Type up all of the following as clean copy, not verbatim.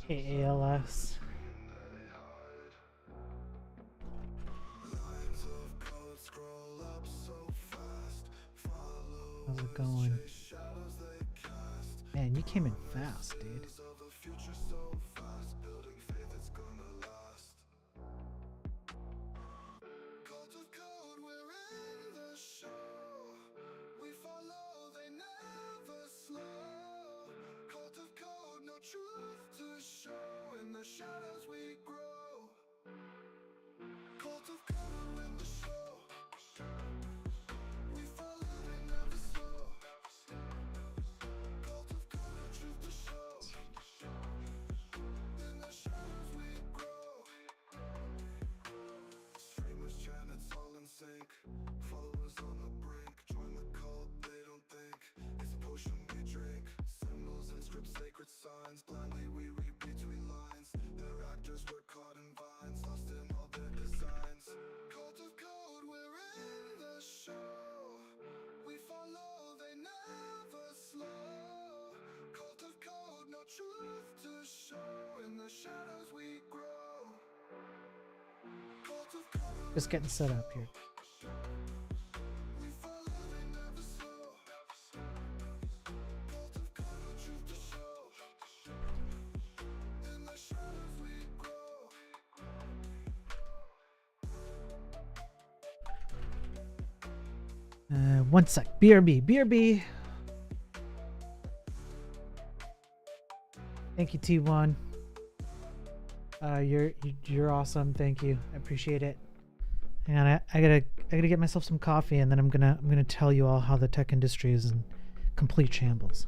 ALS. How's it going? Man, you came in fast, dude. Just getting set up here. One sec. BRB. Thank you, T1. You're awesome. Thank you. I appreciate it. Hang on, I gotta get myself some coffee, and then I'm gonna tell you all how the tech industry is in complete shambles.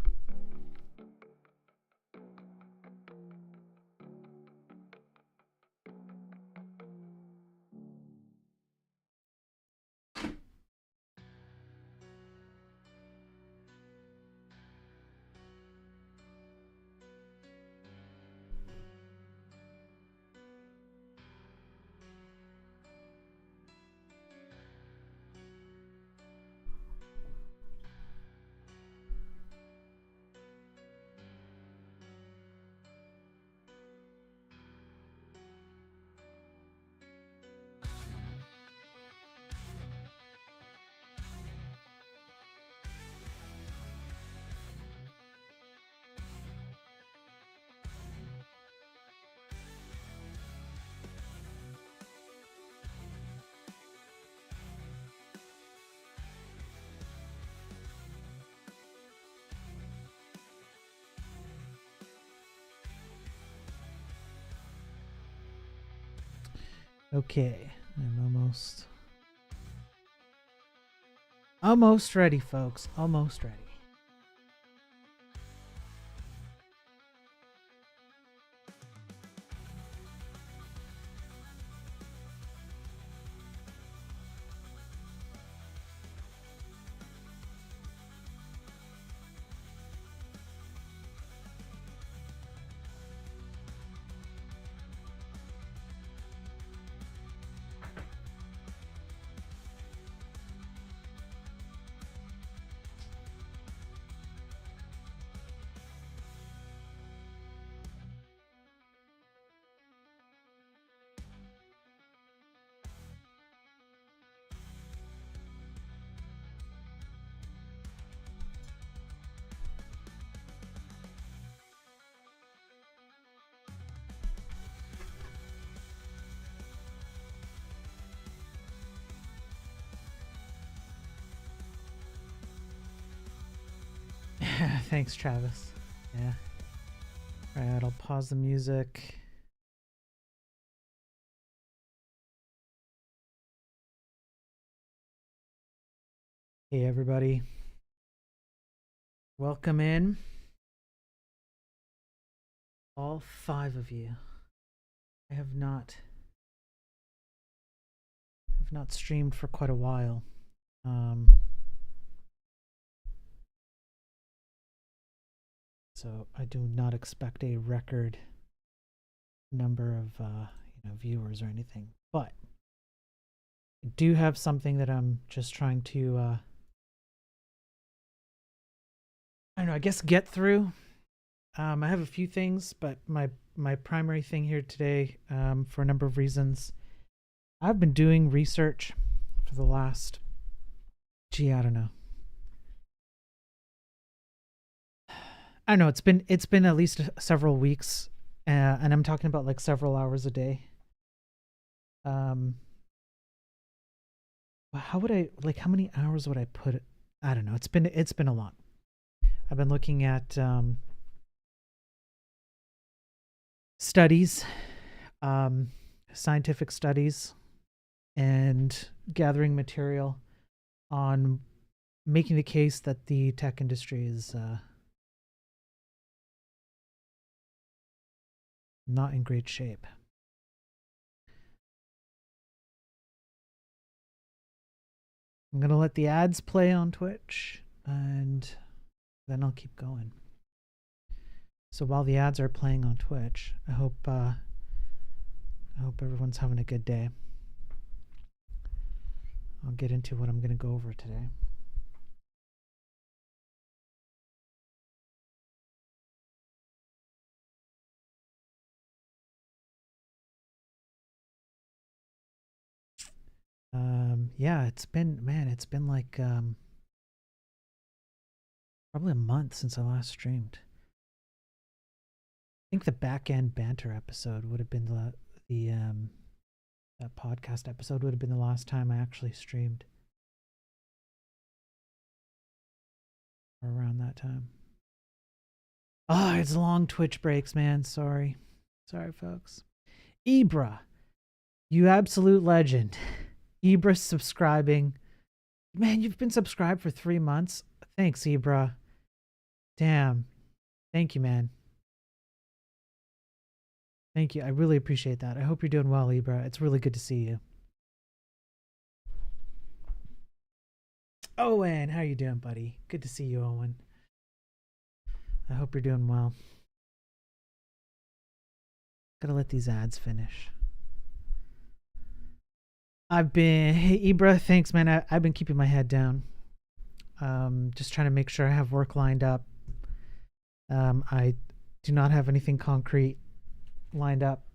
Okay, I'm almost ready, folks. Almost ready. Thanks, Travis. Yeah. All right, I'll pause the music. Hey, everybody. Welcome in. All 5 of you. I have not streamed for quite a while. So I do not expect a record number of viewers or anything, but I do have something that I'm just trying to I don't know, I guess get through. I have a few things, but my my primary thing here today, for a number of reasons. I've been doing research for the last, I don't know. I don't know. It's been at least several weeks, and I'm talking about like several hours a day. How would I like? How many hours would I put it? I don't know. It's been a lot. I've been looking at studies, scientific studies, and gathering material on making the case that the tech industry is not in great shape. I'm going to let the ads play on Twitch, and then I'll keep going. So while the ads are playing on Twitch, I hope everyone's having a good day. I'll get into what I'm going to go over today. Yeah, it's been like probably a month since I last streamed. I think the back end banter episode would have been that podcast episode would have been the last time I actually streamed. Or around that time. Oh, it's long Twitch breaks, man. Sorry, folks. Ibra, you absolute legend. Ibra subscribing. Man, you've been subscribed for 3 months. Thanks, Ibra. Damn. Thank you, man. Thank you. I really appreciate that. I hope you're doing well, Ibra. It's really good to see you. Owen, how you doing, buddy? Good to see you, Owen. I hope you're doing well. Gotta let these ads finish. Hey, Ibra, thanks, man. I've been keeping my head down. Just trying to make sure I have work lined up. I do not have anything concrete lined up.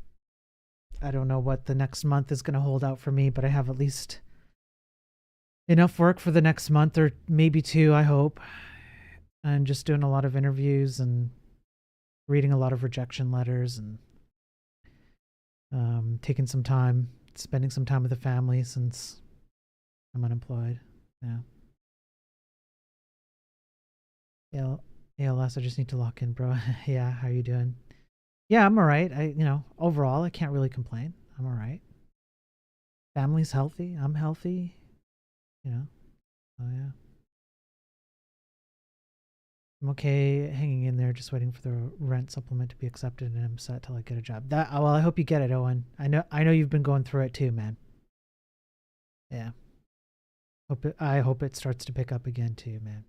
I don't know what the next month is going to hold out for me, but I have at least enough work for the next month or maybe 2, I hope. I'm just doing a lot of interviews and reading a lot of rejection letters and taking some time, spending some time with the family since I'm unemployed. Yeah. ALS, I just need to lock in, bro. Yeah, how you doing? Yeah, I'm all right. Overall, I can't really complain. I'm all right. Family's healthy. I'm healthy. Oh, yeah. I'm okay hanging in there, just waiting for the rent supplement to be accepted, and I'm set till I get a job. Well, I hope you get it, Owen. I know you've been going through it too, man. Yeah. I hope it starts to pick up again too, man.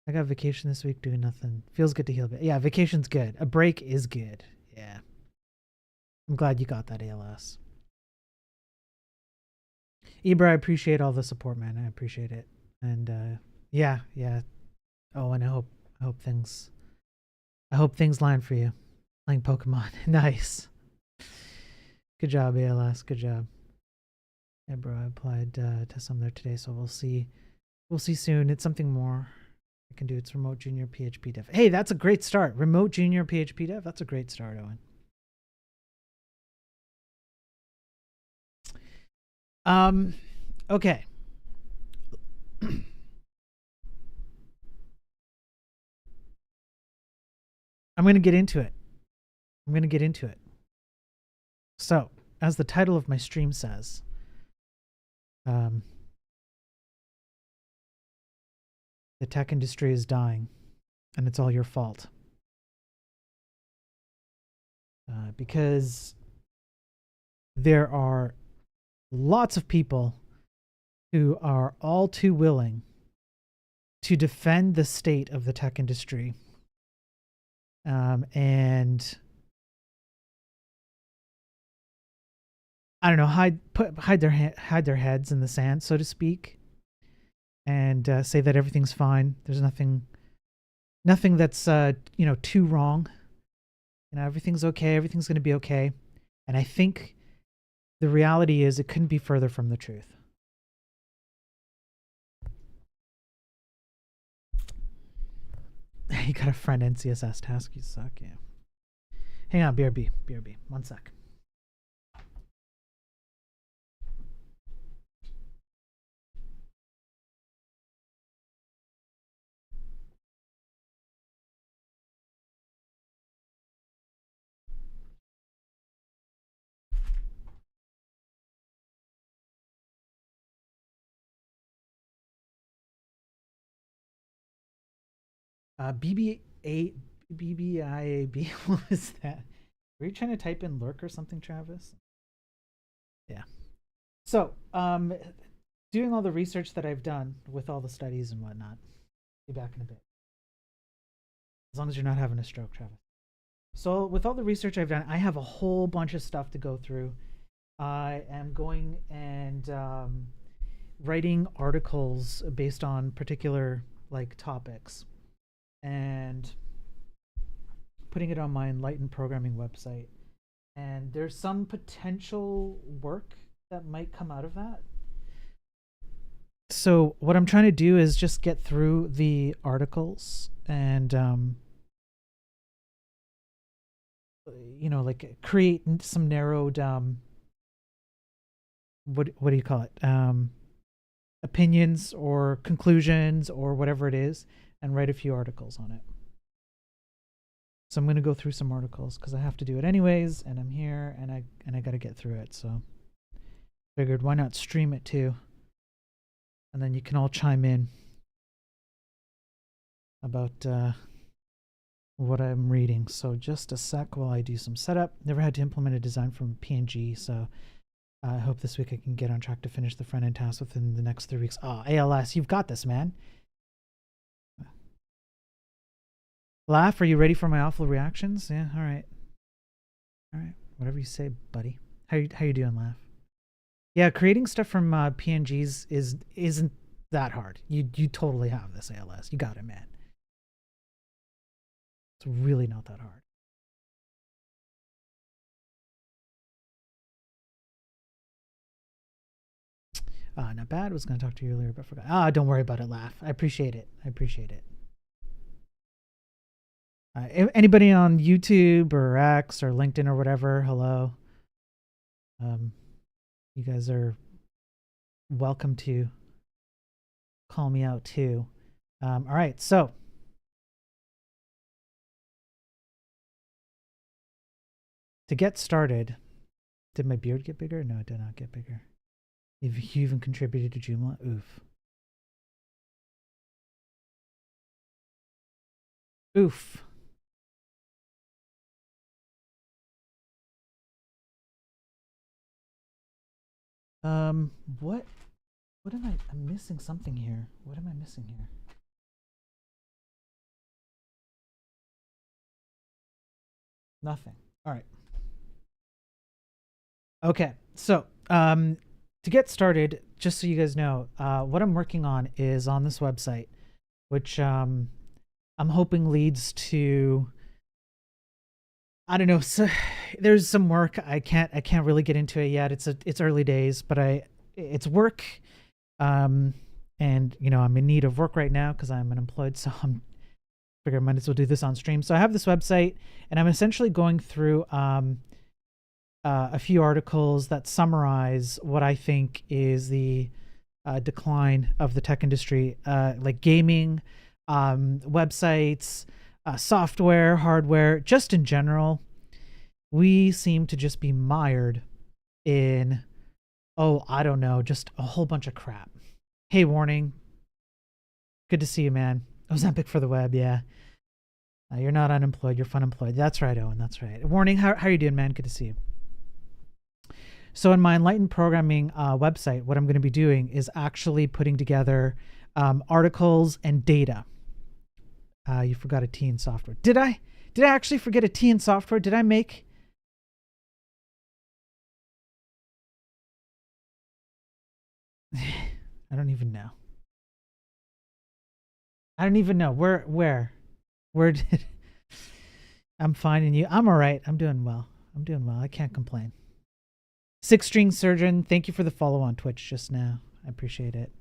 I got vacation this week doing nothing. Feels good to heal a bit. Yeah, vacation's good. A break is good. Yeah. I'm glad you got that, ALS. Ibra, I appreciate all the support, man. I appreciate it. And yeah. Oh, and I hope things line for you. Playing Pokemon. Nice. Good job, ALS. Good job. Yeah, bro, I applied to some there today, so we'll see. We'll see soon. It's something more I can do. It's remote junior PHP dev. Hey, that's a great start. Remote junior PHP dev. That's a great start, Owen. Okay. I'm going to get into it. So, as the title of my stream says, the tech industry is dying, and it's all your fault. Because there are lots of people who are all too willing to defend the state of the tech industry, and I don't know, hide their heads in the sand, so to speak, and say that everything's fine. There's nothing that's too wrong You know, everything's okay. Everything's going to be okay. And I think the reality is it couldn't be further from the truth. You got a friend NCSS task. You suck. Yeah. Hang on, BRB. 1 sec. BBIAB. What was that? Were you trying to type in lurk or something, Travis? Yeah. So, doing all the research that I've done with all the studies and whatnot. Be back in a bit. As long as you're not having a stroke, Travis. So, with all the research I've done, I have a whole bunch of stuff to go through. I am going and writing articles based on particular like topics and putting it on my Enlightened Programming website. And there's some potential work that might come out of that. So what I'm trying to do is just get through the articles and you know, like create some narrowed what do you call it, opinions or conclusions or whatever it is, and write a few articles on it. So I'm going to go through some articles because I have to do it anyways, and I'm here and I got to get through it. So figured why not stream it too, and then you can all chime in about what I'm reading. So just a sec while I do some setup. Never had to implement a design from PNG, so I hope this week I can get on track to finish the front end task within the next 3 weeks. Oh, ALS, you've got this, man. Laugh, are you ready for my awful reactions? Yeah, all right. All right, whatever you say, buddy. How you doing, Laugh? Yeah, creating stuff from PNGs isn't that hard. You totally have this, ALS. You got it, man. It's really not that hard. Not bad. Was going to talk to you earlier, but forgot. Don't worry about it, Laugh. I appreciate it. Anybody on YouTube or X or LinkedIn or whatever, hello. You guys are welcome to call me out too. All right, so to get started, did my beard get bigger? No, it did not get bigger. If you even contributed to Joomla, oof. Oof. What am I'm missing something here. What am I missing here? Nothing. All right. Okay, so to get started, just so you guys know, what I'm working on is on this website, which I'm hoping leads to, I don't know. So there's some work. I can't really get into it yet. It's early days, but it's work. And you know, I'm in need of work right now because I'm unemployed. So I'm figure I might as well do this on stream. So I have this website, and I'm essentially going through a few articles that summarize what I think is the decline of the tech industry, like gaming, websites, software, hardware, just in general. We seem to just be mired in, I don't know, just a whole bunch of crap. Hey, Warning. Good to see you, man. Ozempic for the web, yeah. You're not unemployed, you're funemployed. That's right, Owen, that's right. Warning, how are you doing, man? Good to see you. So in my Enlightened Programming website, what I'm going to be doing is actually putting together articles and data. You forgot a T in software. Did I actually forget a T in software? Did I make... I don't even know. I don't even know. Where did... I'm fine, and you? I'm all right. I'm doing well. I'm doing well. I can't complain. Six String Surgeon, thank you for the follow on Twitch just now. I appreciate it.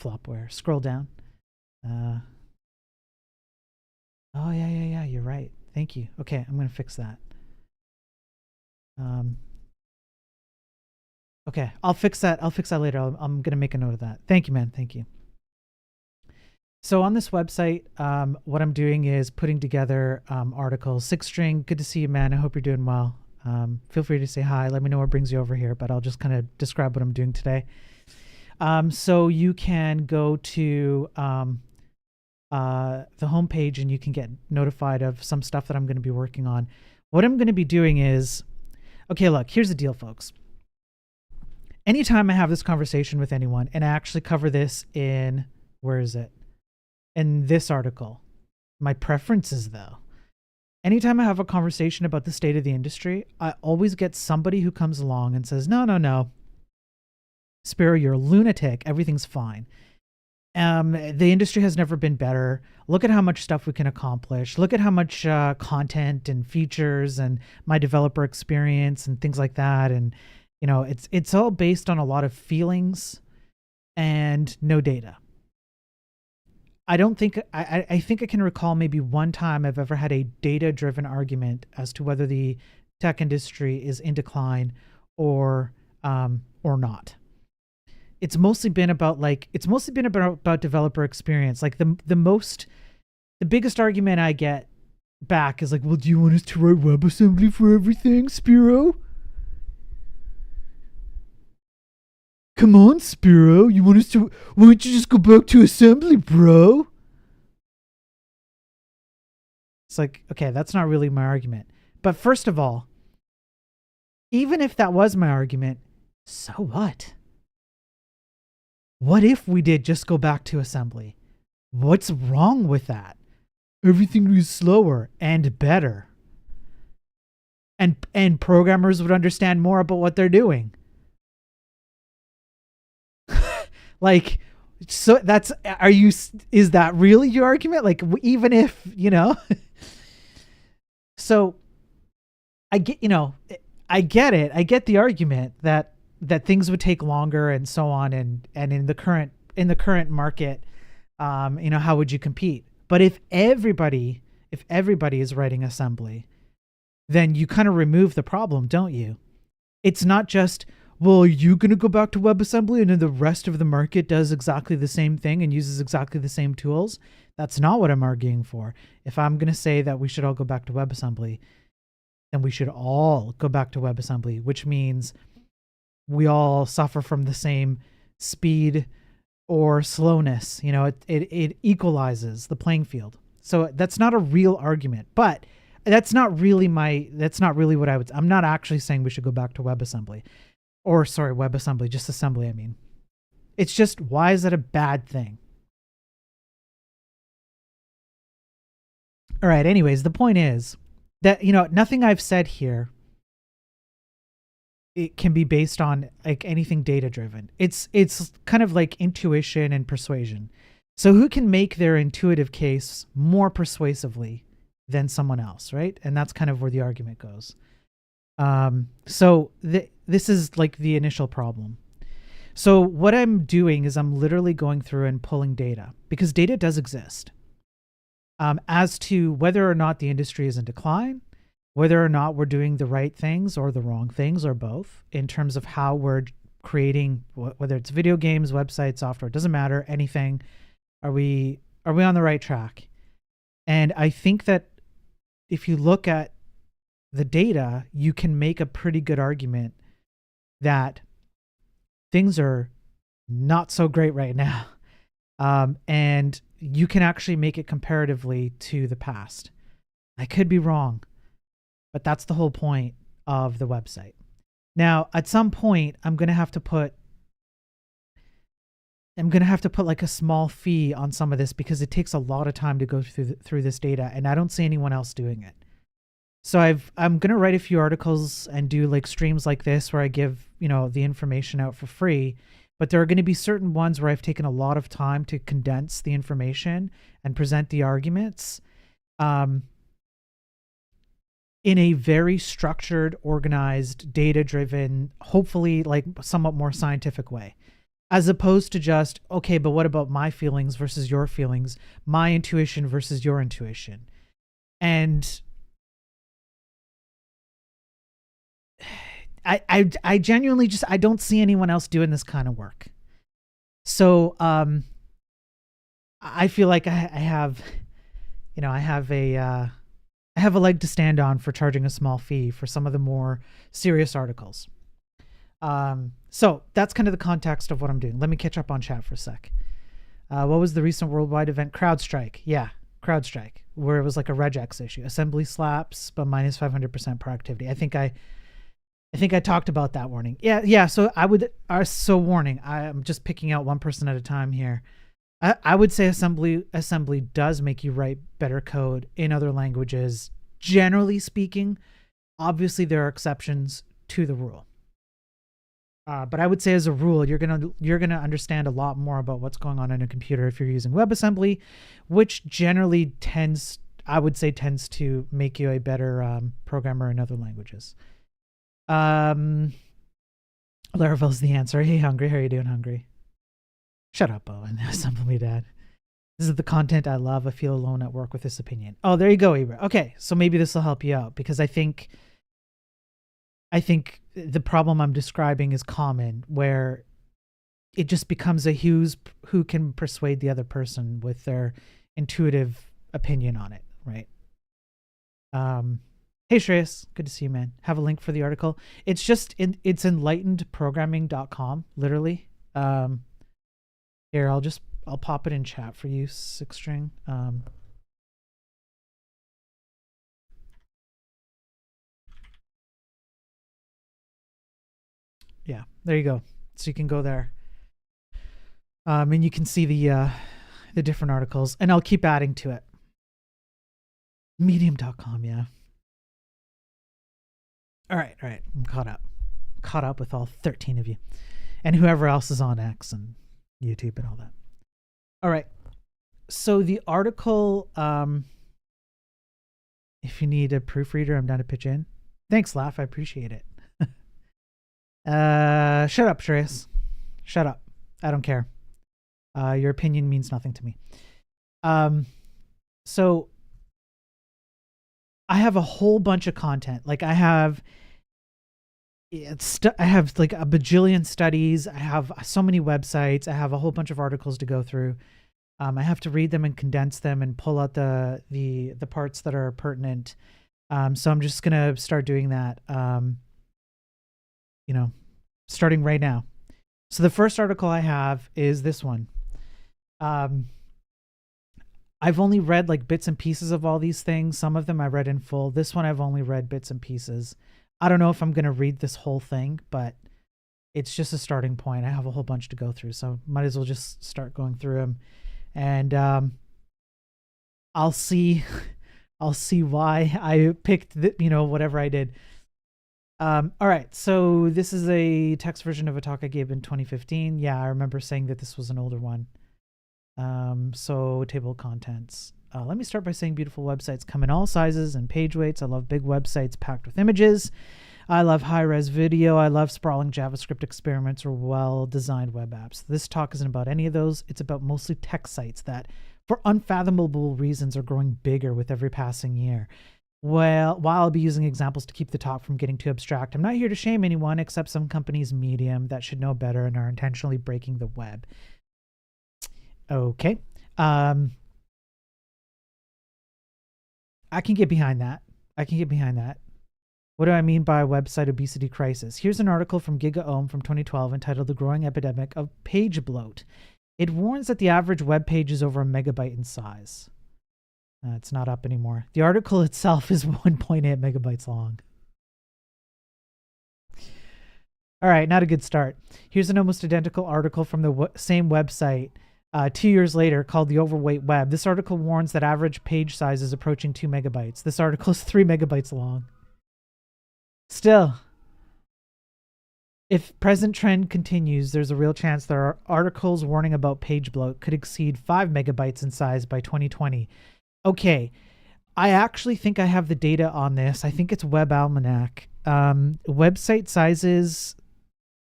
Flopware. Scroll down. Uh, oh yeah. You're right. Thank you. Okay, I'm gonna fix that. Okay, I'll fix that. I'll fix that later. I'm gonna make a note of that. Thank you, man. Thank you. So on this website, what I'm doing is putting together articles. Six String, good to see you, man. I hope you're doing well. Feel free to say hi. Let me know what brings you over here, but I'll just kind of describe what I'm doing today. So you can go to the homepage and you can get notified of some stuff that I'm going to be working on. What I'm going to be doing is, okay, look, here's the deal, folks. Anytime I have this conversation with anyone, and I actually cover this in, where is it? In this article. My preferences, though. Anytime I have a conversation about the state of the industry, I always get somebody who comes along and says, no. Spiro, you're a lunatic. Everything's fine. The industry has never been better. Look at how much stuff we can accomplish. Look at how much content and features and my developer experience and things like that. And, you know, it's all based on a lot of feelings and no data. I think I can recall maybe one time I've ever had a data-driven argument as to whether the tech industry is in decline or not. It's mostly been about about developer experience. Like the biggest argument I get back is like, well, do you want us to write WebAssembly for everything, Spiro? Come on, Spiro. Why don't you just go back to assembly, bro? It's like, okay, that's not really my argument. But first of all, even if that was my argument, so what? What if we did just go back to assembly? What's wrong with that? Everything is slower and better. And programmers would understand more about what they're doing. Like, so is that really your argument? Like, even if, you know, so I get it. I get the argument that things would take longer and so on. And in the current market, you know, how would you compete? But if everybody is writing assembly, then you kind of remove the problem, don't you? It's not just, well, are you going to go back to WebAssembly and then the rest of the market does exactly the same thing and uses exactly the same tools? That's not what I'm arguing for. If I'm going to say that we should all go back to WebAssembly, then we should all go back to WebAssembly, which means we all suffer from the same speed or slowness. You know, it equalizes the playing field. So that's not a real argument, but that's not really what I'm not actually saying we should go back to WebAssembly. Or sorry, WebAssembly, just assembly, I mean. It's just, why is that a bad thing? All right, anyways, the point is that, you know, nothing I've said here, it can be based on like anything data driven. It's kind of like intuition and persuasion. So who can make their intuitive case more persuasively than someone else, right? And that's kind of where the argument goes. So this is like the initial problem. So what I'm doing is I'm literally going through and pulling data, because data does exist, as to whether or not the industry is in decline, whether or not we're doing the right things or the wrong things or both in terms of how we're creating, whether it's video games, websites, software, it doesn't matter, anything. Are we on the right track? And I think that if you look at the data, you can make a pretty good argument that things are not so great right now. And you can actually make it comparatively to the past. I could be wrong, but that's the whole point of the website. Now, at some point, I'm going to have to put like a small fee on some of this, because it takes a lot of time to go through this data, and I don't see anyone else doing it. So I'm going to write a few articles and do like streams like this where I give, you know, the information out for free, but there are going to be certain ones where I've taken a lot of time to condense the information and present the arguments. in a very structured, organized, data-driven, hopefully like somewhat more scientific way, as opposed to just, okay, but what about my feelings versus your feelings, my intuition versus your intuition. And I genuinely just, I don't see anyone else doing this kind of work. So I feel like I have, you know, I have a leg to stand on for charging a small fee for some of the more serious articles. So that's kind of the context of what I'm doing. Let me catch up on chat for a sec. What was the recent worldwide event? CrowdStrike. Yeah, CrowdStrike, where it was like a regex issue. Assembly slaps, but minus 500% productivity. I think I talked about that warning. Yeah. So warning. I'm just picking out one person at a time here. I would say assembly does make you write better code in other languages, generally speaking. Obviously, there are exceptions to the rule. But I would say as a rule, you're gonna understand a lot more about what's going on in a computer if you're using WebAssembly, which generally tends to make you a better programmer in other languages. Laravel's the answer. Hey, Hungry, how are you doing, Hungry? Shut up, Owen. Assembly Dad. This is the content I love. I feel alone at work with this opinion. Oh, there you go, Ibra. Okay, so maybe this will help you out, because I think the problem I'm describing is common, where it just becomes who can persuade the other person with their intuitive opinion on it, right? Hey Shreyas, good to see you, man. Have a link for the article. It's just it's enlightenedprogramming.com, literally. Here, I'll pop it in chat for you, Six String. Yeah, there you go. So you can go there. And you can see the different articles, and I'll keep adding to it. Medium.com, yeah. All right. I'm caught up with all 13 of you, and whoever else is on X and YouTube and all that. All right. So the article, if you need a proofreader, I'm down to pitch in. Thanks, Laugh. I appreciate it. Shut up, Shreyas. Shut up. I don't care. Your opinion means nothing to me. So I have a whole bunch of content. Like I have like a bajillion studies. I have so many websites. I have a whole bunch of articles to go through. I have to read them and condense them and pull out the parts that are pertinent. So I'm just gonna start doing that. Starting right now. So the first article I have is this one. I've only read like bits and pieces of all these things. Some of them I read in full. This one I've only read bits and pieces. I don't know if I'm going to read this whole thing, but it's just a starting point. I have a whole bunch to go through, so might as well just start going through them. And I'll see why I picked whatever I did. All right, so this is a text version of a talk I gave in 2015. Yeah, I remember saying that this was an older one. So table of contents. Let me start by saying beautiful websites come in all sizes and page weights. I love big websites packed with images. I love high-res video. I love sprawling JavaScript experiments or well-designed web apps. This talk isn't about any of those. It's about mostly tech sites that, for unfathomable reasons, are growing bigger with every passing year. Well, while I'll be using examples to keep the talk from getting too abstract, I'm not here to shame anyone except some companies medium that should know better and are intentionally breaking the web. Okay. I can get behind that. What do I mean by website obesity crisis? Here's an article from GigaOM from 2012 entitled The Growing Epidemic of Page Bloat. It warns that the average web page is over a megabyte in size. It's not up anymore. The article itself is 1.8 megabytes long. All right, not a good start. Here's an almost identical article from the same website 2 years later called The Overweight Web. This article warns that average page size is approaching 2 megabytes. This article is 3 megabytes long. Still, if present trend continues, there's a real chance there are articles warning about page bloat could exceed 5 megabytes in size by 2020. Okay, I actually think I have the data on this. I think it's Web Almanac. Website sizes,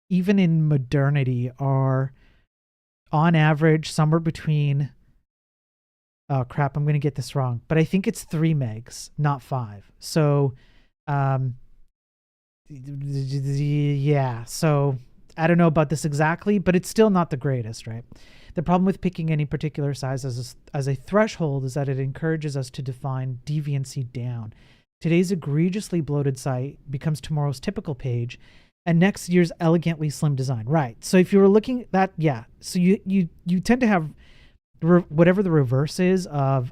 even in modernity, are on average somewhere between, oh crap, I'm going to get this wrong, but I think it's 3 megs, not 5. So, yeah, so I don't know about this exactly, but it's still not the greatest, right? The problem with picking any particular size as a threshold is that it encourages us to define deviancy down. Today's egregiously bloated site becomes tomorrow's typical page, and next year's elegantly slim design. Right. So if you were looking at that, yeah. So you tend to have whatever the reverse is of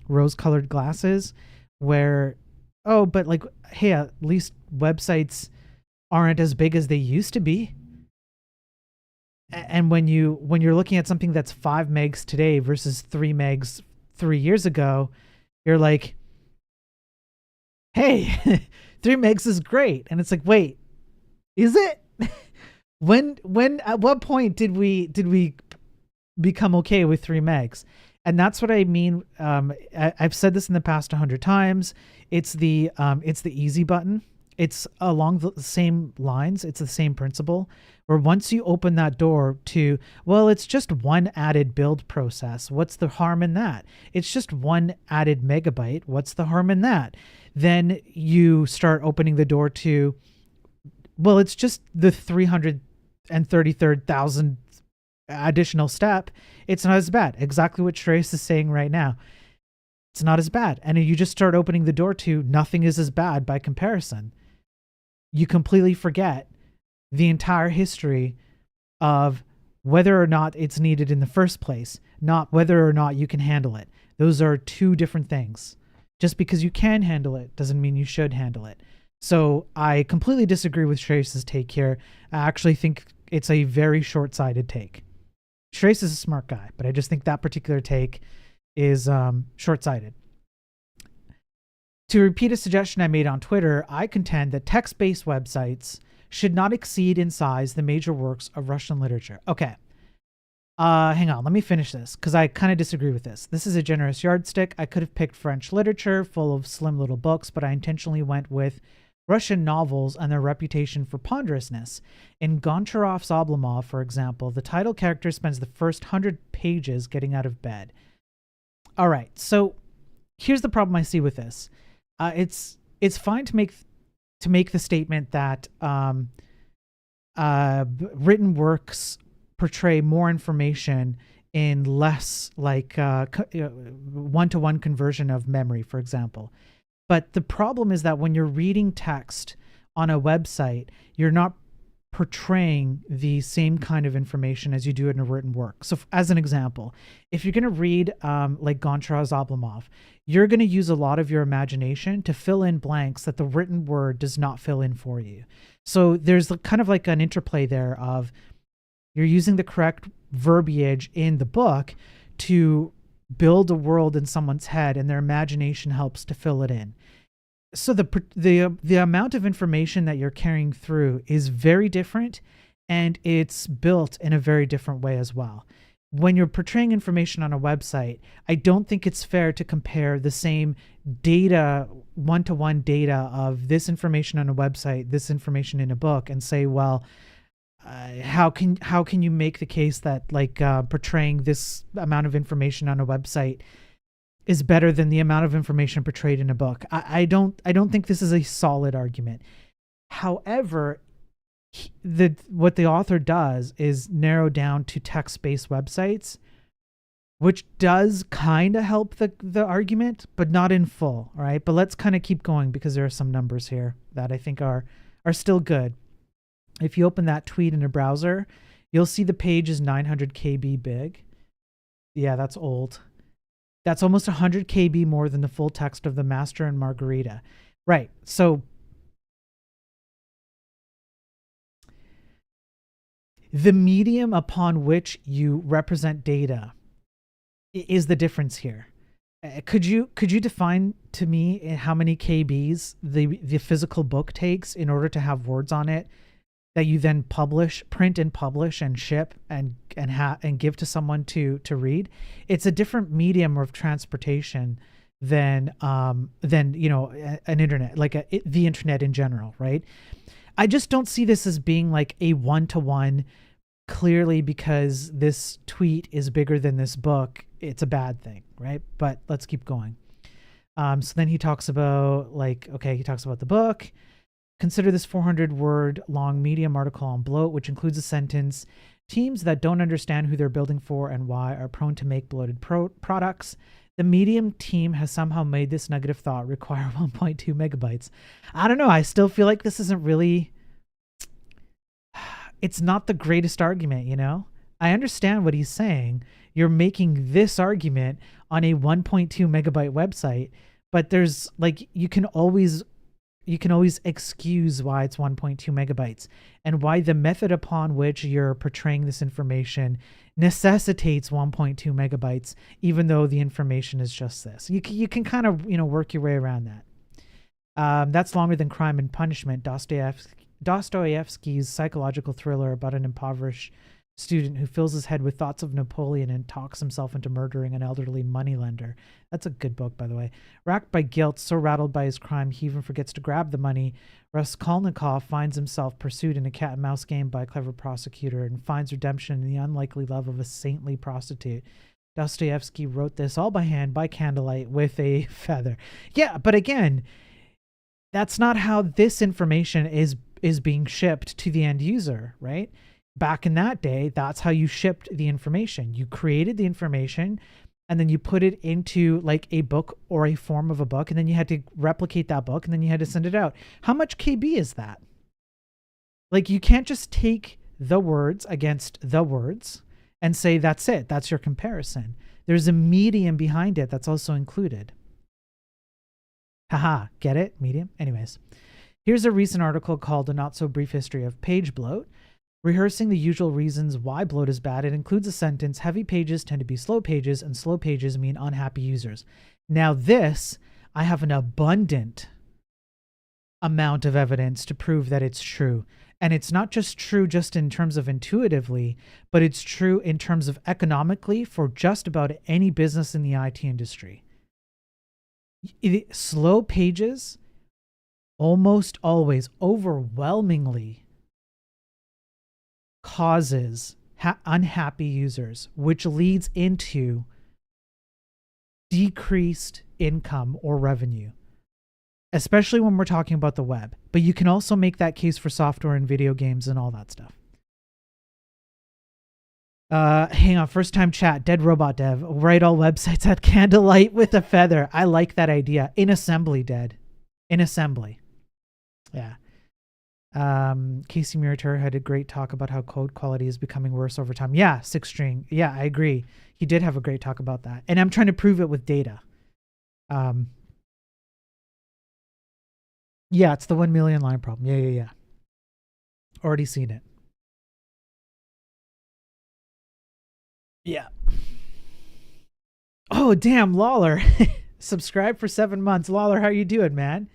rose-colored glasses, where, oh, but like, hey, at least websites aren't as big as they used to be. And when you're looking at something that's 5 megs today versus 3 megs 3 years ago, you're like, hey, 3 megs is great. And it's like, wait, is it? when at what point did we become okay with 3 megs? And that's what I mean. I've said this in the past 100 times. It's the easy button. It's along the same lines. It's the same principle, where once you open that door to, well, it's just one added build process. What's the harm in that? It's just one added megabyte. What's the harm in that? Then you start opening the door to, well, it's just the 333,000 additional step. It's not as bad. Exactly what Shreyas is saying right now. It's not as bad. And you just start opening the door to nothing is as bad by comparison. You completely forget the entire history of whether or not it's needed in the first place, not whether or not you can handle it. Those are two different things. Just because you can handle it doesn't mean you should handle it. So I completely disagree with Shreyas' take here. I actually think it's a very short-sighted take. Shreyas is a smart guy, but I just think that particular take is short-sighted. To repeat a suggestion I made on Twitter, I contend that text-based websites should not exceed in size the major works of Russian literature. Okay. Hang on, let me finish this, because I kind of disagree with this. This is a generous yardstick. I could have picked French literature full of slim little books, but I intentionally went with Russian novels and their reputation for ponderousness. In Goncharov's Oblomov, for example, the title character spends the first 100 pages getting out of bed. All right, so here's the problem I see with this. It's fine to make the statement that written works portray more information in less, like one-to-one conversion of memory, for example. But the problem is that when you're reading text on a website, you're not portraying the same kind of information as you do in a written work. So as an example, if you're going to read like Goncharov's Oblomov, you're going to use a lot of your imagination to fill in blanks that the written word does not fill in for you. So there's kind of like an interplay there of you're using the correct verbiage in the book to build a world in someone's head, and their imagination helps to fill it in. So the amount of information that you're carrying through is very different, and it's built in a very different way as well. When you're portraying information on a website, I don't think it's fair to compare the same data, one-to-one data of this information on a website, this information in a book, and say, well, how can you make the case that like portraying this amount of information on a website is better than the amount of information portrayed in a book? I don't think this is a solid argument. However, what the author does is narrow down to text-based websites, which does kind of help the argument, but not in full. All right, but let's kind of keep going because there are some numbers here that I think are still good. If you open that tweet in a browser, you'll see the page is 900 KB big. Yeah, that's old. That's almost 100 KB more than the full text of The Master and Margarita. Right. So the medium upon which you represent data is the difference here. Could you define to me how many KBs the physical book takes in order to have words on it that you then print and publish and ship and give to someone to read? It's a different medium of transportation than you know, an internet, like the internet in general, right? I just don't see this as being like a one-to-one. Clearly, because this tweet is bigger than this book, it's a bad thing, right? But let's keep going. So then he talks about, like, okay, he talks about the book. Consider this 400-word long Medium article on bloat, which includes a sentence: teams that don't understand who they're building for and why are prone to make bloated products. The Medium team has somehow made this negative thought require 1.2 megabytes. I don't know. I still feel like this isn't really... It's not the greatest argument, you know? I understand what he's saying. You're making this argument on a 1.2 megabyte website, but there's like, you can always excuse why it's 1.2 megabytes and why the method upon which you're portraying this information necessitates 1.2 megabytes, even though the information is just this. You can kind of, you know, work your way around that. That's longer than Crime and Punishment, Dostoevsky's psychological thriller about an impoverished student who fills his head with thoughts of Napoleon and talks himself into murdering an elderly moneylender. That's a good book, by the way. Racked by guilt, so rattled by his crime, he even forgets to grab the money. Raskolnikov finds himself pursued in a cat and mouse game by a clever prosecutor and finds redemption in the unlikely love of a saintly prostitute. Dostoevsky wrote this all by hand, by candlelight, with a feather. Yeah, but again, that's not how this information is being shipped to the end user, right? Back in that day, that's how you shipped the information. You created the information and then you put it into like a book or a form of a book, and then you had to replicate that book and then you had to send it out. How much KB is that? Like, you can't just take the words against the words and say that's it. That's your comparison. There's a medium behind it that's also included. Haha, get it? Medium? Anyways. Here's a recent article called A Not So Brief History of Page Bloat. Rehearsing the usual reasons why bloat is bad, it includes a sentence: heavy pages tend to be slow pages, and slow pages mean unhappy users. Now this, I have an abundant amount of evidence to prove that it's true. And it's not just true just in terms of intuitively, but it's true in terms of economically for just about any business in the IT industry. Slow pages almost always, overwhelmingly, causes unhappy users, which leads into decreased income or revenue, especially when we're talking about the web. But you can also make that case for software and video games and all that stuff. Hang on, first time chat, Dead Robot Dev, write all websites at candlelight with a feather. I like that idea. In assembly, Dead. In assembly. Yeah. Casey Murator had a great talk about how code quality is becoming worse over time. Yeah, Six String. Yeah, I agree. He did have a great talk about that. And I'm trying to prove it with data. Yeah, it's the 1 million line problem. Yeah. Already seen it. Yeah. Oh, damn, Lawler. Subscribe for 7 months. Lawler, how you doing, man?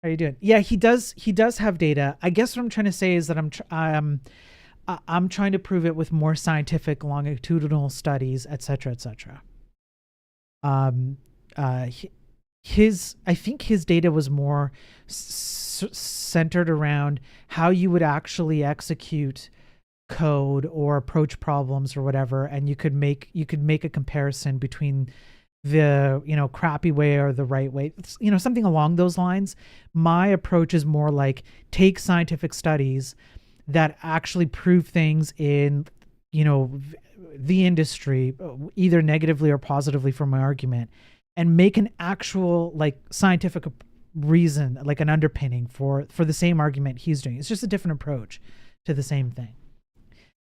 How you doing? Yeah, he does have data. I guess what I'm trying to say is that I'm trying to prove it with more scientific longitudinal studies, etc., etc. I think his data was more centered around how you would actually execute code or approach problems or whatever, and you could make a comparison between the, you know, crappy way or the right way, you know, something along those lines. My approach is more like, take scientific studies that actually prove things in, you know, the industry, either negatively or positively for my argument, and make an actual like scientific reason, like an underpinning for the same argument he's doing. It's just a different approach to the same thing.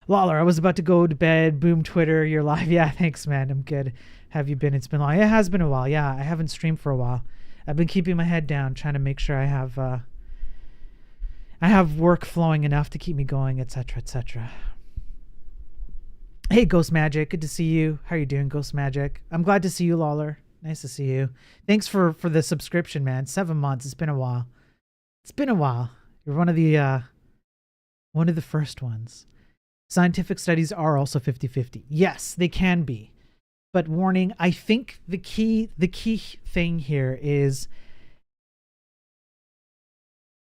Lawler, I was about to go to bed. Boom, Twitter, you're live. Yeah, thanks, man. I'm good. Have you been? It's been long. It has been a while. Yeah, I haven't streamed for a while. I've been keeping my head down, trying to make sure I have work flowing enough to keep me going, etc., etc. Hey, Ghost Magic, good to see you. How are you doing, Ghost Magic? I'm glad to see you, Lawler. Nice to see you. Thanks for the subscription, man. 7 months. It's been a while. You're one of the first ones. Scientific studies are also 50-50. Yes, they can be. But warning, I think the key thing here is,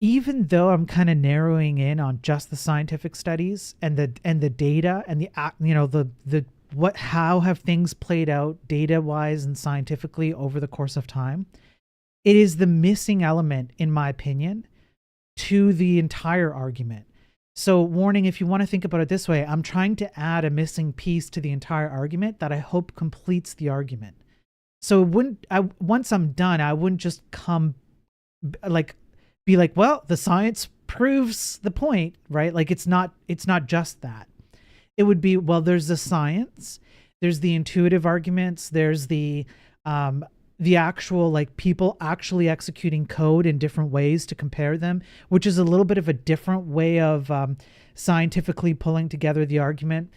even though I'm kind of narrowing in on just the scientific studies and the data and how have things played out data wise and scientifically over the course of time, it is the missing element, in my opinion, to the entire argument. So warning, if you want to think about it this way, I'm trying to add a missing piece to the entire argument that I hope completes the argument. So once I'm done, I wouldn't just be like, well, the science proves the point, right? Like it's not just that. It would be, well, there's the science, there's the intuitive arguments, there's the actual, like, people actually executing code in different ways to compare them, which is a little bit of a different way of scientifically pulling together the argument.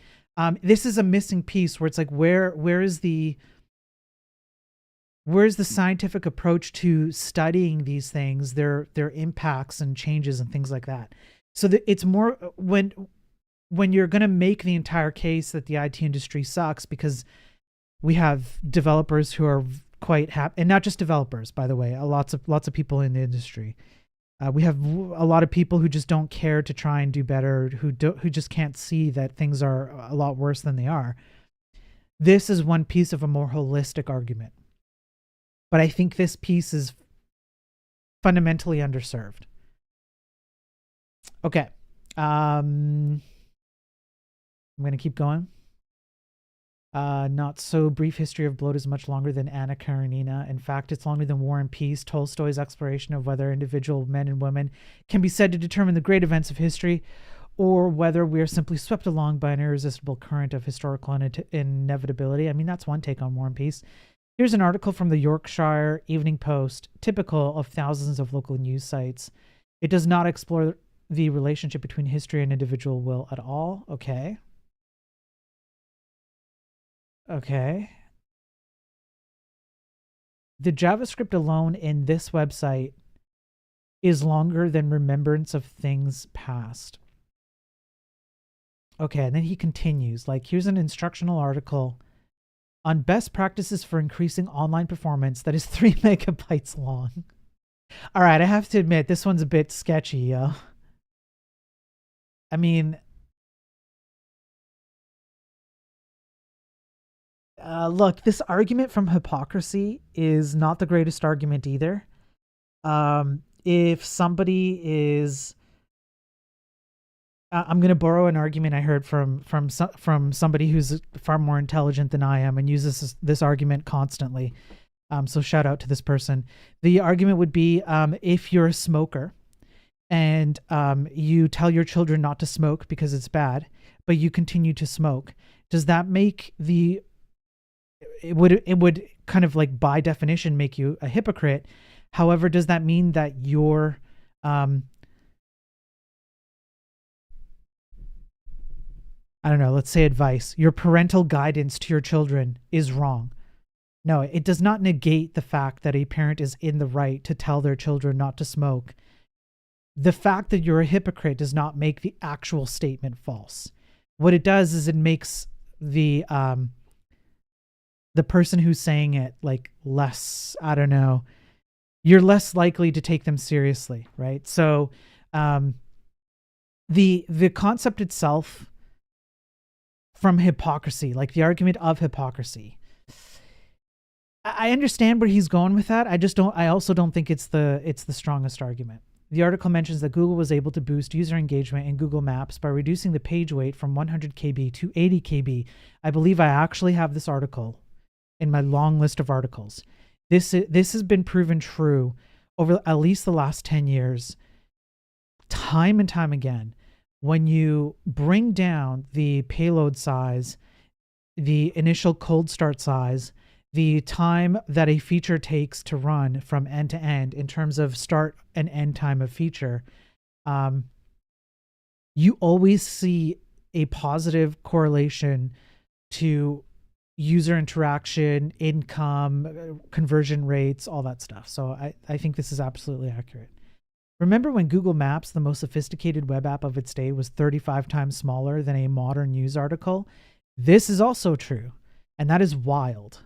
This is a missing piece where it's like, where's the scientific approach to studying these things, their impacts and changes and things like that. So that it's more when you're going to make the entire case that the IT industry sucks, because we have developers who are quite happy, and not just developers, by the way, lots of people in the industry. We have a lot of people who just don't care to try and do better, who just can't see that things are a lot worse than they are. This is one piece of a more holistic argument. But I think this piece is fundamentally underserved. Okay. I'm going to keep going. Not so brief history of bloat is much longer than Anna Karenina. In fact, it's longer than War and Peace, Tolstoy's exploration of whether individual men and women can be said to determine the great events of history, or whether we are simply swept along by an irresistible current of historical inevitability. I mean, that's one take on War and Peace. Here's an article from the Yorkshire Evening Post, typical of thousands of local news sites. It does not explore the relationship between history and individual will at all. Okay. The JavaScript alone in this website is longer than remembrance of things past. Okay, and then he continues, like, here's an instructional article on best practices for increasing online performance that is 3 megabytes long. All right, I have to admit, this one's a bit sketchy, yo. I mean, look, this argument from Hypocrisy is not the greatest argument either. If somebody is... I'm going to borrow an argument I heard from somebody who's far more intelligent than I am and uses this argument constantly. So shout out to this person. The argument would be, if you're a smoker and you tell your children not to smoke because it's bad, but you continue to smoke, does that make it would kind of, like, by definition make you a hypocrite? However, does that mean that you're I don't know, let's say advice, your parental guidance to your children is wrong? No, it does not negate the fact that a parent is in the right to tell their children not to smoke. The fact that you're a hypocrite does not make the actual statement false. What it does is it makes the person who's saying it, like, less, I don't know, you're less likely to take them seriously, right? So the concept itself from Hypocrisy, like the argument of hypocrisy, I understand where he's going with that. I also don't think it's the strongest argument. The article mentions that Google was able to boost user engagement in Google Maps by reducing the page weight from 100 KB to 80 KB. I believe I actually have this article in my long list of articles. This has been proven true over at least the last 10 years, time and time again. When you bring down the payload size, the initial cold start size, the time that a feature takes to run from end to end in terms of start and end time of feature, you always see a positive correlation to user interaction, income, conversion rates, all that stuff. So I think this is absolutely accurate. Remember when Google Maps, the most sophisticated web app of its day, was 35 times smaller than a modern news article? This is also true. And that is wild.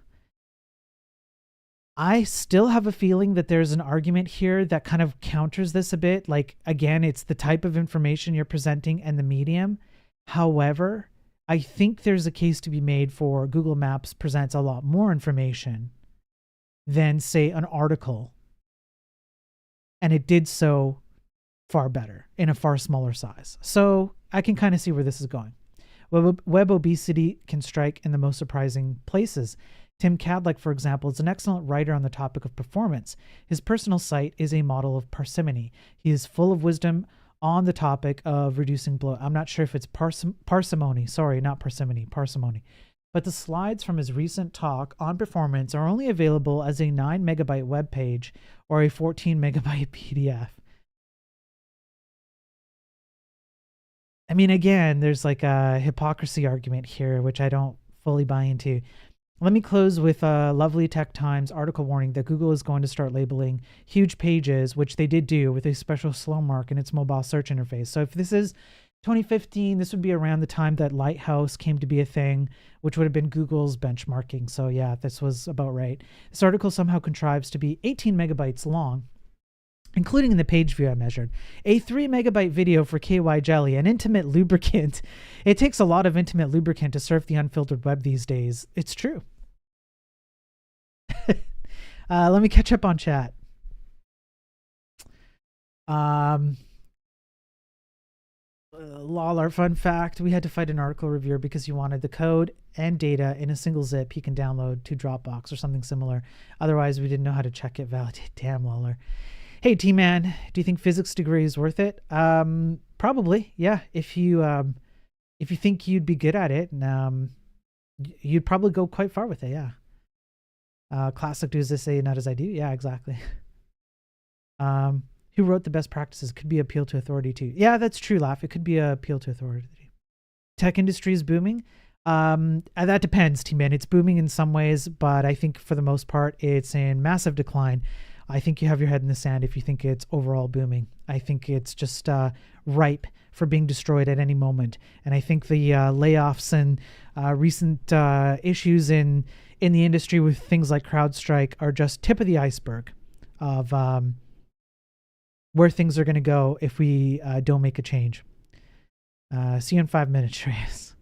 I still have a feeling that there's an argument here that kind of counters this a bit. Like, again, it's the type of information you're presenting and the medium. However, I think there's a case to be made for Google Maps presents a lot more information than, say, an article. And it did so far better in a far smaller size. So I can kind of see where this is going. Web obesity can strike in the most surprising places. Tim Cadlick, for example, is an excellent writer on the topic of performance. His personal site is a model of parsimony. He is full of wisdom on the topic of reducing bloat. I'm not sure if it's parsimony. Sorry, not parsimony, parsimony. But the slides from his recent talk on performance are only available as a 9 megabyte web page or a 14 megabyte PDF. I mean, again, there's like a hypocrisy argument here, which I don't fully buy into. Let me close with a Lovely Tech Times article warning that Google is going to start labeling huge pages, which they did do with a special slow mark in its mobile search interface. So if this is 2015, this would be around the time that Lighthouse came to be a thing, which would have been Google's benchmarking. So yeah, this was about right. This article somehow contrives to be 18 megabytes long, including in the page view I measured. A 3 megabyte video for KY Jelly, an intimate lubricant. It takes a lot of intimate lubricant to surf the unfiltered web these days. It's true. Let me catch up on chat. Lawler, fun fact, we had to fight an article reviewer because he wanted the code and data in a single zip he can download to Dropbox or something similar. Otherwise, we didn't know how to check it, validate. Damn, Lawler. Hey, T-Man, do you think physics degree is worth it? Probably, yeah. If you think you'd be good at it, you'd probably go quite far with it, yeah. Classic does this say not as I do? Yeah, exactly. Who wrote the best practices? Could be appeal to authority too. Yeah, that's true, Laugh. It could be a appeal to authority. Tech industry is booming. That depends, T-Man. It's booming in some ways, but I think for the most part, it's in massive decline. I think you have your head in the sand if you think it's overall booming. I think it's just ripe for being destroyed at any moment. And I think the layoffs and recent issues in the industry with things like CrowdStrike are just tip of the iceberg of where things are going to go if we don't make a change. See you in 5 minutes, Shreyas.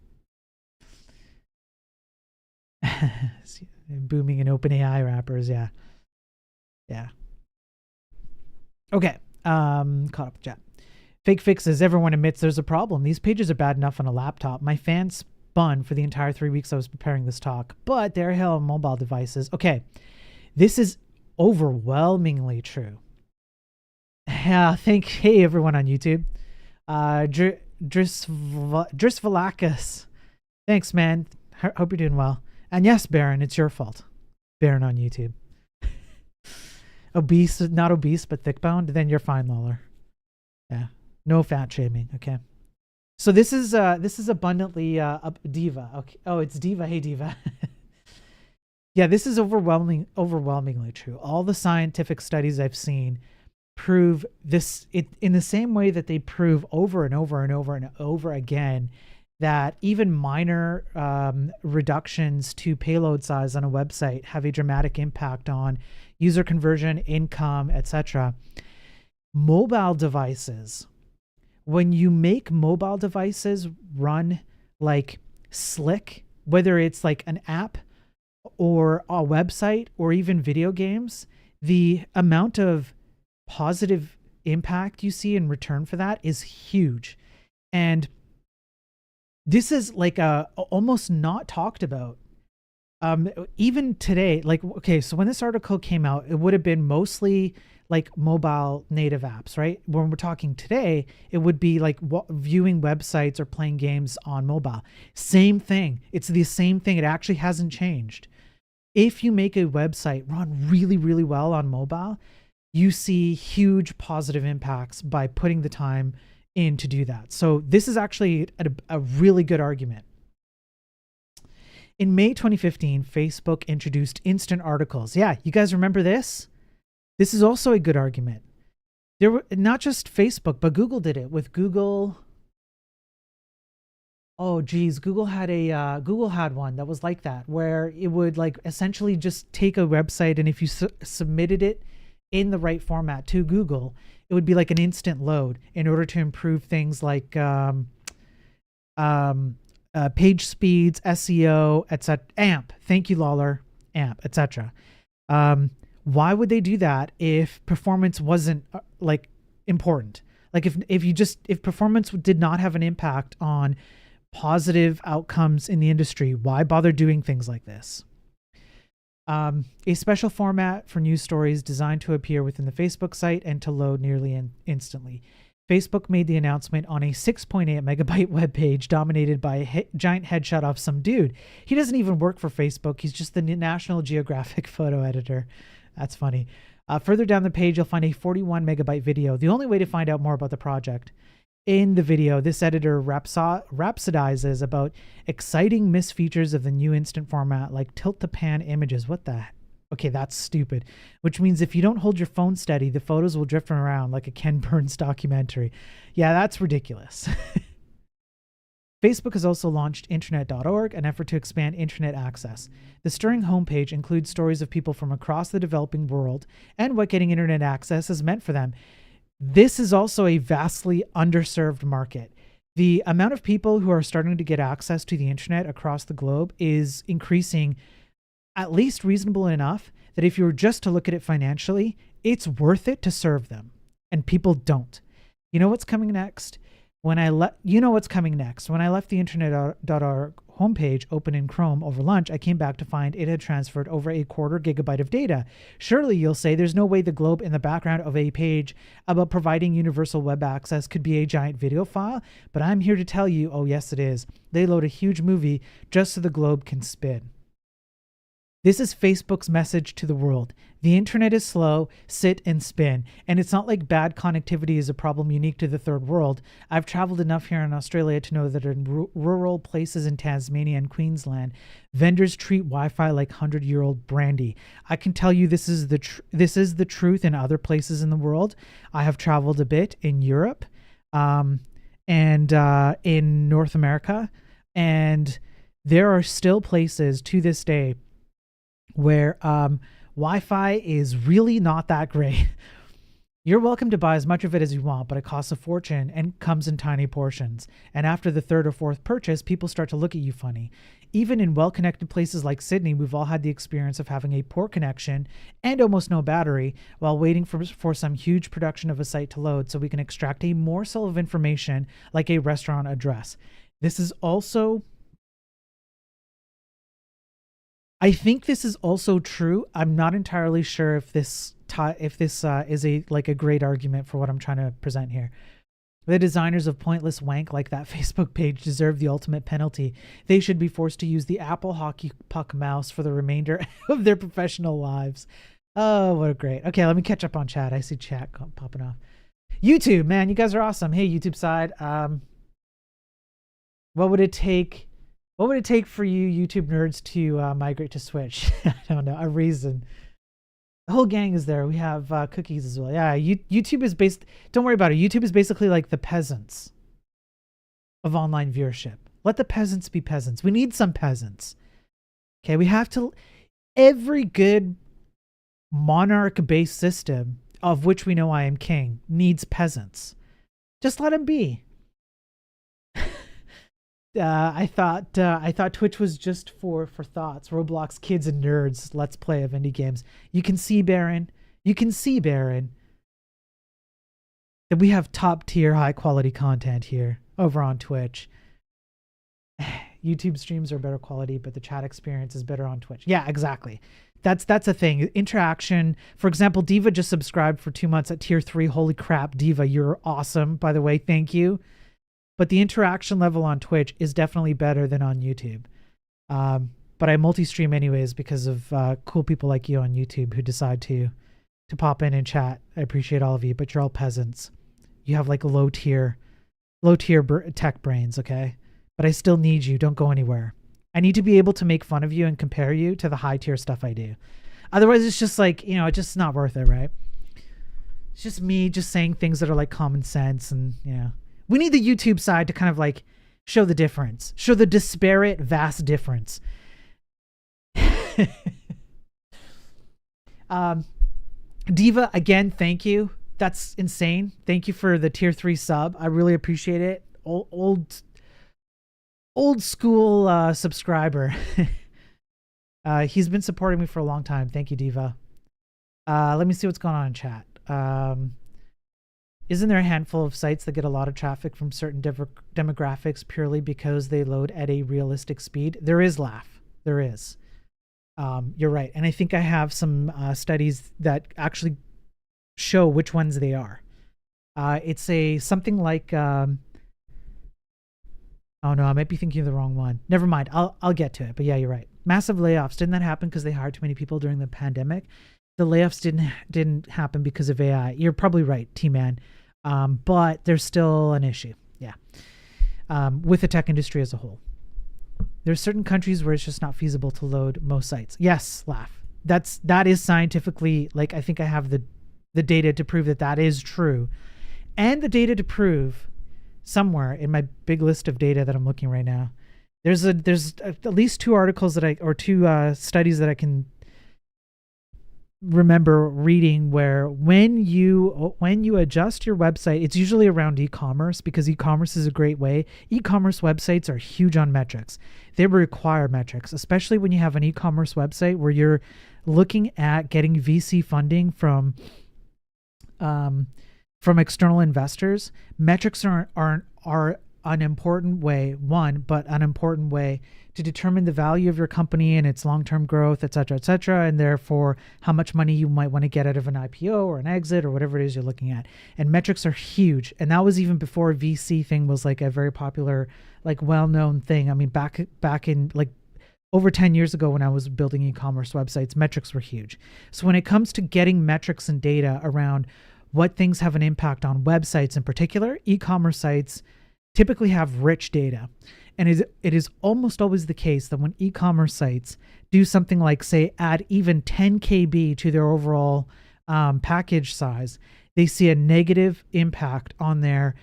Booming in OpenAI wrappers, yeah. Yeah. Okay. Caught up with chat. Fake fixes. Everyone admits there's a problem. These pages are bad enough on a laptop. My fan spun for the entire 3 weeks I was preparing this talk, but they're hell on mobile devices. Okay. This is overwhelmingly true. Yeah. Hey, everyone on YouTube. Drisvalakis. Thanks, man. Hope you're doing well. And yes, Baron, it's your fault. Baron on YouTube. Obese, not obese, but thick boned, then you're fine, Lawler. Yeah. No fat shaming. Okay. So this is abundantly Diva. Okay. Oh, it's Diva. Hey, Diva. Yeah, this is overwhelmingly true. All the scientific studies I've seen prove this in the same way that they prove over and over and over and over again that even minor reductions to payload size on a website have a dramatic impact on user conversion, income, etc. Mobile devices, when you make mobile devices run like slick, whether it's like an app or a website or even video games, the amount of positive impact you see in return for that is huge. And this is like almost not talked about. Even today, like, okay, so when this article came out, it would have been mostly like mobile native apps, right? When we're talking today, it would be like viewing websites or playing games on mobile. Same thing. It's the same thing. It actually hasn't changed. If you make a website run really, really well on mobile, you see huge positive impacts by putting the time in to do that. So this is actually a really good argument. In May 2015, Facebook introduced instant articles. Yeah, you guys remember this? This is also a good argument. There were not just Facebook, but Google did it with Google Oh geez, Google had one that was like that, where it would like essentially just take a website, and if you submitted it in the right format to Google, it would be like an instant load in order to improve things like um, page speeds, SEO, etc. AMP. Thank you, Lawler. AMP, etc. Um, why would they do that if performance wasn't like important? Like if performance did not have an impact on positive outcomes in the industry, why bother doing things like this? A special format for news stories designed to appear within the Facebook site and to load nearly instantly. Facebook made the announcement on a 6.8 megabyte web page dominated by a giant headshot of some dude. He doesn't even work for Facebook. He's just the National Geographic photo editor. That's funny. Further down the page, you'll find a 41 megabyte video. The only way to find out more about the project. In the video, this editor rhapsodizes about exciting misfeatures of the new instant format, like tilt-to-pan images. What the? Okay, that's stupid. Which means if you don't hold your phone steady, the photos will drift around like a Ken Burns documentary. Yeah, that's ridiculous. Facebook has also launched Internet.org, an effort to expand internet access. The stirring homepage includes stories of people from across the developing world and what getting internet access has meant for them. This is also a vastly underserved market. The amount of people who are starting to get access to the internet across the globe is increasing at least reasonable enough that if you were just to look at it financially, it's worth it to serve them. And people don't. You know what's coming next? When I left the Internet.org homepage open in Chrome over lunch, I came back to find it had transferred over a 1/4 gigabyte of data. Surely you'll say there's no way the globe in the background of a page about providing universal web access could be a giant video file, but I'm here to tell you, oh yes it is. They load a huge movie just so the globe can spin. This is Facebook's message to the world. The internet is slow, sit and spin. And it's not like bad connectivity is a problem unique to the third world. I've traveled enough here in Australia to know that in rural places in Tasmania and Queensland, vendors treat Wi-Fi like 100-year-old brandy. I can tell you this is the truth in other places in the world. I have traveled a bit in Europe and in North America, and there are still places to this day where Wi-Fi is really not that great. You're welcome to buy as much of it as you want, but it costs a fortune and comes in tiny portions. And after the third or fourth purchase, people start to look at you funny. Even in well-connected places like Sydney, we've all had the experience of having a poor connection and almost no battery while waiting for some huge production of a site to load so we can extract a morsel of information like a restaurant address. This is also... I think this is also true. I'm not entirely sure if this is a great argument for what I'm trying to present here. The designers of pointless wank like that Facebook page deserve the ultimate penalty. They should be forced to use the Apple hockey puck mouse for the remainder of their professional lives. Oh, what a great. Okay, let me catch up on chat. I see chat popping off. YouTube, man, you guys are awesome. Hey, YouTube side. What would it take? What would it take for you YouTube nerds to migrate to Switch? I don't know. A reason. The whole gang is there. We have cookies as well. Yeah, YouTube is based... Don't worry about it. YouTube is basically like the peasants of online viewership. Let the peasants be peasants. We need some peasants. Okay, we have to... Every good monarch-based system, of which we know I am king, needs peasants. Just let them be. I thought Twitch was just for thoughts. Roblox kids and nerds. Let's play of indie games. You can see, Baron, that we have top tier, high quality content here over on Twitch. YouTube streams are better quality, but the chat experience is better on Twitch. Yeah, exactly. That's a thing. Interaction. For example, Diva just subscribed for 2 months at tier 3. Holy crap, Diva, you're awesome. By the way, thank you. But the interaction level on Twitch is definitely better than on YouTube. But I multi-stream anyways because of cool people like you on YouTube who decide to pop in and chat. I appreciate all of you, but you're all peasants. You have like low tier tech brains, okay? But I still need you. Don't go anywhere. I need to be able to make fun of you and compare you to the high tier stuff I do. Otherwise, it's just like, it's just not worth it, right? It's just me just saying things that are like common sense and, We need the YouTube side to kind of like show the difference. Show the disparate, vast difference. Diva, again, thank you. That's insane. Thank you for the tier 3 sub. I really appreciate it. Old school subscriber. He's been supporting me for a long time. Thank you, Diva. Let me see what's going on in chat. Isn't there a handful of sites that get a lot of traffic from certain demographics purely because they load at a realistic speed? There is, Laugh. There is. You're right. And I think I have some studies that actually show which ones they are. It's something like, oh no, I might be thinking of the wrong one. Never mind. I'll get to it. But yeah, you're right. Massive layoffs. Didn't that happen because they hired too many people during the pandemic? The layoffs didn't happen because of AI. You're probably right, T-Man. But there's still an issue. Yeah. With the tech industry as a whole. There's certain countries where it's just not feasible to load most sites. Yes, Laugh. That is scientifically, like, I think I have the data to prove that is true. And the data to prove somewhere in my big list of data that I'm looking right now. There's at least 2 articles or 2 studies that I can remember reading where when you adjust your website, it's usually around e-commerce because e-commerce is a great way. E-commerce websites are huge on metrics. They require metrics, especially when you have an e-commerce website where you're looking at getting VC funding from external investors. Metrics are an important way, but an important way to determine the value of your company and its long-term growth, et cetera, and therefore how much money you might want to get out of an IPO or an exit or whatever it is you're looking at. And metrics are huge. And that was even before VC thing was like a very popular, like well-known thing. I mean, back in like over 10 years ago when I was building e-commerce websites, metrics were huge. So when it comes to getting metrics and data around what things have an impact on websites in particular, e-commerce sites typically have rich data. And it is almost always the case that when e-commerce sites do something like, say, add even 10 KB to their overall package size, they see a negative impact on their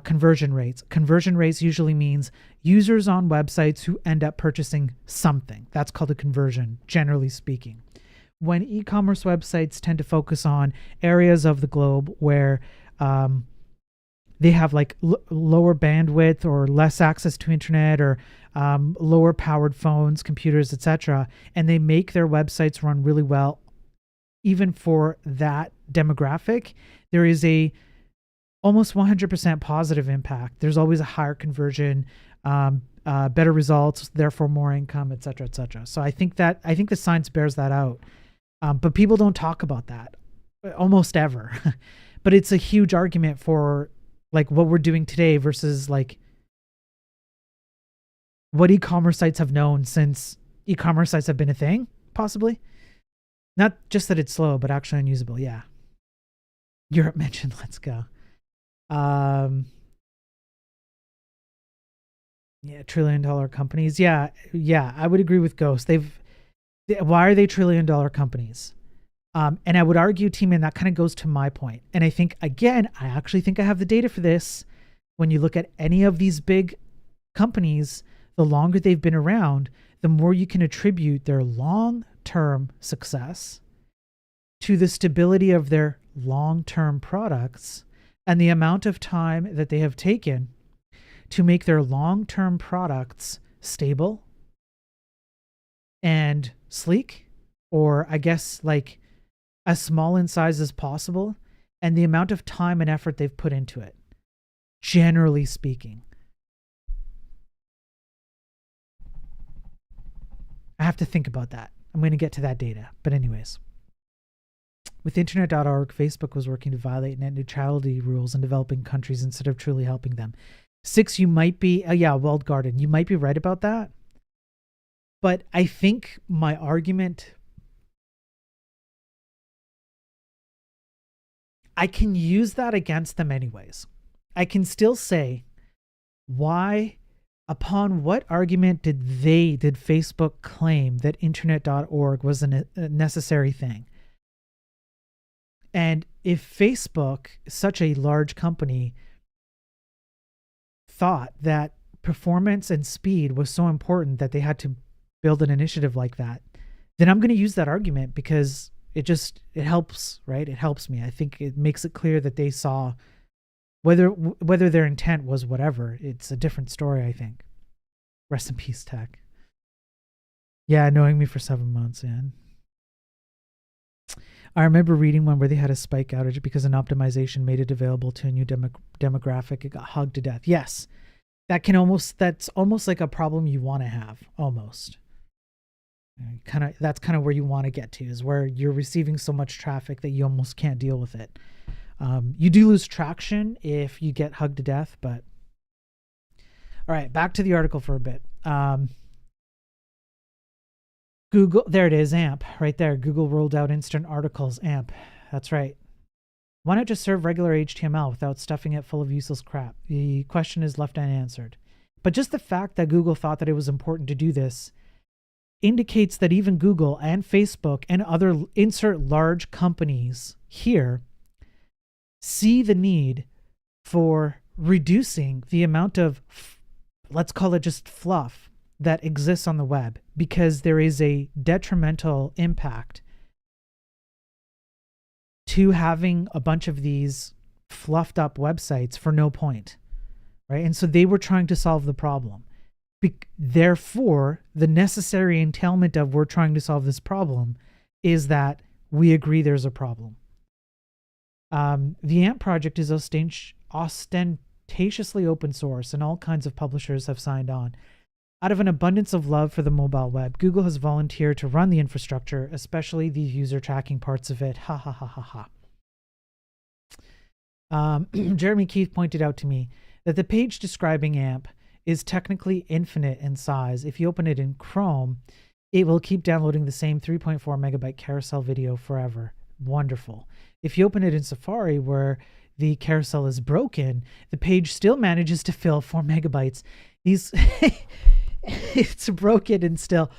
conversion rates. Conversion rates usually means users on websites who end up purchasing something. That's called a conversion, generally speaking. When e-commerce websites tend to focus on areas of the globe where they have like lower bandwidth or less access to internet or lower powered phones, computers, etc., and they make their websites run really well, even for that demographic, there is a almost 100% positive impact. There's always a higher conversion, better results, therefore more income, etc., etc. So I think the science bears that out, but people don't talk about that almost ever. But it's a huge argument for like what we're doing today versus like what e-commerce sites have known since e-commerce sites have been a thing, possibly. Not just that it's slow, but actually unusable. Yeah. Europe mentioned, let's go. Yeah, $1 trillion companies. Yeah, I would agree with Ghost. Why are they $1 trillion companies? And I would argue, T-Man, that kind of goes to my point. And I think, again, I actually think I have the data for this. When you look at any of these big companies, the longer they've been around, the more you can attribute their long-term success to the stability of their long-term products and the amount of time that they have taken to make their long-term products stable and sleek, or I guess like as small in size as possible, and the amount of time and effort they've put into it, generally speaking. I have to think about that. I'm going to get to that data. But anyways, with internet.org, Facebook was working to violate net neutrality rules in developing countries instead of truly helping them. 6, you might be, Walled Garden, you might be right about that. But I think my argument, I can use that against them anyways. I can still say, why, upon what argument did Facebook claim that internet.org was a necessary thing? And if Facebook, such a large company, thought that performance and speed was so important that they had to build an initiative like that, then I'm going to use that argument because it helps, right? It helps me. I think it makes it clear that they saw whether their intent was whatever. It's a different story, I think. Rest in peace, tech. Yeah, knowing me for 7 months, man. I remember reading one where they had a spike outage because an optimization made it available to a new demographic. It got hugged to death. Yes, that's almost like a problem you want to have, almost. That's kind of where you want to get to, is where you're receiving so much traffic that you almost can't deal with it. You do lose traction if you get hugged to death, but all right, back to the article for a bit. Google, there it is, AMP, right there. Google rolled out instant articles, AMP. That's right. Why not just serve regular HTML without stuffing it full of useless crap? The question is left unanswered. But just the fact that Google thought that it was important to do this indicates that even Google and Facebook and other insert large companies here see the need for reducing the amount of, let's call it just fluff, that exists on the web, because there is a detrimental impact to having a bunch of these fluffed up websites for no point, right? And so they were trying to solve the problem. Therefore, the necessary entailment of we're trying to solve this problem is that we agree there's a problem. The AMP project is ostentatiously open source, and all kinds of publishers have signed on. Out of an abundance of love for the mobile web, Google has volunteered to run the infrastructure, especially the user tracking parts of it. Ha ha ha ha ha. Jeremy Keith pointed out to me that the page describing AMP is technically infinite in size. If you open it in Chrome, it will keep downloading the same 3.4 megabyte carousel video forever. Wonderful. If you open it in Safari, where the carousel is broken, the page still manages to fill 4 megabytes. It's broken and still.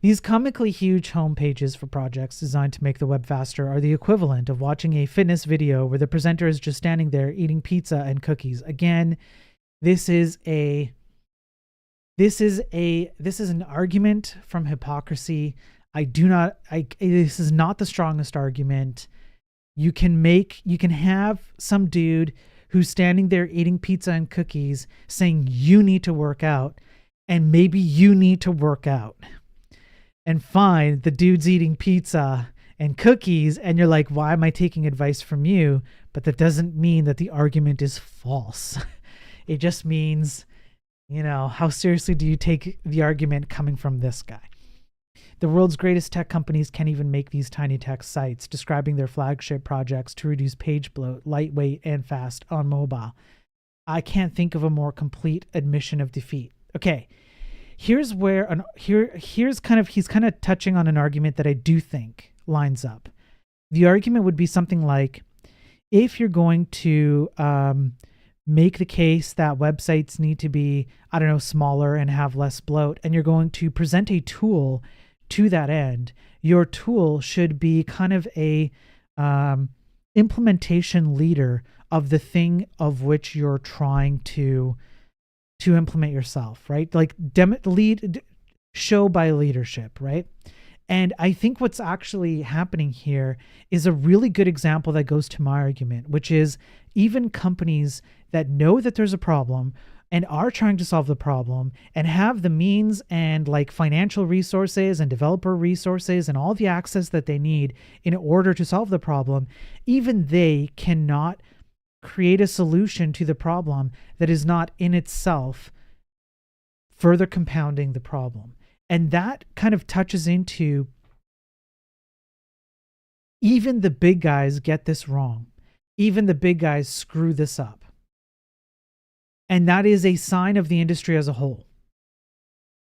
These comically huge home pages for projects designed to make the web faster are the equivalent of watching a fitness video where the presenter is just standing there eating pizza and cookies. Again, this is an argument from hypocrisy. This is not the strongest argument. You can have some dude who's standing there eating pizza and cookies saying you need to work out, and maybe you need to work out. And fine, the dude's eating pizza and cookies, and you're like, why am I taking advice from you? But that doesn't mean that the argument is false. It just means, how seriously do you take the argument coming from this guy? The world's greatest tech companies can't even make these tiny text sites describing their flagship projects to reduce page bloat, lightweight, and fast on mobile. I can't think of a more complete admission of defeat. Okay, here's where he's kind of touching on an argument that I do think lines up. The argument would be something like, if you're going to make the case that websites need to be, smaller and have less bloat, and you're going to present a tool to that end, your tool should be kind of a implementation leader of the thing of which you're trying to implement yourself, right? Like show by leadership, right? And I think what's actually happening here is a really good example that goes to my argument, which is even companies that know that there's a problem and are trying to solve the problem and have the means and like financial resources and developer resources and all the access that they need in order to solve the problem, even they cannot create a solution to the problem that is not in itself further compounding the problem. And that kind of touches into, even the big guys get this wrong. Even the big guys screw this up. And that is a sign of the industry as a whole.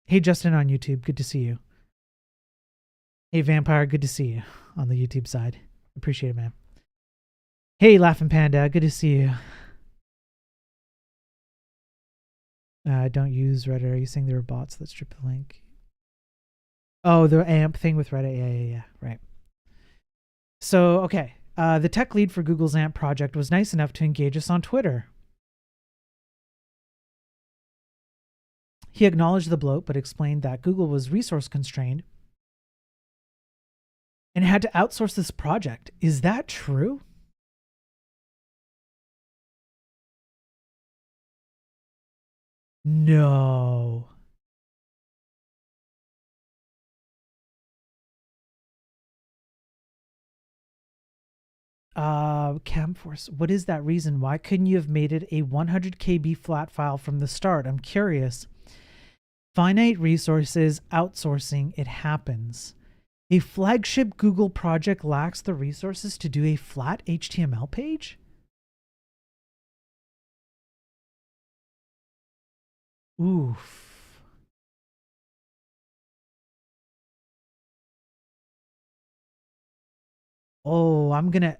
Hey, Justin on YouTube, good to see you. Hey, Vampire, good to see you on the YouTube side. Appreciate it, man. Hey, Laughing Panda, good to see you. Don't use Reddit. Are you saying there are bots that strip the link? Oh, the AMP thing with Reddit. Yeah. Right. So, okay. The tech lead for Google's AMP project was nice enough to engage us on Twitter. He acknowledged the bloat, but explained that Google was resource constrained and had to outsource this project. Is that true? No. Camforce, what is that reason? Why couldn't you have made it a 100 KB flat file from the start? I'm curious. Finite resources, outsourcing, it happens. A flagship Google project lacks the resources to do a flat HTML page? Oof. Oh, I'm gonna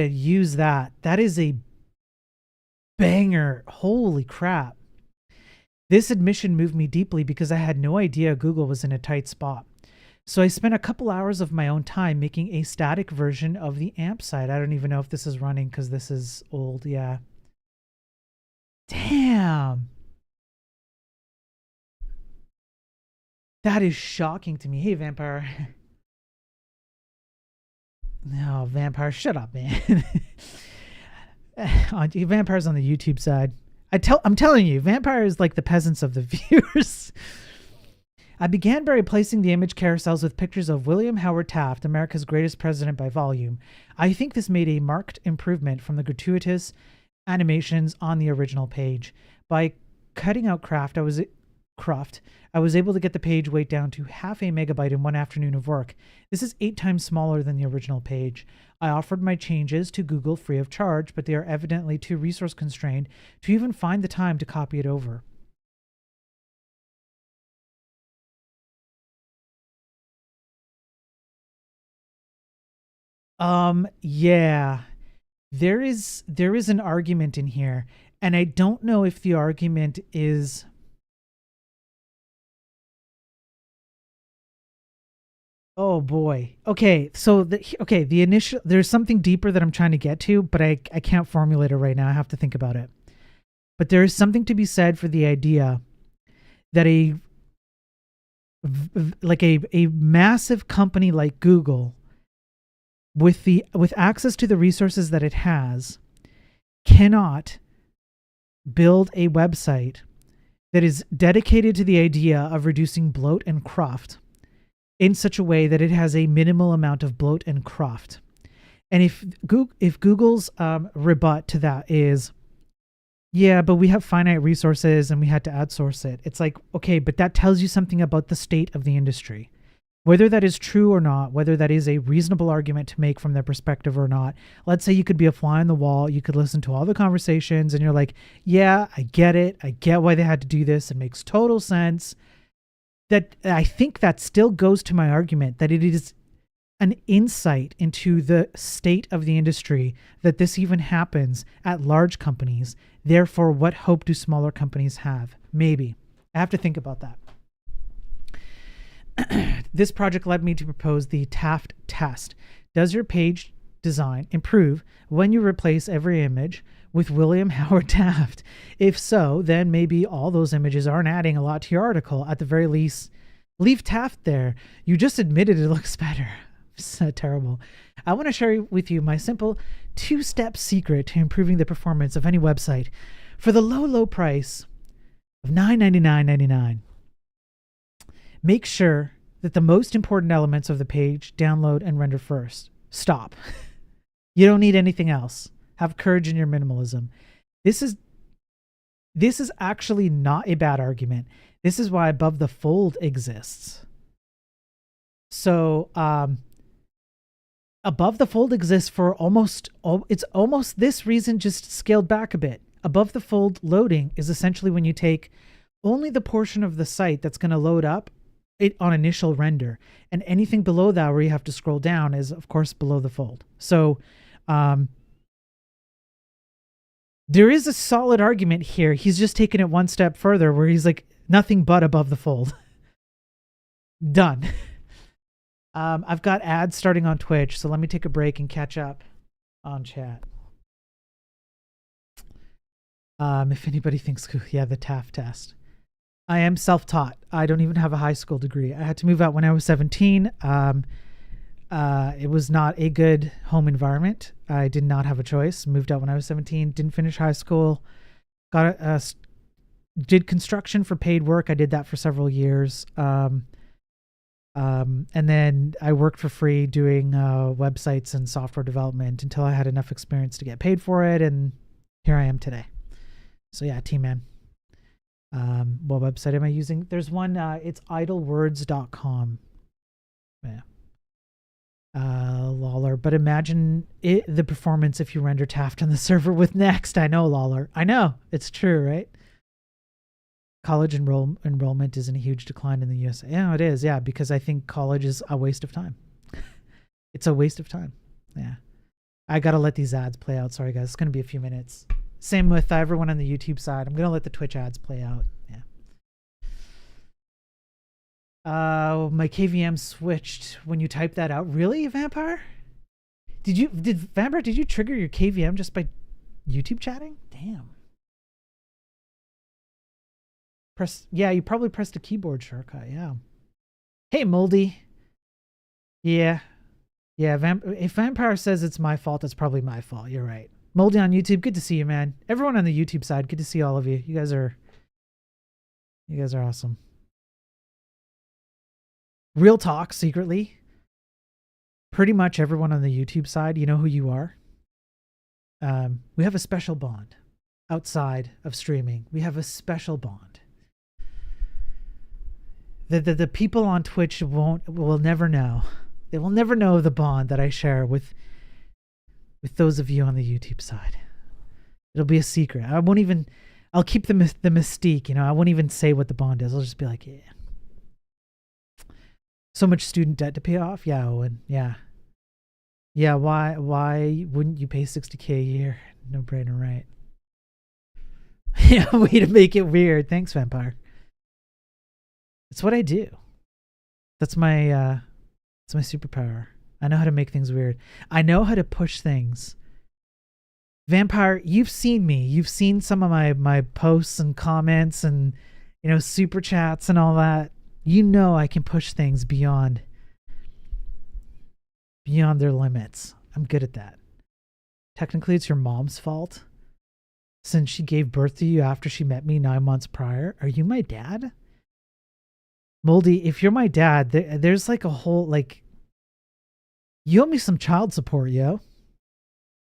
use that. That is a banger. Holy crap. This admission moved me deeply because I had no idea Google was in a tight spot. So I spent a couple hours of my own time making a static version of the AMP site. I don't even know if this is running because this is old. Yeah. Damn. That is shocking to me. Hey, Vampire. No, Vampire, shut up, man. Vampire's on the YouTube side. I'm telling you, Vampire is like the peasants of the viewers. I began by replacing the image carousels with pictures of William Howard Taft, America's greatest president by volume. I think this made a marked improvement from the gratuitous animations on the original page. By cutting out craft, I was able to get the page weight down to half a megabyte in one afternoon of work. This is 8 times smaller than the original page. I offered my changes to Google free of charge, but they are evidently too resource constrained to even find the time to copy it over. Yeah. There is an argument in here, and I don't know if the argument is oh boy. Okay, so the initial there's something deeper that I'm trying to get to, but I can't formulate it right now. I have to think about it. But there is something to be said for the idea that a massive company like Google with access to the resources that it has cannot build a website that is dedicated to the idea of reducing bloat and cruft in such a way that it has a minimal amount of bloat and cruft. And if Google's rebut to that is, yeah, but we have finite resources and we had to outsource it. It's like, okay, but that tells you something about the state of the industry. Whether that is true or not, whether that is a reasonable argument to make from their perspective or not, let's say you could be a fly on the wall, you could listen to all the conversations and you're like, yeah, I get it. I get why they had to do this. It makes total sense. That I think that still goes to my argument that it is an insight into the state of the industry that this even happens at large companies. Therefore, what hope do smaller companies have? Maybe. I have to think about that. This project led me to propose the Taft test. Does your page design improve when you replace every image with William Howard Taft? If so, then maybe all those images aren't adding a lot to your article. At the very least, leave Taft there. You just admitted it looks better. So terrible. I want to share with you my simple 2-step secret to improving the performance of any website for the low price of $9.99.99. Make sure that the most important elements of the page download and render first. Stop. You don't need anything else. Have courage in your minimalism. This is actually not a bad argument. This is why Above the Fold exists. So, Above the Fold exists for almost this reason, just scaled back a bit. Above the Fold loading is essentially when you take only the portion of the site that's going to load up it on initial render, and anything below that where you have to scroll down is of course below the fold. So there is a solid argument here. He's just taken it one step further where he's like nothing but above the fold. Done. I've got ads starting on Twitch, so let me take a break and catch up on chat. If anybody thinks, yeah, the Taft test. I am self-taught. I don't even have a high school degree. I had to move out when I was 17. It was not a good home environment. I did not have a choice. Moved out when I was 17. Didn't finish high school. Did construction for paid work. I did that for several years. And then I worked for free doing websites and software development until I had enough experience to get paid for it. And here I am today. So yeah, T-Man. What website am I using? There's one, it's idlewords.com. Yeah. Lawler, but imagine the performance if you render Taft on the server with Next. I know, Lawler. I know. It's true, right? College enrollment is in a huge decline in the USA. Yeah, it is. Yeah, because I think college is a waste of time. It's a waste of time. Yeah. I got to let these ads play out. Sorry, guys. It's going to be a few minutes. Same with everyone on the YouTube side. I'm going to let the Twitch ads play out. Yeah. My KVM switched when you type that out. Really, Vampire? Vampire, did you trigger your KVM just by YouTube chatting? Damn. Yeah, you probably pressed a keyboard shortcut. Yeah. Hey, Moldy. Yeah. Yeah, if Vampire says it's my fault, it's probably my fault. You're right. Moldy on YouTube, good to see you, man. Everyone on the YouTube side, good to see all of you. You guys are awesome. Real talk, secretly. Pretty much everyone on the YouTube side, you know who you are. We have a special bond outside of streaming. We have a special bond. The people on Twitch will never know. They will never know the bond that I share with those of you on the YouTube side. It'll be a secret. I'll keep the mystique, you know. I won't even say what the bond is. I'll just be like, yeah. So much student debt to pay off? Yeah, Owen. Yeah. Yeah, why wouldn't you pay $60K a year? No brainer, right? Yeah, way to make it weird. Thanks, Vampire. It's what I do. That's my superpower. I know how to make things weird. I know how to push things. Vampire, you've seen me. You've seen some of my posts and comments and, you know, super chats and all that. You know I can push things beyond their limits. I'm good at that. Technically, it's your mom's fault, since she gave birth to you after she met me 9 months prior. Are you my dad? Moldy, if you're my dad, there's like a whole, like, you owe me some child support, yo.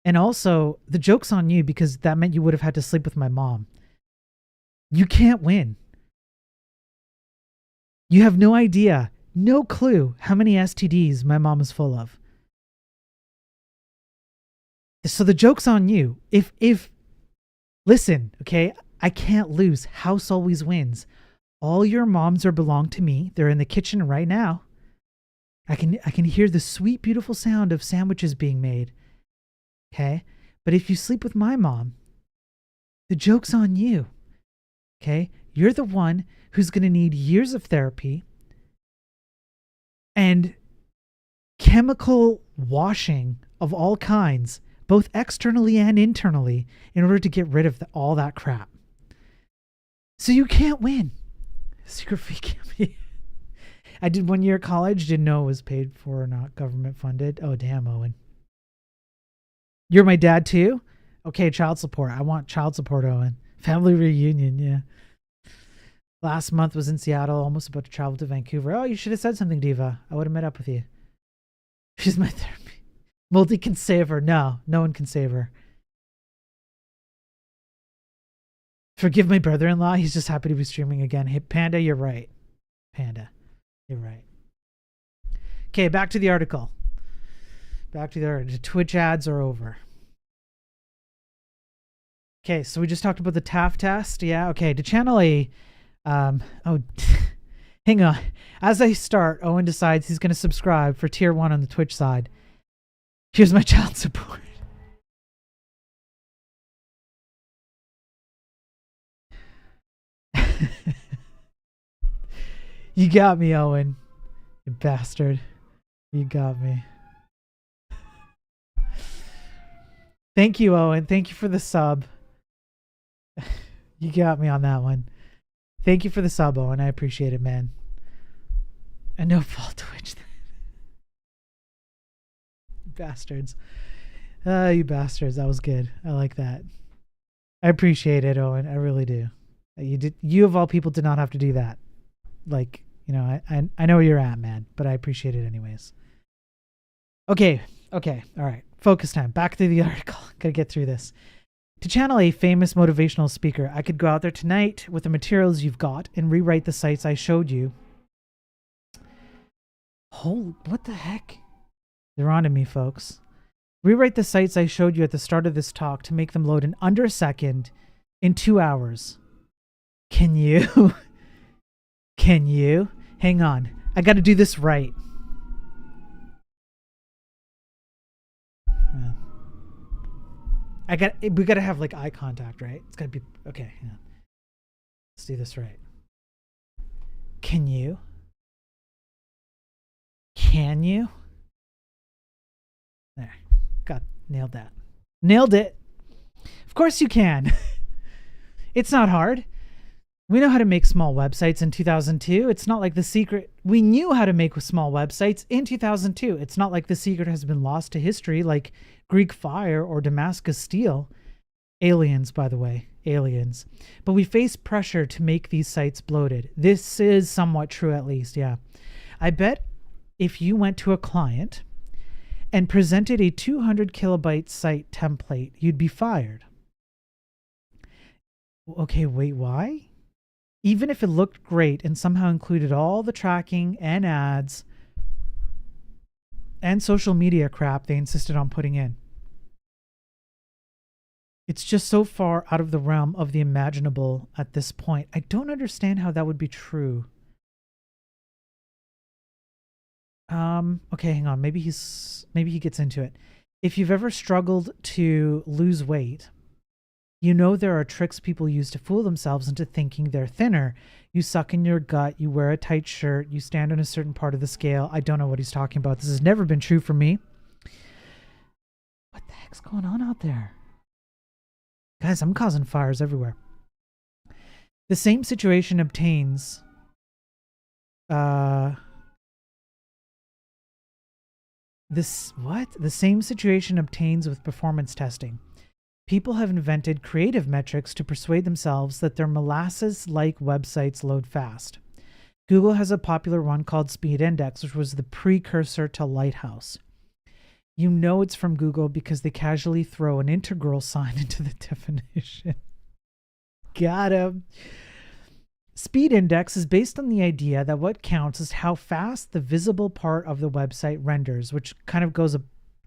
And also, the joke's on you, because that meant you would have had to sleep with my mom. You can't win. You have no idea, no clue how many STDs my mom is full of. So the joke's on you. Listen, okay, I can't lose. House always wins. All your moms belong to me. They're in the kitchen right now. I can hear the sweet, beautiful sound of sandwiches being made. Okay? But if you sleep with my mom, the joke's on you. Okay? You're the one who's going to need years of therapy and chemical washing of all kinds, both externally and internally, in order to get rid of all that crap. So you can't win. Secret fee can't be. I did 1 year at college, didn't know it was paid for or not government funded. Oh, damn, Owen. You're my dad too? Okay, child support. I want child support, Owen. Family reunion, yeah. Last month was in Seattle, almost about to travel to Vancouver. Oh, you should have said something, Diva. I would have met up with you. She's my therapy. Multi can save her. No one can save her. Forgive my brother-in-law. He's just happy to be streaming again. Hey, Panda, you're right. Panda, you're right. Okay, back to the article. The Twitch ads are over. Okay, so we just talked about the TAF test. Yeah, okay. To channel a... hang on. As I start, Owen decides he's going to subscribe for tier 1 on the Twitch side. Here's my child support. You got me, Owen. You bastard. You got me. Thank you, Owen. Thank you for the sub. You got me on that one. Thank you for the sub, Owen. I appreciate it, man. And no fault Twitch. Bastards. You bastards. That was good. I like that. I appreciate it, Owen. I really do. You of all people did not have to do that. Like, you know, I know where you're at, man, but I appreciate it anyways. Okay. All right. Focus time. Back to the article. Gotta get through this. To channel a famous motivational speaker, I could go out there tonight with the materials you've got and rewrite the sites I showed you. What the heck? They're on to me, folks. Rewrite the sites I showed you at the start of this talk to make them load in under a second in 2 hours. Can you? Can you? Hang on. I got to do this right. We got to have like eye contact, right? It's got to be okay. Yeah. Let's do this right. Can you? Can you? There. Nailed that. Nailed it. Of course you can. It's not hard. We know how to make small websites in 2002. It's not like the secret. We knew how to make small websites in 2002. It's not like the secret has been lost to history like Greek fire or Damascus steel. Aliens, by the way. Aliens. But we face pressure to make these sites bloated. This is somewhat true, at least. Yeah. I bet if you went to a client and presented a 200 kilobyte site template, you'd be fired. Okay, wait, why? Even if it looked great and somehow included all the tracking and ads and social media crap they insisted on putting in. It's just so far out of the realm of the imaginable at this point. I don't understand how that would be true. Okay, hang on. Maybe he gets into it. If you've ever struggled to lose weight, you know there are tricks people use to fool themselves into thinking they're thinner. You suck in your gut, you wear a tight shirt, you stand on a certain part of the scale. I don't know what he's talking about. This has never been true for me. What the heck's going on out there? Guys, I'm causing fires everywhere. The same situation obtains The same situation obtains with performance testing. People have invented creative metrics to persuade themselves that their molasses-like websites load fast. Google has a popular one called Speed Index, which was the precursor to Lighthouse. You know it's from Google because they casually throw an integral sign into the definition. Got him. Speed Index is based on the idea that what counts is how fast the visible part of the website renders, which kind of goes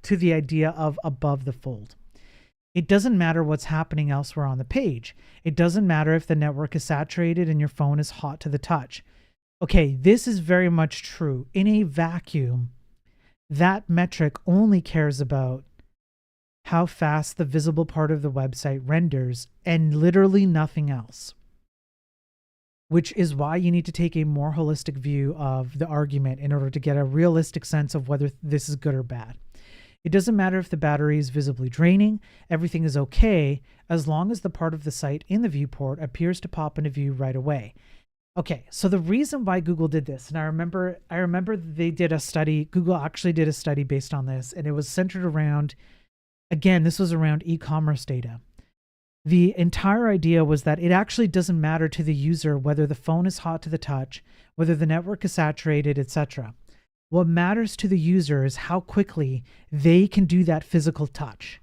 to the idea of above the fold. It doesn't matter what's happening elsewhere on the page. It doesn't matter if the network is saturated and your phone is hot to the touch. Okay, this is very much true. In a vacuum, that metric only cares about how fast the visible part of the website renders and literally nothing else. Which is why you need to take a more holistic view of the argument in order to get a realistic sense of whether this is good or bad. It doesn't matter if the battery is visibly draining, everything is okay, as long as the part of the site in the viewport appears to pop into view right away. Okay, so the reason why Google did this, and I remember they did a study, Google actually did a study based on this, and it was centered around, again, this was around e-commerce data. The entire idea was that it actually doesn't matter to the user whether the phone is hot to the touch, whether the network is saturated, etc. What matters to the user is how quickly they can do that physical touch,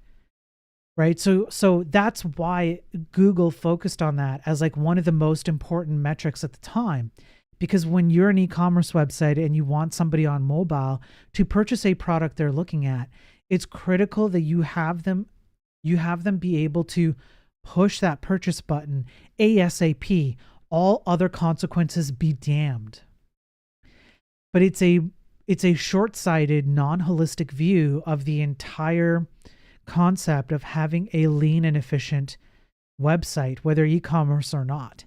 right? So that's why Google focused on that as like one of the most important metrics at the time, because when you're an e-commerce website and you want somebody on mobile to purchase a product they're looking at, it's critical that you have them be able to push that purchase button ASAP. All other consequences be damned. But it's a short-sighted, non-holistic view of the entire concept of having a lean and efficient website, whether e-commerce or not.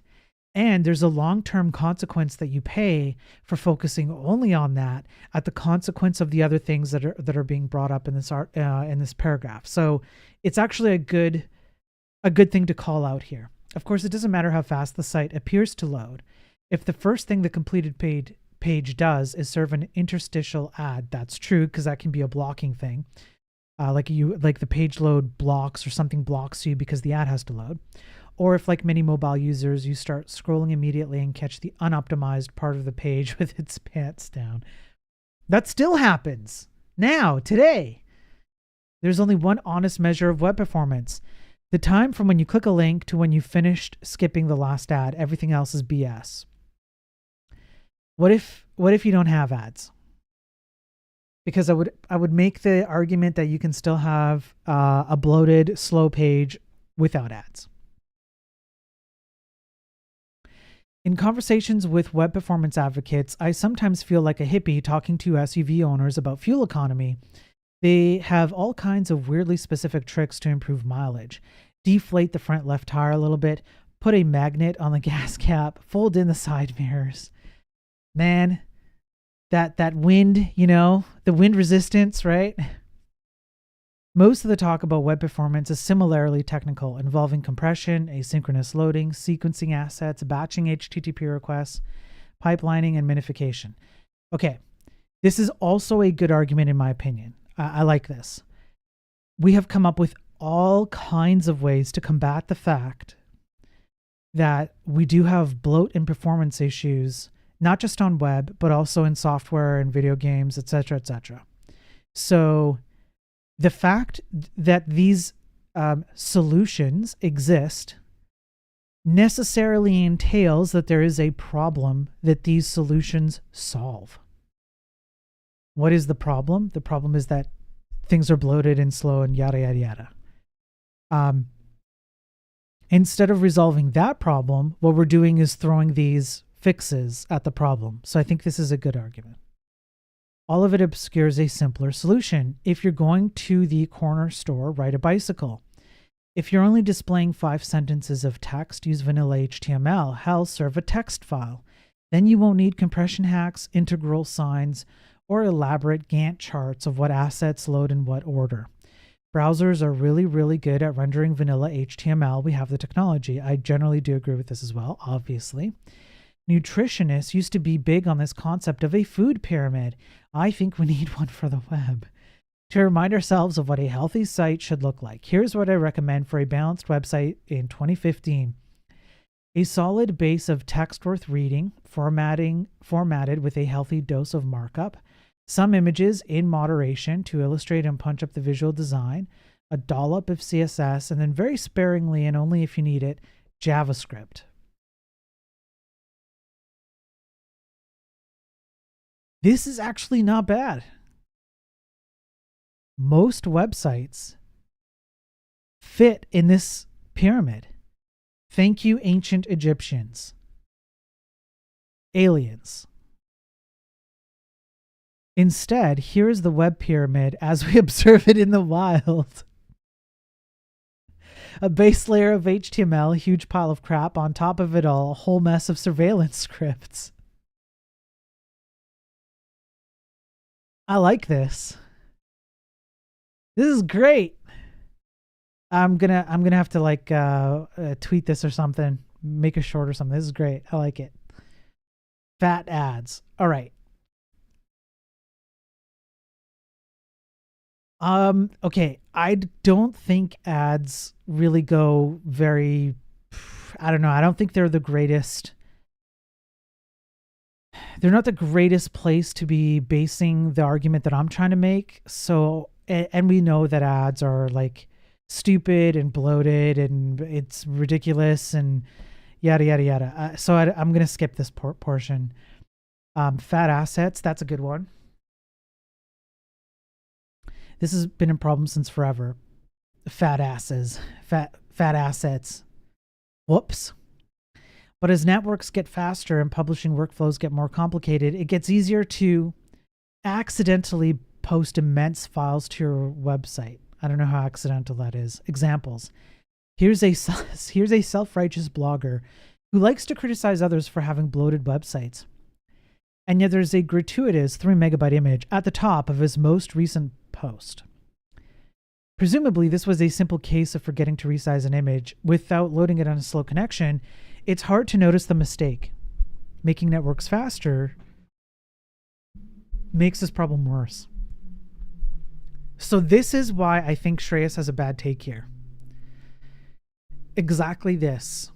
And there's a long-term consequence that you pay for focusing only on that at the consequence of the other things that are being brought up in this paragraph. So it's actually a good thing to call out here. Of course, it doesn't matter how fast the site appears to load. If the first thing the completed page does is serve an interstitial ad, that's true because that can be a blocking thing. Like the page load blocks or something blocks you because the ad has to load. Or if, like many mobile users, you start scrolling immediately and catch the unoptimized part of the page with its pants down. That still happens now, today. There's only one honest measure of web performance. The time from when you click a link to when you finished skipping the last ad. Everything else is BS. What if you don't have ads? Because I would make the argument that you can still have a bloated, slow page without ads. In conversations with web performance advocates, I sometimes feel like a hippie talking to SUV owners about fuel economy. They have all kinds of weirdly specific tricks to improve mileage. Deflate the front left tire a little bit, put a magnet on the gas cap, fold in the side mirrors. Man, that wind, the wind resistance, right? Most of the talk about web performance is similarly technical, involving compression, asynchronous loading, sequencing assets, batching HTTP requests, pipelining, and minification. Okay, this is also a good argument in my opinion. I like this. We have come up with all kinds of ways to combat the fact that we do have bloat and performance issues, not just on web, but also in software and video games, etc., etc. So the fact that these solutions exist necessarily entails that there is a problem that these solutions solve. What is the problem? The problem is that things are bloated and slow and yada, yada, yada. Instead of resolving that problem, what we're doing is throwing these fixes at the problem. So I think this is a good argument. All of it obscures a simpler solution. If you're going to the corner store, ride a bicycle. If you're only displaying 5 sentences of text, use vanilla HTML. Hell, serve a text file. Then you won't need compression hacks, integral signs, or elaborate Gantt charts of what assets load in what order. Browsers are really, really good at rendering vanilla HTML. We have the technology. I generally do agree with this as well, obviously. Nutritionists used to be big on this concept of a food pyramid. I think we need one for the web. To remind ourselves of what a healthy site should look like, here's what I recommend for a balanced website in 2015. A solid base of text worth reading, formatted with a healthy dose of markup, some images in moderation to illustrate and punch up the visual design, a dollop of CSS, and then very sparingly and only if you need it, JavaScript. This is actually not bad. Most websites fit in this pyramid. Thank you, ancient Egyptians. Aliens. Instead, here is the web pyramid as we observe it in the wild. A base layer of HTML, a huge pile of crap, on top of it all, a whole mess of surveillance scripts. I like this. This is great. I'm gonna have to tweet this or something, make a short or something. This is great. I like it. Fat ads. All right. Okay. I don't think ads really go very, I don't know. I don't think they're the greatest. They're not the greatest place to be basing the argument that I'm trying to make. So, and we know that ads are like stupid and bloated and it's ridiculous and yada, yada, yada. So I'm going to skip this portion. Fat assets. That's a good one. This has been a problem since forever. Fat asses, fat assets. Whoops. But as networks get faster and publishing workflows get more complicated, it gets easier to accidentally post immense files to your website. I don't know how accidental that is. Examples. Here's a self-righteous blogger who likes to criticize others for having bloated websites. And yet there's a gratuitous 3 megabyte image at the top of his most recent post. Presumably, this was a simple case of forgetting to resize an image without loading it on a slow connection. It's hard to notice the mistake. Making networks faster makes this problem worse. So this is why I think Shreyas has a bad take here. Exactly this.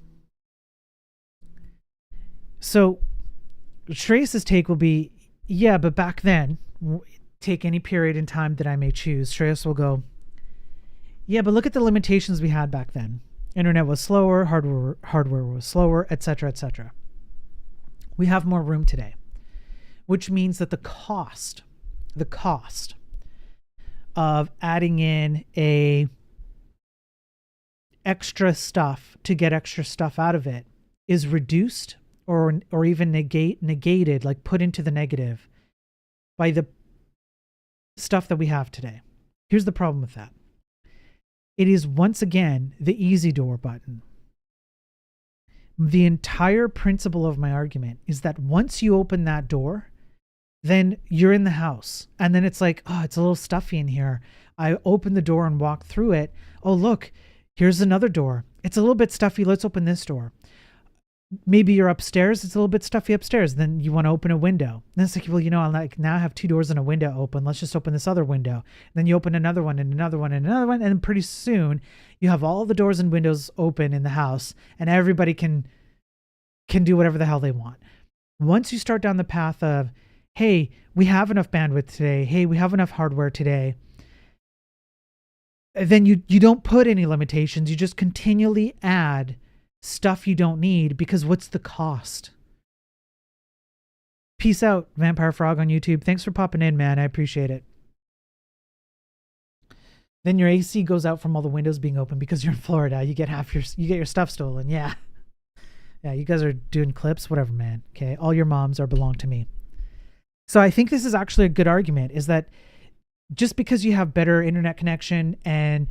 So Shreyas's take will be, yeah, but back then, take any period in time that I may choose, Shreyas will go, yeah, but look at the limitations we had back then. Internet was slower, hardware was slower, etc., etc. We have more room today, which means that the cost of adding in a extra stuff to get extra stuff out of it is reduced or even negated, like put into the negative by the stuff that we have today. Here's the problem with that. It is once again the easy door button. The entire principle of my argument is that once you open that door, then you're in the house. And then it's like, oh, it's a little stuffy in here. I open the door and walk through it. Oh, look, here's another door. It's a little bit stuffy. Let's open this door. Maybe you're upstairs. It's a little bit stuffy upstairs. Then you want to open a window. Then it's like, well, I now have 2 doors and a window open. Let's just open this other window. And then you open another one and another one and another one. And then pretty soon you have all the doors and windows open in the house and everybody can do whatever the hell they want. Once you start down the path of, hey, we have enough bandwidth today. Hey, we have enough hardware today. Then you don't put any limitations. You just continually add stuff you don't need because what's the cost? Peace out, Vampire Frog on YouTube. Thanks for popping in, man. I appreciate it. Then your AC goes out from all the windows being open because you're in Florida. You get your stuff stolen. Yeah. Yeah, you guys are doing clips, whatever, man. Okay. All your moms belong to me. So I think this is actually a good argument, is that just because you have better internet connection and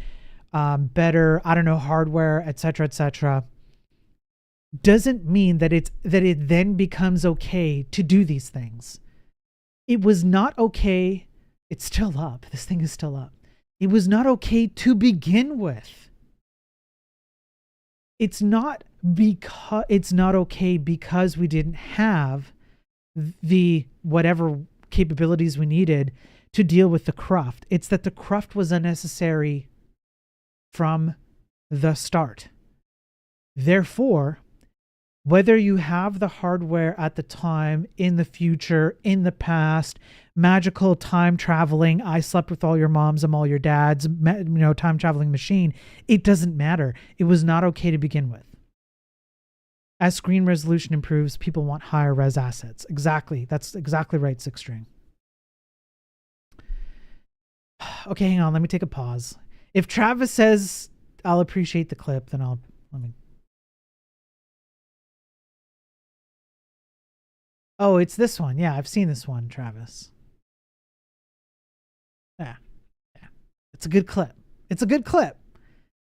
better, hardware, etc., doesn't mean that it then becomes okay to do these things. It was not okay. It's still up. This thing is still up. It was not okay to begin with. It's not okay because we didn't have the whatever capabilities we needed to deal with the cruft. It's that the cruft was unnecessary from the start. Therefore, whether you have the hardware at the time, in the future, in the past, magical time traveling, I slept with all your moms, I'm all your dads, time traveling machine, it doesn't matter. It was not okay to begin with. As screen resolution improves, people want higher res assets. Exactly. That's exactly right, Six String. Okay, hang on. Let me take a pause. If Travis says I'll appreciate the clip, then let me. Oh, it's this one. Yeah, I've seen this one, Travis. Yeah. It's a good clip. It's a good clip.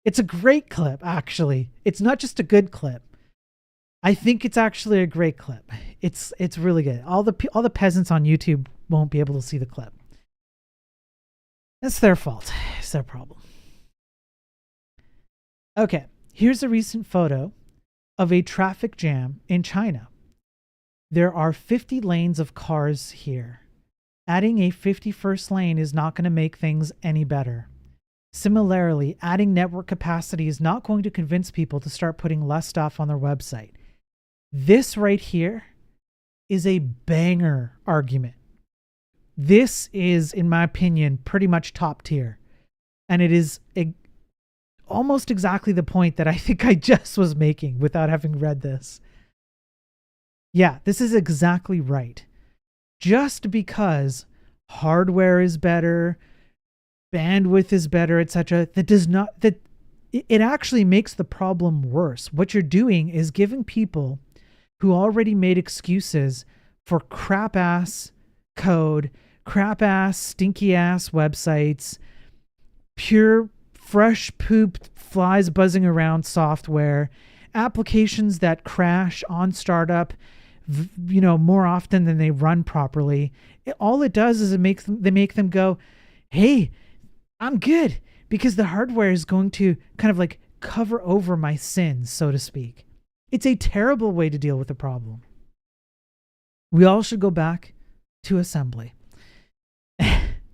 It's a great clip, actually. It's not just a good clip. I think it's actually a great clip. It's really good. All the peasants on YouTube won't be able to see the clip. That's their fault. It's their problem. Okay, here's a recent photo of a traffic jam in China. There are 50 lanes of cars here. Adding a 51st lane is not going to make things any better. Similarly, adding network capacity is not going to convince people to start putting less stuff on their website. This right here is a banger argument. This is, in my opinion, pretty much top tier. And it is almost exactly the point that I think I just was making without having read this. Yeah, this is exactly right. Just because hardware is better, bandwidth is better, etc., it actually makes the problem worse. What you're doing is giving people who already made excuses for crap ass code, crap ass, stinky ass websites, pure fresh pooped flies buzzing around software, applications that crash on startup, more often than they run properly. All it does is they make them go, hey, I'm good because the hardware is going to kind of like cover over my sins, so to speak. It's a terrible way to deal with a problem. We all should go back to assembly.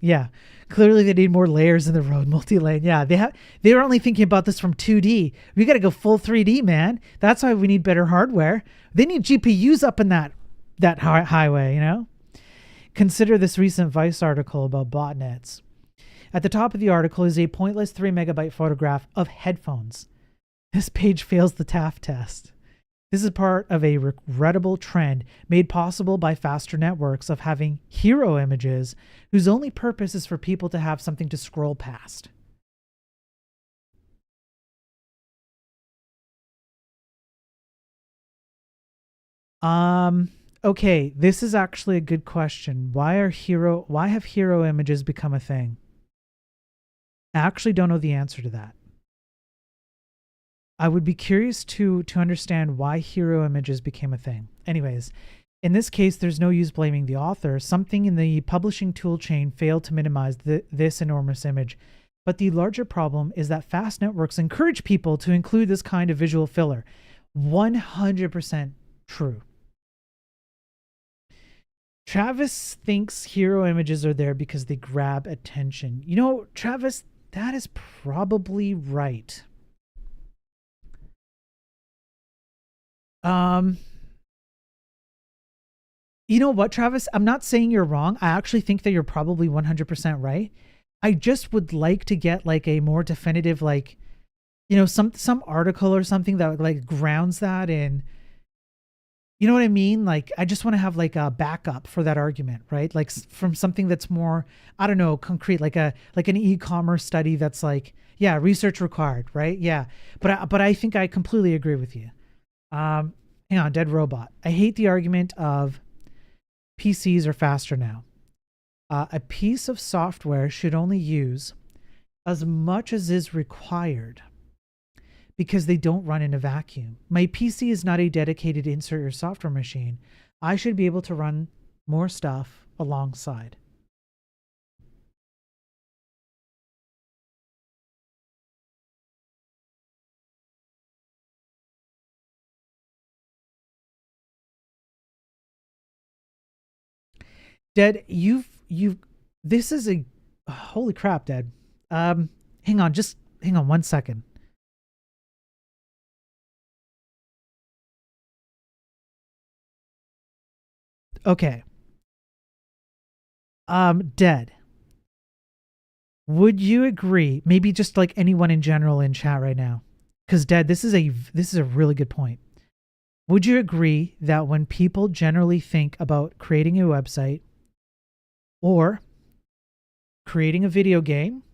Yeah, clearly they need more layers in the road, multi-lane. Yeah, they were only thinking about this from 2D. We got to go full 3D, man. That's why we need better hardware. They need GPUs up in that highway, you know? Consider this recent Vice article about botnets. At the top of the article is a pointless 3 megabyte photograph of headphones. This page fails the TAF test. This is part of a regrettable trend made possible by faster networks of having hero images whose only purpose is for people to have something to scroll past. Okay, this is actually a good question. Why have hero images become a thing? I actually don't know the answer to that. I would be curious to understand why hero images became a thing. Anyways, in this case, there's no use blaming the author. Something in the publishing tool chain failed to minimize this enormous image. But the larger problem is that fast networks encourage people to include this kind of visual filler. 100% true. Travis thinks hero images are there because they grab attention. You know, Travis, that is probably right. You know what, Travis? I'm not saying you're wrong. I actually think that you're probably 100% right. I just would like to get like a more definitive, like, you know, some article or something that like grounds that in, you know what I mean? Like, I just want to have like a backup for that argument, right? Like from something that's more, I don't know, concrete, like an e-commerce study that's like, yeah, research required, right? Yeah. But I think I completely agree with you. Hang on, Dead Robot. I hate the argument of PCs are faster now. A piece of software should only use as much as is required because they don't run in a vacuum. My PC is not a dedicated insert your software machine. I should be able to run more stuff alongside. Dead, this is a, holy crap, Dead. Hang on 1 second. Okay. Dead. Would you agree? Maybe just like anyone in general in chat right now, because Dead, this is a really good point. Would you agree that when people generally think about creating a website or creating a video game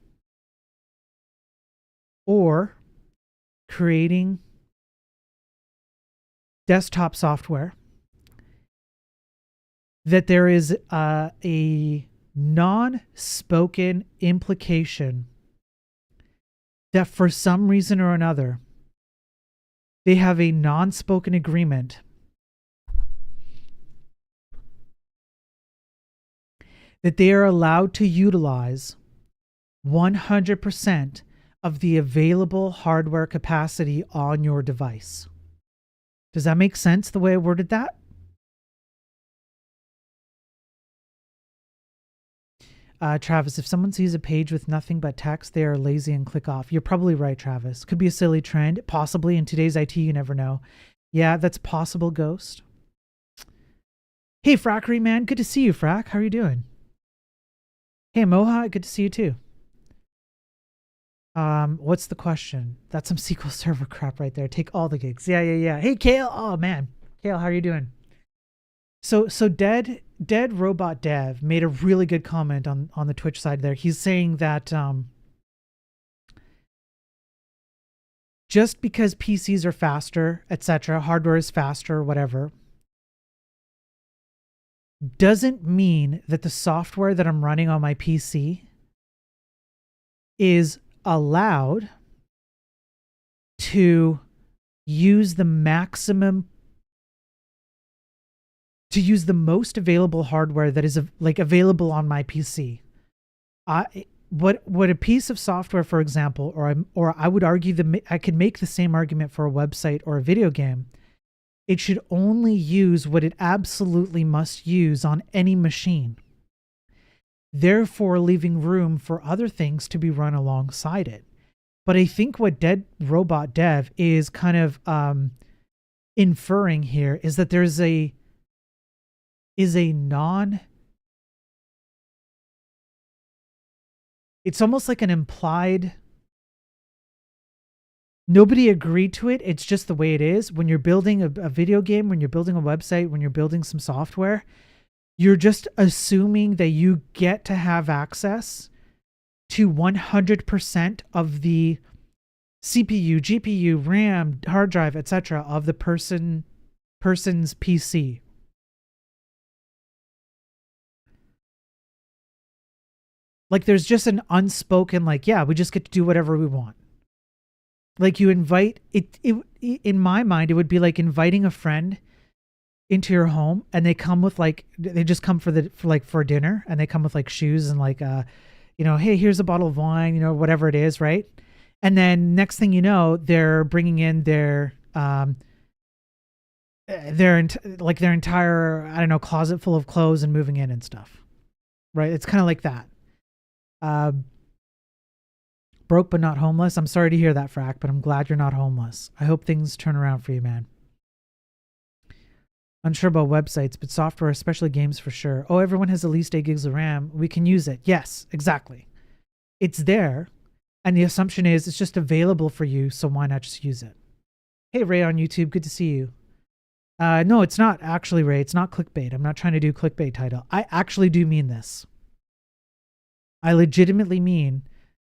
or creating desktop software, that there is a non-spoken implication that for some reason or another, they have a non-spoken agreement that they are allowed to utilize 100% of the available hardware capacity on your device? Does that make sense the way I worded that? Travis, if someone sees a page with nothing but text, they are lazy and click off. You're probably right, Travis. Could be a silly trend. Possibly in today's IT, you never know. Yeah, that's possible, Ghost. Hey, Frackery, man. Good to see you, Frack. How are you doing? Hey, Moha. Good to see you, too. What's the question? That's some SQL Server crap right there. Take all the gigs. Yeah. Hey, Kale. Oh, man. Kale, how are you doing? So Dead Robot Dev made a really good comment on the Twitch side there. He's saying that just because PCs are faster, etc., hardware is faster, whatever, doesn't mean that the software that I'm running on my PC is allowed to use the most available hardware that is like available on my PC. what a piece of software, for example, or I would argue I could make the same argument for a website or a video game. It should only use what it absolutely must use on any machine, therefore leaving room for other things to be run alongside it. But I think what Dead Robot Dev is kind of inferring here is that there's a non. It's almost like an implied. Nobody agreed to it. It's just the way it is. When you're building a video game, when you're building a website, when you're building some software, you're just assuming that you get to have access to 100% of the CPU, GPU, RAM, hard drive, etc. of the person's PC. Like there's just an unspoken, like, yeah, we just get to do whatever we want. Like you invite it, in my mind, it would be like inviting a friend into your home and they come with like, they just come for dinner and they come with like shoes and like, hey, here's a bottle of wine, whatever it is. Right. And then next thing you know, they're bringing in their entire, I don't know, closet full of clothes and moving in and stuff. Right. It's kind of like that. Broke but not homeless. I'm sorry to hear that, Frack, but I'm glad you're not homeless. I hope things turn around for you, man. Unsure about websites, but software, especially games, for sure. Oh, everyone has at least 8 gigs of RAM. We can use it. Yes, exactly. It's there, and the assumption is it's just available for you, so why not just use it? Hey, Ray on YouTube, good to see you. No, it's not actually, Ray. It's not clickbait. I'm not trying to do clickbait title. I actually do mean this. I legitimately mean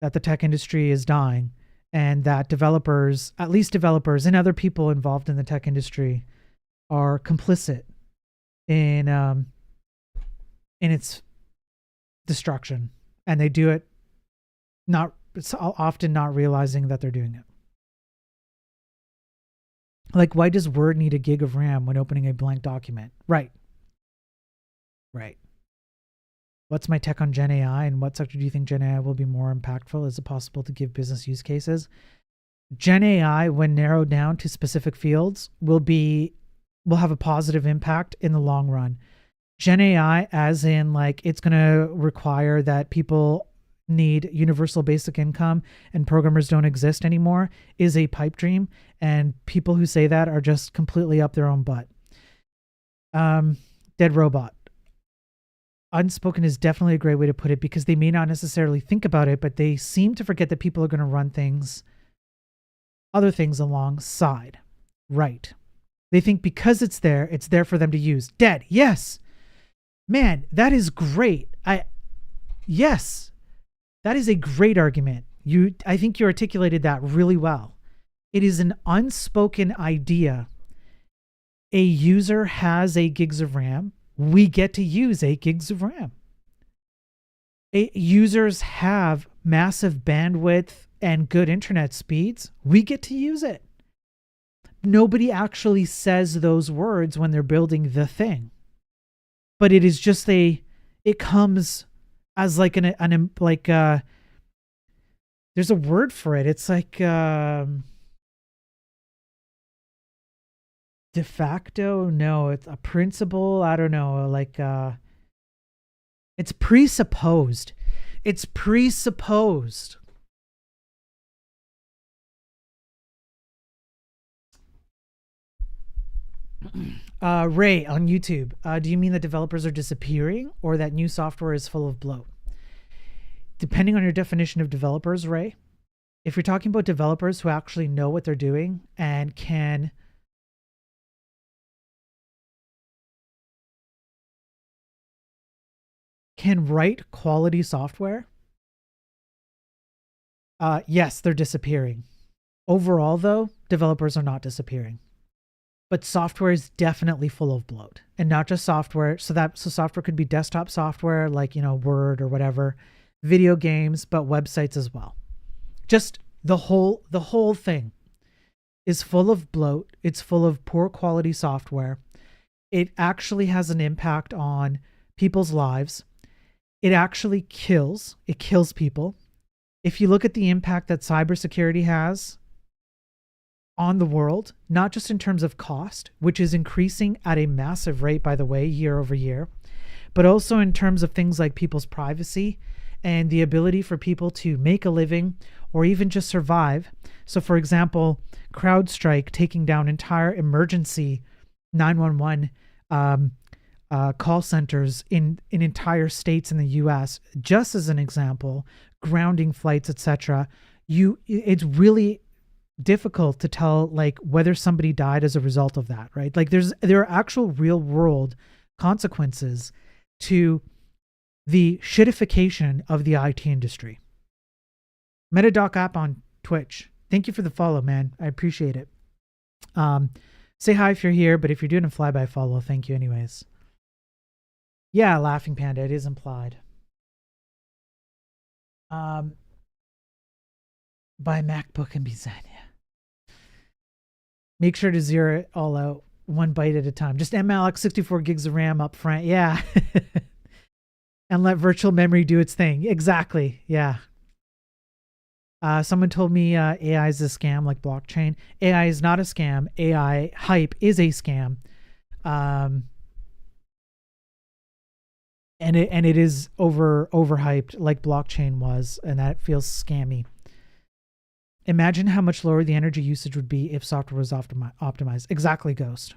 that the tech industry is dying and that developers, at least developers and other people involved in the tech industry, are complicit in its destruction. And they do it often not realizing that they're doing it. Like, why does Word need a gig of RAM when opening a blank document? Right. What's my take on Gen AI, and what sector do you think Gen AI will be more impactful? Is it possible to give business use cases? Gen AI, when narrowed down to specific fields, will have a positive impact in the long run. Gen AI, as in like it's going to require that people need universal basic income and programmers don't exist anymore, is a pipe dream, and people who say that are just completely up their own butt. Dead Robot. Unspoken is definitely a great way to put it, because they may not necessarily think about it, but they seem to forget that people are going to run other things alongside. Right. They think because it's there for them to use. Dead. Yes. Man, that is great. Yes. That is a great argument. I think you articulated that really well. It is an unspoken idea. A user has 8 gigs of RAM. We get to use 8 gigs of RAM. Users have massive bandwidth and good internet speeds. We get to use it. Nobody actually says those words when they're building the thing. But it is just it comes as like there's a word for it. It's like de facto. No, it's a principle. I don't know. Like it's presupposed. It's presupposed. Ray on YouTube. Do you mean that developers are disappearing or that new software is full of bloat? Depending on your definition of developers, Ray, if you're talking about developers who actually know what they're doing and can write quality software, yes, they're disappearing. Overall, though, developers are not disappearing. But software is definitely full of bloat, and not just software. So software could be desktop software like, Word or whatever, video games, but websites as well. Just the whole thing is full of bloat. It's full of poor quality software. It actually has an impact on people's lives. it actually kills. It kills people. If you look at the impact that cybersecurity has on the world, not just in terms of cost, which is increasing at a massive rate, by the way, year over year, but also in terms of things like people's privacy and the ability for people to make a living or even just survive. So, for example, CrowdStrike taking down entire emergency 911 call centers in entire states in the US, just as an example, grounding flights, etc. It's really difficult to tell like whether somebody died as a result of that, right? Like there are actual real world consequences to the shitification of the IT industry. Metadoc app on Twitch. Thank you for the follow, man. I appreciate it. Say hi if you're here, but if you're doing a flyby follow, thank you anyways. Yeah, Laughing Panda, it is implied. Buy MacBook and be zen, yeah. Make sure to zero it all out, 1 byte at a time. Just MLX 64 gigs of RAM up front, yeah. And let virtual memory do its thing. Exactly, yeah. Someone told me AI is a scam like blockchain. AI is not a scam. AI hype is a scam. And it is overhyped like blockchain was, and that feels scammy. Imagine how much lower the energy usage would be if software was optimized. Exactly, Ghost.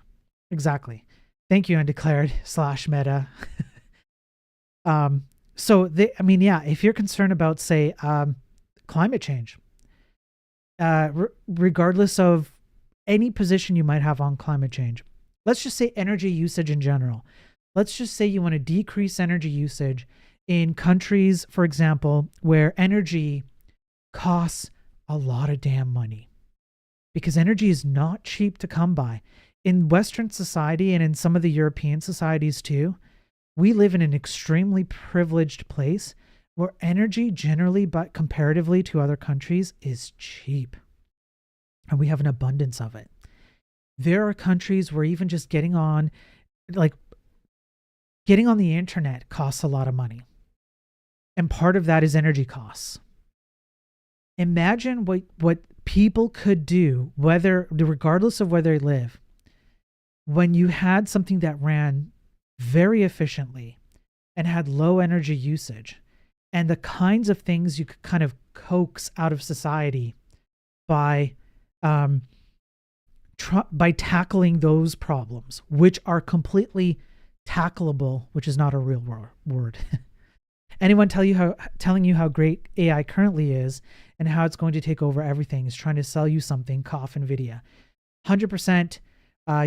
Exactly. Thank you, Undeclared / Meta. So if you're concerned about, say, climate change, regardless of any position you might have on climate change, let's just say energy usage in general. Let's just say you want to decrease energy usage in countries, for example, where energy costs a lot of damn money, because energy is not cheap to come by. In Western society and in some of the European societies too, we live in an extremely privileged place where energy generally, but comparatively to other countries, is cheap. And we have an abundance of it. There are countries where even just getting on the internet costs a lot of money. And part of that is energy costs. Imagine what people could do, regardless of where they live, when you had something that ran very efficiently and had low energy usage, and the kinds of things you could kind of coax out of society by tackling those problems, which are completely tackleable, which is not a real word. Anyone telling you how great AI currently is and how it's going to take over everything is trying to sell you something, cough NVIDIA. 100%,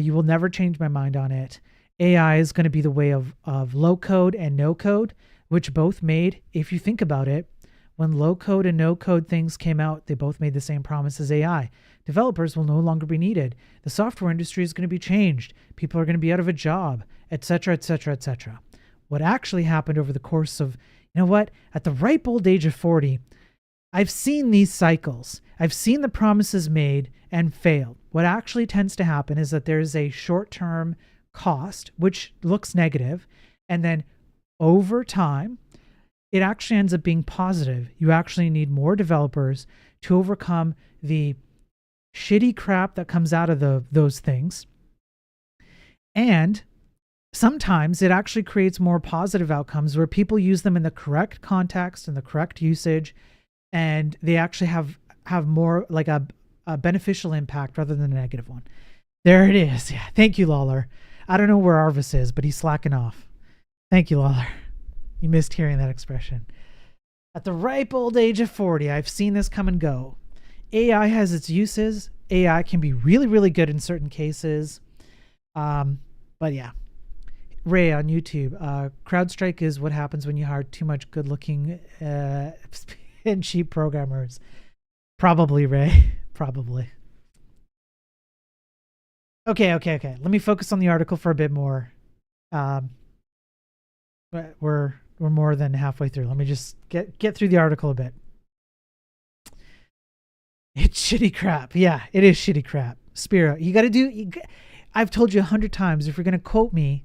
you will never change my mind on it. AI is going to be the way of low code and no code, which both made, if you think about it, when low code and no code things came out, they both made the same promise as AI. Developers will no longer be needed. The software industry is going to be changed. People are going to be out of a job, etc., etc., etc. What actually happened over the course of, at the ripe old age of 40, I've seen these cycles. I've seen the promises made and failed. What actually tends to happen is that there's a short-term cost, which looks negative, and then over time, it actually ends up being positive. You actually need more developers to overcome the shitty crap that comes out of those things. And sometimes it actually creates more positive outcomes where people use them in the correct context and the correct usage, and they actually have more like a beneficial impact rather than a negative one. There it is. Yeah. Thank you, Lawler. I don't know where Arvis is, but he's slacking off. Thank you, Lawler. You missed hearing that expression. At the ripe old age of 40, I've seen this come and go. AI has its uses. AI can be really, really good in certain cases. But yeah. Ray on YouTube. CrowdStrike is what happens when you hire too much good-looking and cheap programmers. Probably, Ray. Probably. Okay. Let me focus on the article for a bit more. But we're more than halfway through. Let me just get through the article a bit. It's shitty crap. Yeah, it is shitty crap. Spiro, you got to do. I've told you 100 times, if you're going to quote me,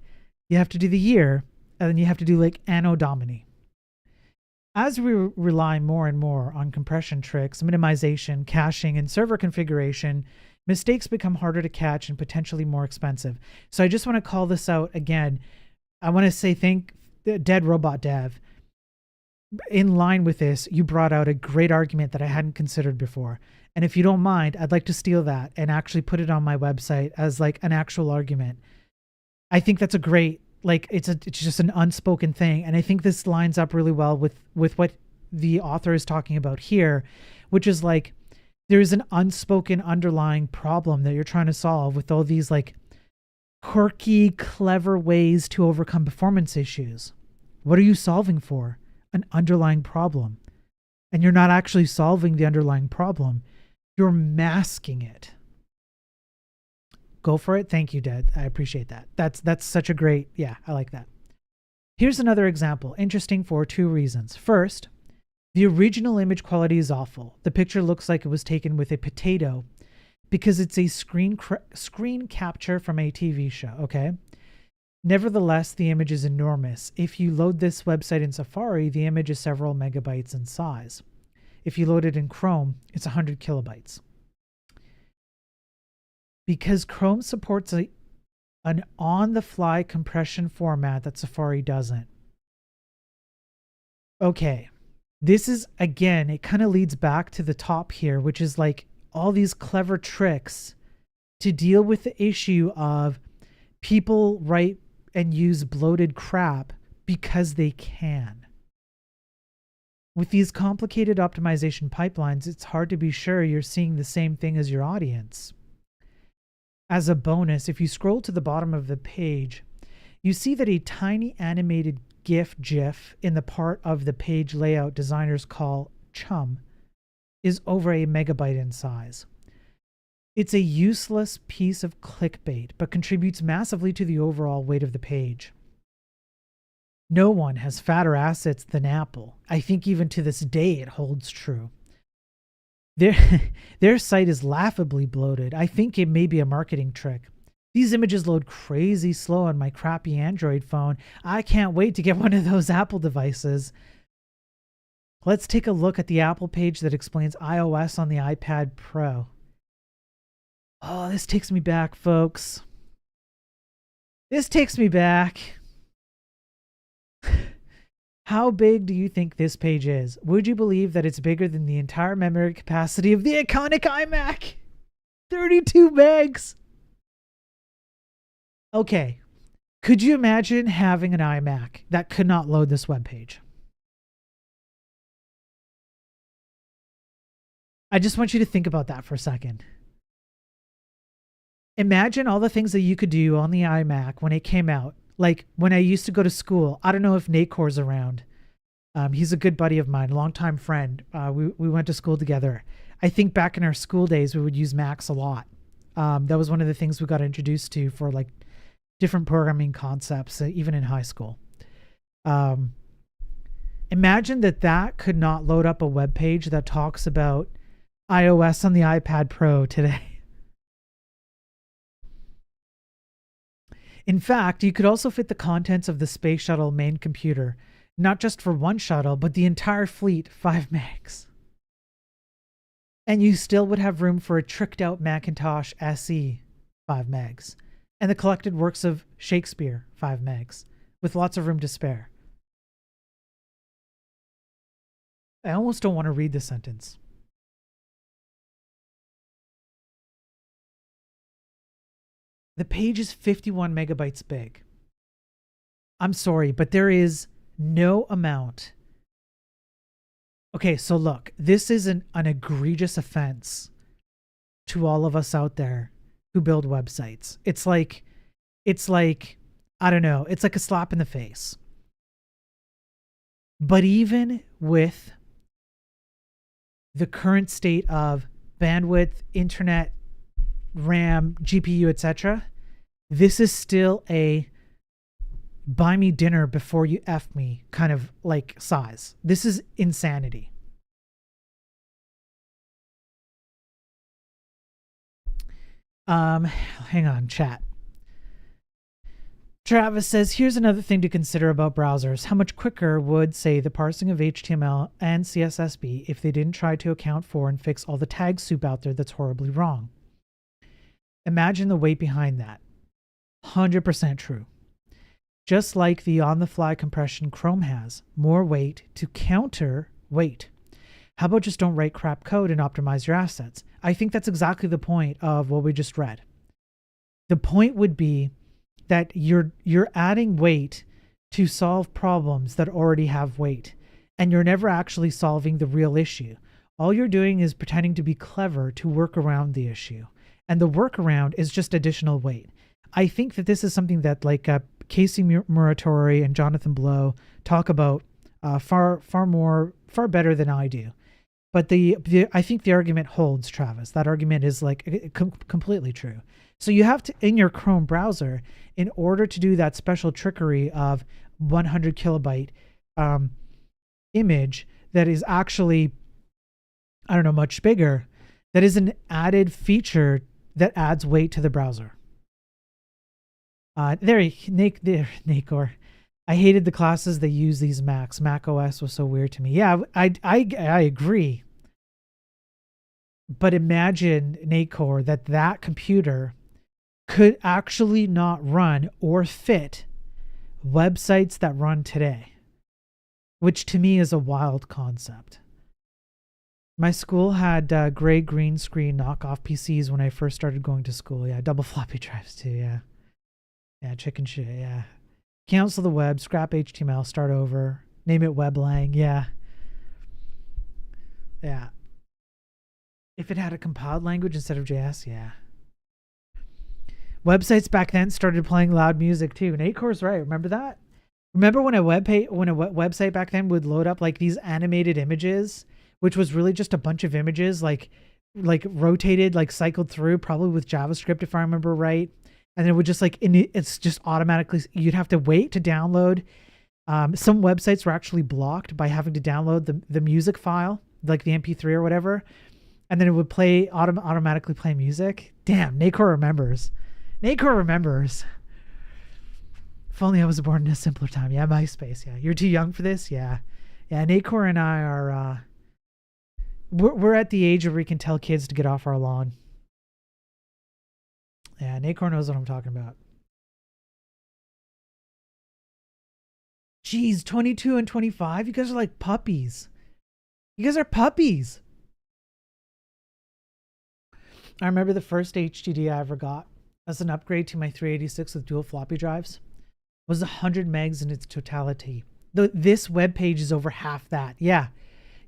you have to do the year, and then you have to do like Anno Domini. As we rely more and more on compression tricks, minimization, caching, and server configuration, mistakes become harder to catch and potentially more expensive. So I just want to call this out again. I want to say thank Dead Robot Dev. In line with this, you brought out a great argument that I hadn't considered before. And if you don't mind, I'd like to steal that and actually put it on my website as like an actual argument. I think that's a great, like, it's just an unspoken thing. And I think this lines up really well with what the author is talking about here, which is like, there's an unspoken underlying problem that you're trying to solve with all these like quirky, clever ways to overcome performance issues. What are you solving for? An underlying problem. And you're not actually solving the underlying problem. You're masking it. Go for it. Thank you, Dad. I appreciate that. That's such a great, yeah, I like that. Here's another example, interesting for two reasons. First, the original image quality is awful. The picture looks like it was taken with a potato because it's a screen capture from a TV show, okay? Nevertheless, the image is enormous. If you load this website in Safari, the image is several megabytes in size. If you load it in Chrome, it's 100 kilobytes. Because Chrome supports an on-the-fly compression format that Safari doesn't. Okay, this is, again, it kind of leads back to the top here, which is like all these clever tricks to deal with the issue of people write and use bloated crap because they can. With these complicated optimization pipelines, it's hard to be sure you're seeing the same thing as your audience. As a bonus, if you scroll to the bottom of the page, you see that a tiny animated GIF in the part of the page layout designers call chum is over a megabyte in size. It's a useless piece of clickbait, but contributes massively to the overall weight of the page. No one has fatter assets than Apple. I think even to this day it holds true. Their site is laughably bloated. I think it may be a marketing trick. These images load crazy slow on my crappy Android phone. I can't wait to get one of those Apple devices. Let's take a look at the Apple page that explains iOS on the iPad Pro. Oh, this takes me back, folks. This takes me back. How big do you think this page is? Would you believe that it's bigger than the entire memory capacity of the iconic iMac? 32 megs. Okay. Could you imagine having an iMac that could not load this web page? I just want you to think about that for a second. Imagine all the things that you could do on the iMac when it came out. Like when I used to go to school, I don't know if Nakor's around. He's a good buddy of mine, longtime friend. We went to school together. I think back in our school days, we would use Macs a lot. That was one of the things we got introduced to for like different programming concepts, even in high school. Imagine that could not load up a web page that talks about iOS on the iPad Pro today. In fact, you could also fit the contents of the Space Shuttle main computer, not just for one shuttle, but the entire fleet, 5 megs. And you still would have room for a tricked out Macintosh SE, 5 megs, and the collected works of Shakespeare, 5 megs, with lots of room to spare. I almost don't want to read this sentence. The page is 51 megabytes big. I'm sorry, but there is no amount. Okay, so look, this is an egregious offense to all of us out there who build websites. It's like, I don't know, it's like a slap in the face. But even with the current state of bandwidth, internet, RAM, GPU, etc., this is still a buy me dinner before you F me kind of like size. This is insanity. Hang on, chat. Travis says, here's another thing to consider about browsers. How much quicker would, say, the parsing of HTML and CSS be if they didn't try to account for and fix all the tag soup out there that's horribly wrong? Imagine the weight behind that. 100% true. Just like the on-the-fly compression Chrome has, more weight to counter weight. How about just don't write crap code and optimize your assets? I think that's exactly the point of what we just read. The point would be that you're adding weight to solve problems that already have weight, and you're never actually solving the real issue. All you're doing is pretending to be clever to work around the issue, and the workaround is just additional weight. I think that this is something that Casey Muratori and Jonathan Blow talk about far better than I do. But I think the argument holds, Travis. That argument is completely true. So you have to, in your Chrome browser, in order to do that special trickery of 100 kilobyte image that is actually, I don't know, much bigger, that is an added feature that adds weight to the browser. Nacor. I hated the classes that use these Macs. Mac OS was so weird to me. Yeah, I agree. But imagine, Nacor, that computer could actually not run or fit websites that run today, which to me is a wild concept. My school had gray green screen knockoff PCs when I first started going to school. Yeah, double floppy drives too. Yeah, chicken shit. Yeah, cancel the web, scrap HTML, start over, name it WebLang. Yeah. If it had a compiled language instead of JS, yeah. Websites back then started playing loud music too. And Acor's right. Remember that? Remember when a website back then would load up like these animated images, which was really just a bunch of images like rotated, like cycled through, probably with JavaScript if I remember right. And then it would just it's just automatically, you'd have to wait to download. Some websites were actually blocked by having to download the music file, like the MP3 or whatever. And then it would play automatically play music. Damn, Nacor remembers. If only I was born in a simpler time. Yeah, MySpace. Yeah, you're too young for this. Yeah. Nacor and I are. We're at the age where we can tell kids to get off our lawn. Yeah, Nacor knows what I'm talking about. Jeez, 22 and 25. You guys are like puppies. You guys are puppies. I remember the first HDD I ever got as an upgrade to my 386 with dual floppy drives was 100 megs in its totality. This web page is over half that. Yeah,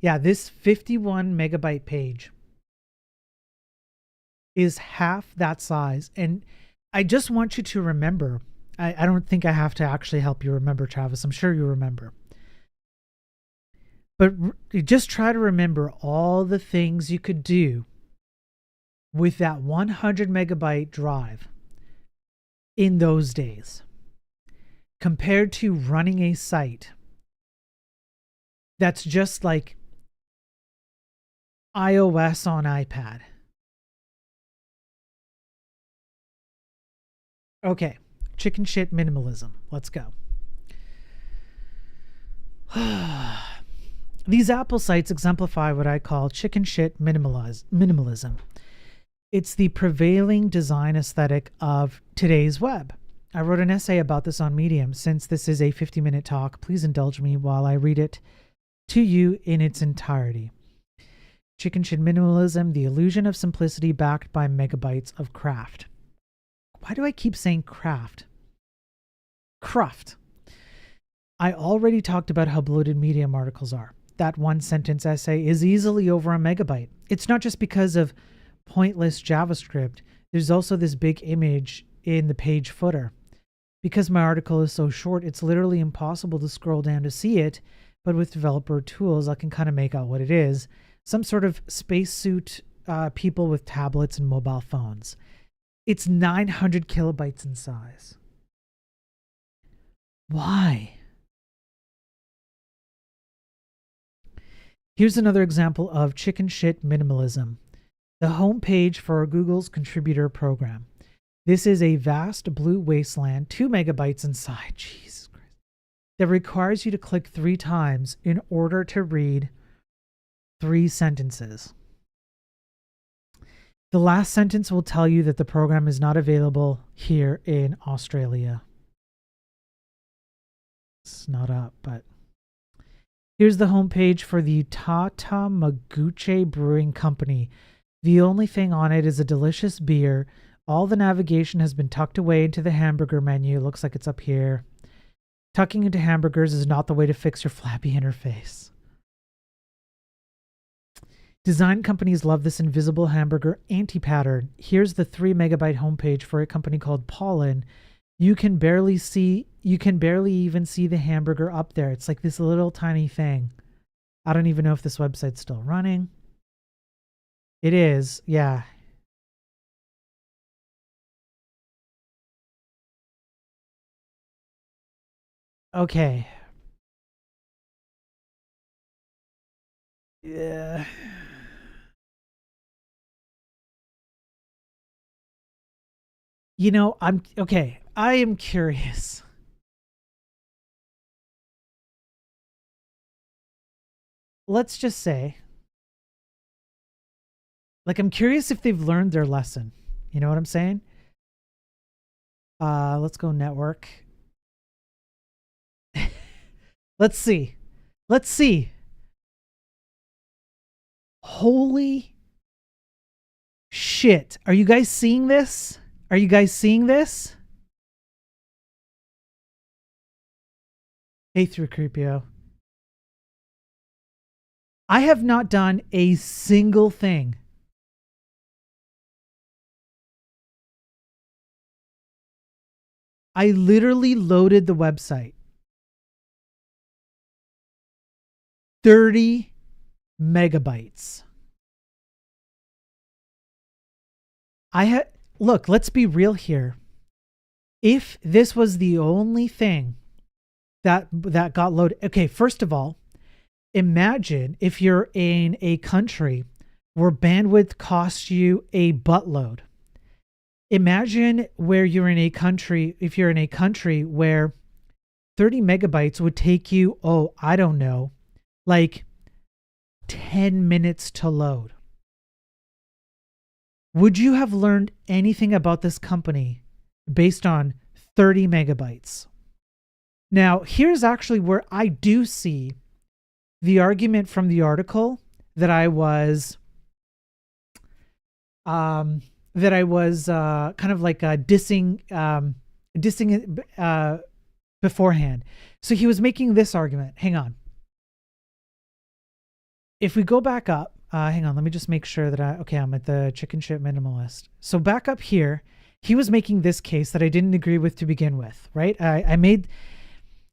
this 51 megabyte page is half that size. And I just want you to remember, I don't think I have to actually help you remember, Travis. I'm sure you remember. But just try to remember all the things you could do with that 100 megabyte drive in those days compared to running a site that's just like iOS on iPad. Okay, chicken shit minimalism. Let's go. These Apple sites exemplify what I call chicken shit minimalism. It's the prevailing design aesthetic of today's web. I wrote an essay about this on Medium. Since this is a 50-minute talk, please indulge me while I read it to you in its entirety. Chicken shit minimalism, the illusion of simplicity backed by megabytes of craft. Why do I keep saying craft? Cruft. I already talked about how bloated Medium articles are. That one sentence essay is easily over a megabyte. It's not just because of pointless JavaScript. There's also this big image in the page footer. Because my article is so short, it's literally impossible to scroll down to see it, but with developer tools, I can kind of make out what it is. Some sort of spacesuit people with tablets and mobile phones. It's 900 kilobytes in size. Why? Here's another example of chicken shit minimalism. The homepage for Google's contributor program. This is a vast blue wasteland, 2 megabytes inside. Jesus Christ. That requires you to click 3 times in order to read 3 sentences. The last sentence will tell you that the program is not available here in Australia. It's not up, but here's the homepage for the Tatamaguche Brewing Company. The only thing on it is a delicious beer. All the navigation has been tucked away into the hamburger menu. Looks like it's up here. Tucking into hamburgers is not the way to fix your flappy interface. Design companies love this invisible hamburger anti-pattern. Here's the 3 megabyte homepage for a company called Pollen. You can barely even see the hamburger up there. It's like this little tiny thing. I don't even know if this website's still running. It is, yeah. Okay. Yeah. You know, I am curious. Let's just say, like, I'm curious if they've learned their lesson. You know what I'm saying? Let's go network. Let's see. Holy shit. Are you guys seeing this? Hey, through Creepio. I have not done a single thing. I literally loaded the website. 30 megabytes. Look, let's be real here. If this was the only thing that got loaded. Okay, first of all, imagine if you're in a country where bandwidth costs you a buttload. Imagine where you're in a country, if you're in a country where 30 megabytes would take you, I don't know, like 10 minutes to load. Would you have learned anything about this company based on 30 megabytes? Now, here's actually where I do see the argument from the article that I was kind of like dissing beforehand. So he was making this argument. Hang on. If we go back up, hang on, let me just make sure that I'm at the chicken shit minimalist. So back up here, he was making this case that I didn't agree with to begin with, right?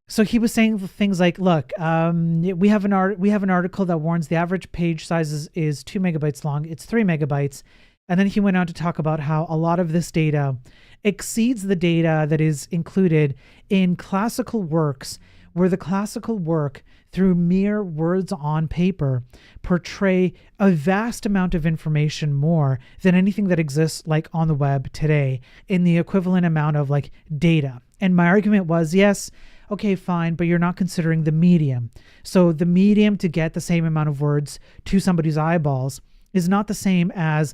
So he was saying things like, look, we have an article that warns the average page size is 2 megabytes long. It's 3 megabytes. And then he went on to talk about how a lot of this data exceeds the data that is included in classical works, where the classical work, through mere words on paper, portray a vast amount of information more than anything that exists like on the web today in the equivalent amount of like data. And my argument was, yes, okay, fine, but you're not considering the medium. So the medium to get the same amount of words to somebody's eyeballs is not the same as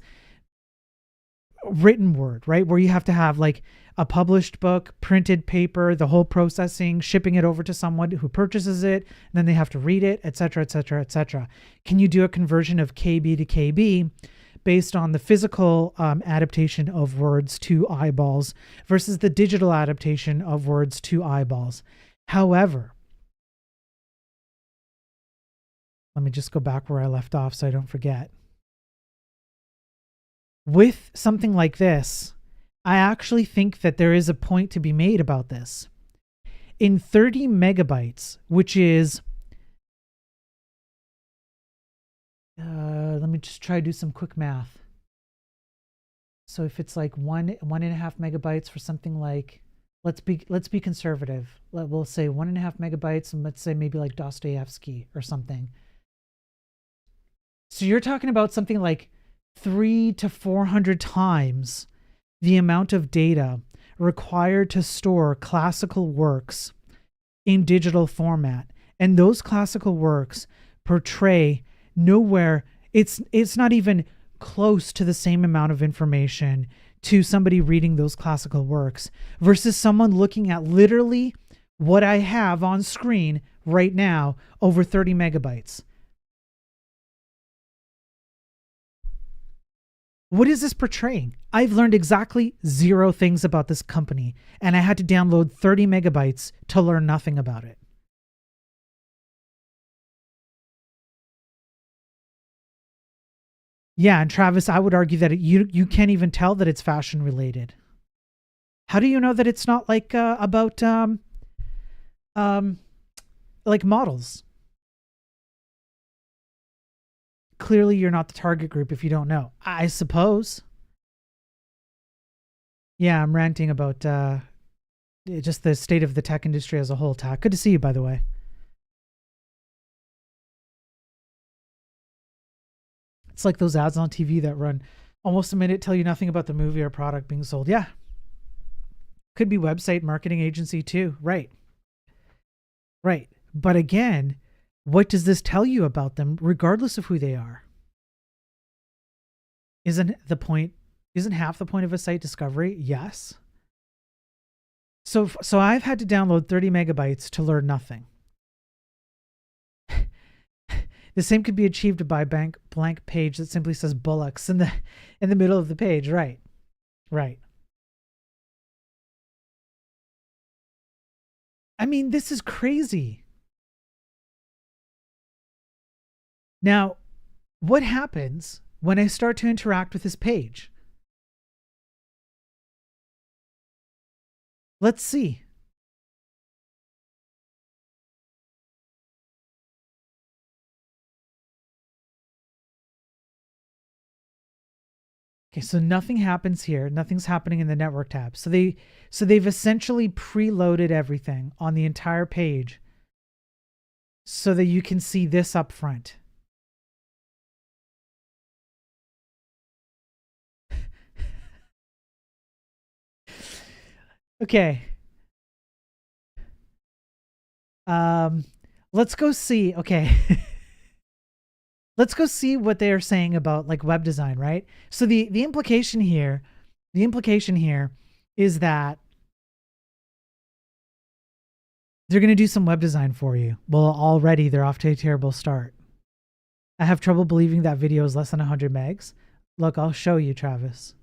written word, right? Where you have to have like a published book, printed paper, the whole processing, shipping it over to someone who purchases it, and then they have to read it, etc., etc., etc. Can you do a conversion of KB to KB based on the physical adaptation of words to eyeballs versus the digital adaptation of words to eyeballs? However, let me just go back where I left off so I don't forget. With something like this, I actually think that there is a point to be made about this. In 30 megabytes, which is, let me just try to do some quick math. So if it's like 1.5 megabytes for something like, let's be conservative. We'll say 1.5 megabytes, and let's say maybe like Dostoevsky or something. So you're talking about something like 300 to 400 times the amount of data required to store classical works in digital format. And those classical works portray nowhere, it's not even close to the same amount of information to somebody reading those classical works versus someone looking at literally what I have on screen right now, over 30 megabytes. What is this portraying? I've learned exactly 0 things about this company, and I had to download 30 megabytes to learn nothing about it. Yeah, and Travis, I would argue that you can't even tell that it's fashion related. How do you know that it's not like about like models? Clearly, you're not the target group if you don't know, I suppose. Yeah, I'm ranting about just the state of the tech industry as a whole. Tak, good to see you, by the way. It's like those ads on TV that run almost a minute, tell you nothing about the movie or product being sold. Yeah. Could be website marketing agency too. Right. Right. But again, what does this tell you about them, regardless of who they are? Isn't half the point of a site discovery? Yes. So I've had to download 30 megabytes to learn nothing. The same could be achieved by a blank page that simply says bullocks in the middle of the page. Right. Right. I mean, this is crazy. Now, what happens when I start to interact with this page? Let's see. Okay, so nothing happens here. Nothing's happening in the network tab. So they've essentially preloaded everything on the entire page so that you can see this up front. Okay. Let's go see. Okay. Let's go see what they are saying about like web design, right? So the implication here is that they're going to do some web design for you. Well, already they're off to a terrible start. I have trouble believing that video is less than 100 megs. Look, I'll show you, Travis.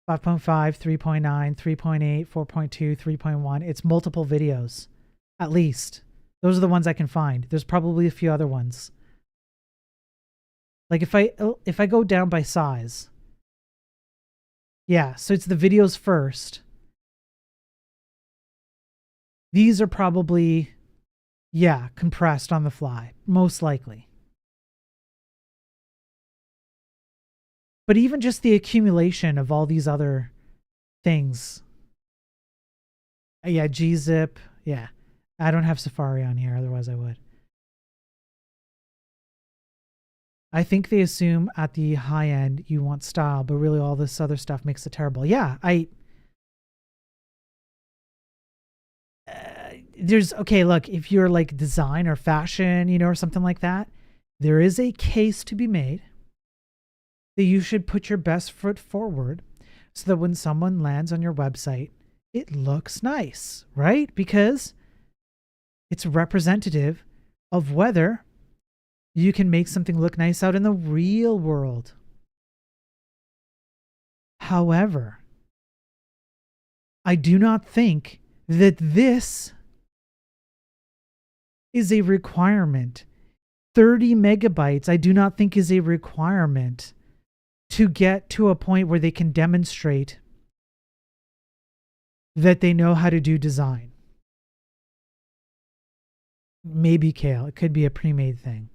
5.5, 3.9, 3.8, 4.2, 3.1. It's multiple videos, at least. Those are the ones I can find. There's probably a few other ones. Like if I go down by size. Yeah, so it's the videos first. These are probably, yeah, compressed on the fly, most likely. But even just the accumulation of all these other things. Yeah, gzip. Yeah. I don't have Safari on here, otherwise I would. I think they assume at the high end you want style, but really all this other stuff makes it terrible. Yeah, there's, okay, look, if you're like design or fashion, you know, or something like that, there is a case to be made that you should put your best foot forward so that when someone lands on your website, it looks nice, right? Because it's representative of whether you can make something look nice out in the real world. However, I do not think that this is a requirement. 30 megabytes, I do not think is a requirement to get to a point where they can demonstrate that they know how to do design. Maybe Kale, it could be a pre-made thing.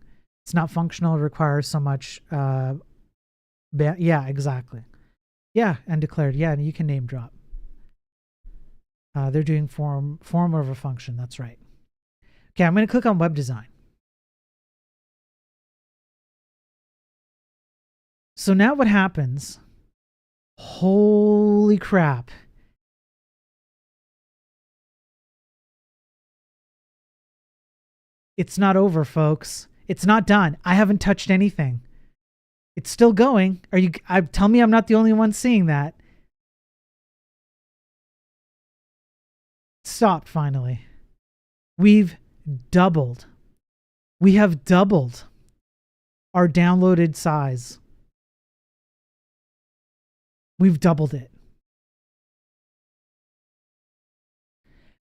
It's not functional, it requires so much yeah, exactly. Yeah, and declared. Yeah, and you can name drop. They're doing form over function, that's right. Okay, I'm going to click on web design. So now what happens Holy crap. It's not over, folks. It's not done. I haven't touched anything. It's still going. Tell me I'm not the only one seeing that. Stopped finally. We've doubled. We have doubled our downloaded size. We've doubled it.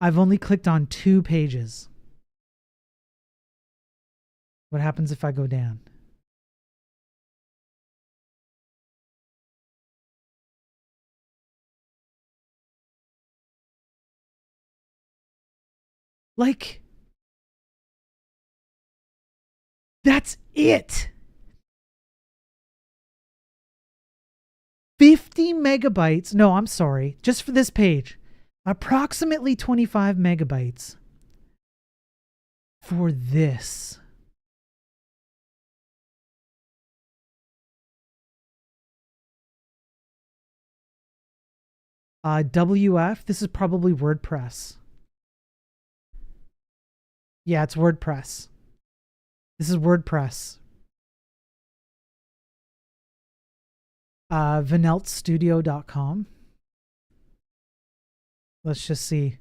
I've only clicked on 2 pages. What happens if I go down? Like, that's it. 50 megabytes. No, I'm sorry. Just for this page. Approximately 25 megabytes for this. WF. This is probably WordPress. Yeah, it's WordPress. This is WordPress. VaneltStudio.com. Let's just see.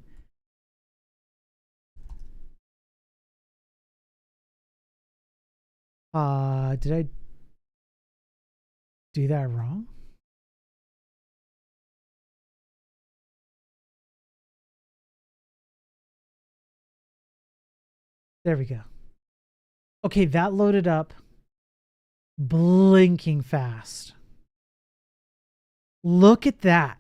Did I do that wrong? There we go. Okay, that loaded up blinking fast. Look at that.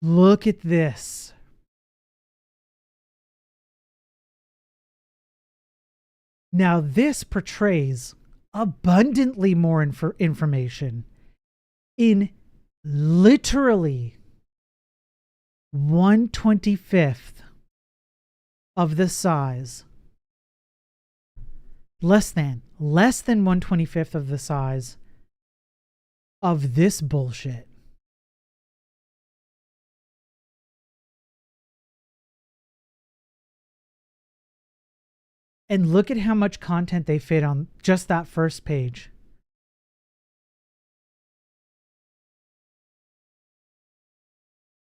Look at this. Now this portrays abundantly more information in literally 1/25th of the size. Less than 1/25th of the size of this bullshit. And look at how much content they fit on just that first page.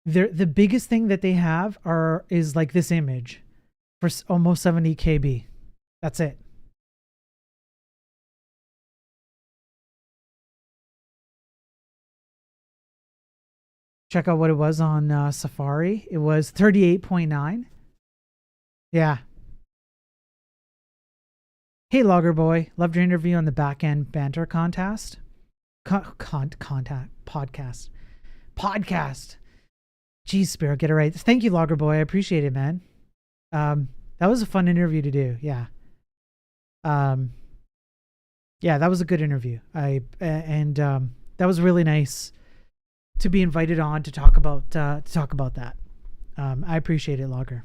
The biggest thing that they have is like this image for almost 70 KB. That's it. Check out what it was on Safari. It was 38.9. Yeah. Hey, Logger Boy. Loved your interview on the back end banter contest. Podcast. Jeez, Spirit, get it right. Thank you, Logger Boy. I appreciate it, man. That was a fun interview to do. Yeah. Yeah, that was a good interview. That was really nice to be invited on to talk about that. I appreciate it, Logger.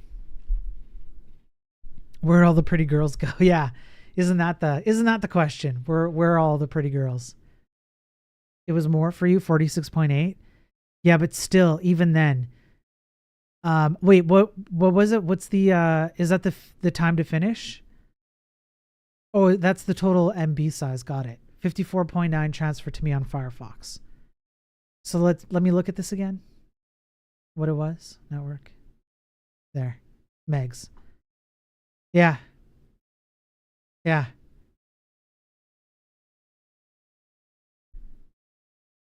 Where all the pretty girls go? Yeah. Isn't that the question? Where are all the pretty girls? It was more for you, 46.8. Yeah, but still, even then. Wait, what was it? What's the is that the time to finish? Oh, that's the total MB size. Got it. 54.9 transfer to me on Firefox. So let me look at this again. What it was? Network. There. Megs. Yeah. Yeah.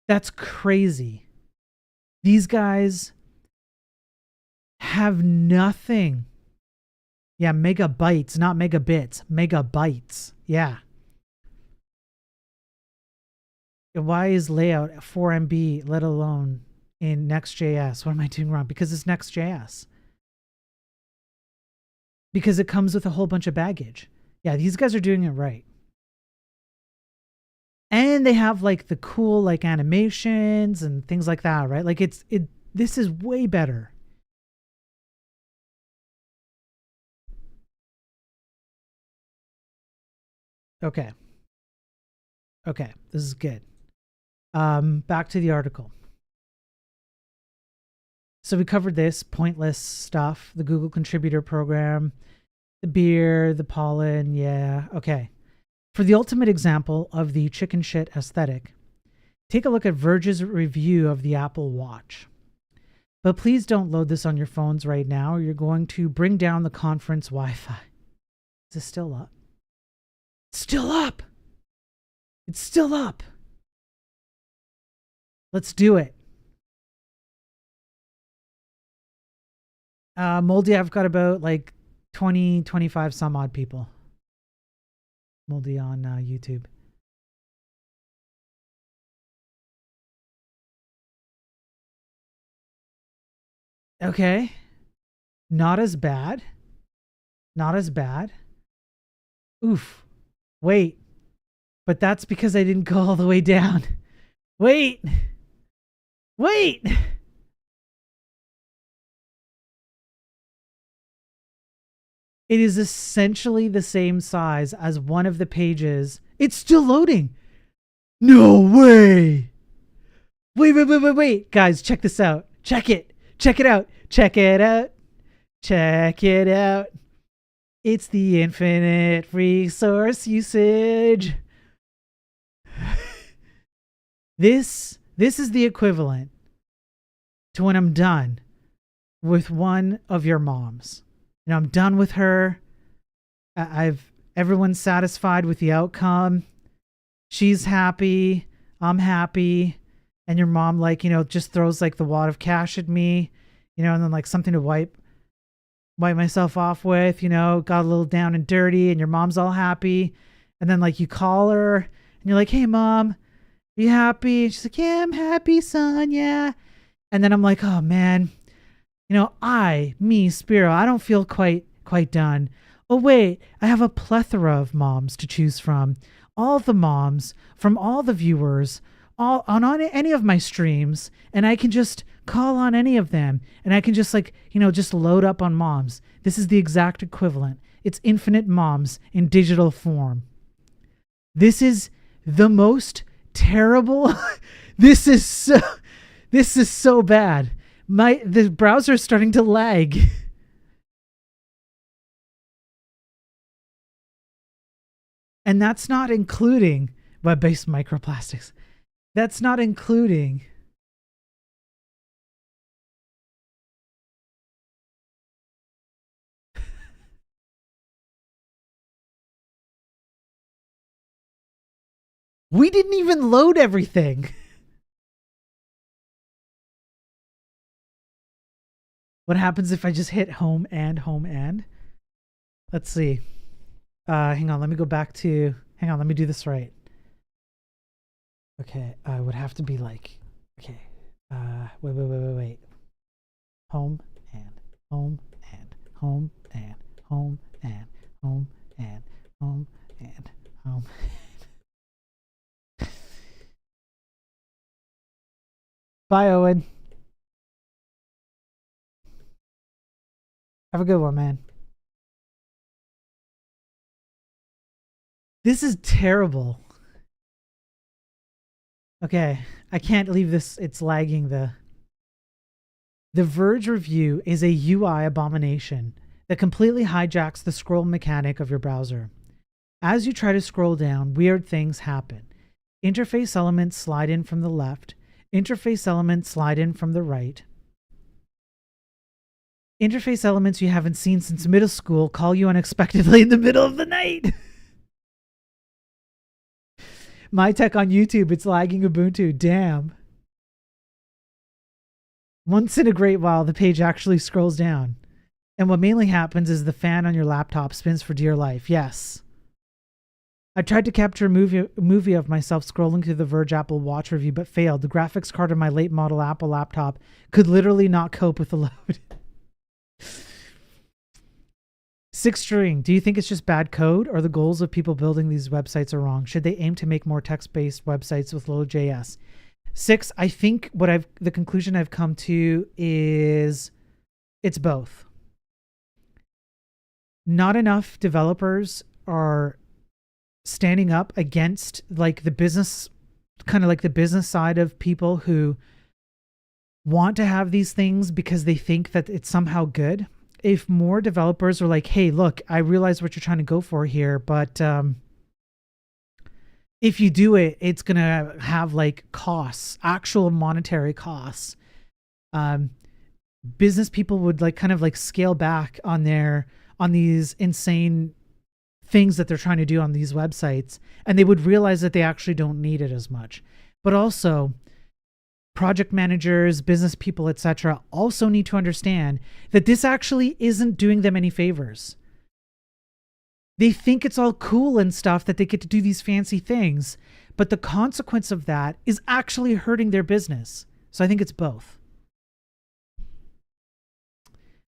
That's crazy. These guys have nothing. Yeah, megabytes, not megabits. Megabytes. Yeah. Why is layout 4 MB, let alone in Next.js? What am I doing wrong? Because it's Next.js. Because it comes with a whole bunch of baggage. Yeah, these guys are doing it right. And they have like the cool like animations and things like that, right? Like this is way better. Okay. Okay. This is good. Back to the article. So we covered this pointless stuff, the Google Contributor Program, the beer, the pollen. Yeah. Okay. For the ultimate example of the chicken shit aesthetic, take a look at Verge's review of the Apple Watch. But please don't load this on your phones right now, or you're going to bring down the conference Wi-Fi. Is this still up? It's still up! It's still up! Let's do it. Moldy, I've got about like 20, 25 some odd people. Moldy on YouTube. Okay. Not as bad. Not as bad. Oof. Wait. But that's because I didn't go all the way down. Wait. Wait. It is essentially the same size as one of the pages. It's still loading. No way. Wait. Guys, check this out. Check it. Check it out. Check it out. Check it out. It's the infinite resource usage. This is the equivalent to when I'm done with one of your moms. You know, I'm done with her. Everyone's satisfied with the outcome. She's happy. I'm happy. And your mom, like, you know, just throws like the wad of cash at me, you know, and then like something to wipe myself off with, you know, got a little down and dirty, and your mom's all happy. And then like you call her and you're like, hey mom, are you happy? And she's like, yeah, I'm happy, son. Yeah. And then I'm like, oh man, you know, Spiro, I don't feel quite done. Oh wait, I have a plethora of moms to choose from. All the moms from all the viewers, all on any of my streams, and I can just call on any of them, and I can just like, you know, just load up on moms. This is the exact equivalent. It's infinite moms in digital form. This is the most terrible. This is so bad. The browser is starting to lag. And that's not including web-based microplastics. That's not including we didn't even load everything. What happens if I just hit home and? Let's see. Hang on, let me go back to... Hang on, let me do this right. Okay, I would have to be like... Okay. Wait. Home and. Home and. Home and. Home and. Home and. Home and. Home. Bye, Owen. Have a good one, man. This is terrible. Okay, I can't leave this. It's lagging. The Verge review is a UI abomination that completely hijacks the scroll mechanic of your browser. As you try to scroll down, weird things happen. Interface elements slide in from the left. Interface elements slide in from the right. Interface elements you haven't seen since middle school call you unexpectedly in the middle of the night. My Tech on YouTube, it's lagging Ubuntu. Damn. Once in a great while, the page actually scrolls down. And what mainly happens is the fan on your laptop spins for dear life. Yes. I tried to capture a movie of myself scrolling through the Verge Apple Watch review, but failed. The graphics card on my late model Apple laptop could literally not cope with the load. Six String, do you think it's just bad code, or the goals of people building these websites are wrong? Should they aim to make more text-based websites with little JS? Six, I think the conclusion I've come to is it's both. Not enough developers are standing up against like the business, kind of like the business side of people who want to have these things because they think that it's somehow good. If more developers are like, hey, look, I realize what you're trying to go for here, but if you do it, it's going to have like costs, actual monetary costs. Business people would like kind of like scale back on these insane things that they're trying to do on these websites, and they would realize that they actually don't need it as much. But also, project managers, business people, etc., also need to understand that this actually isn't doing them any favors. They think it's all cool and stuff that they get to do these fancy things, but the consequence of that is actually hurting their business. So I think it's both.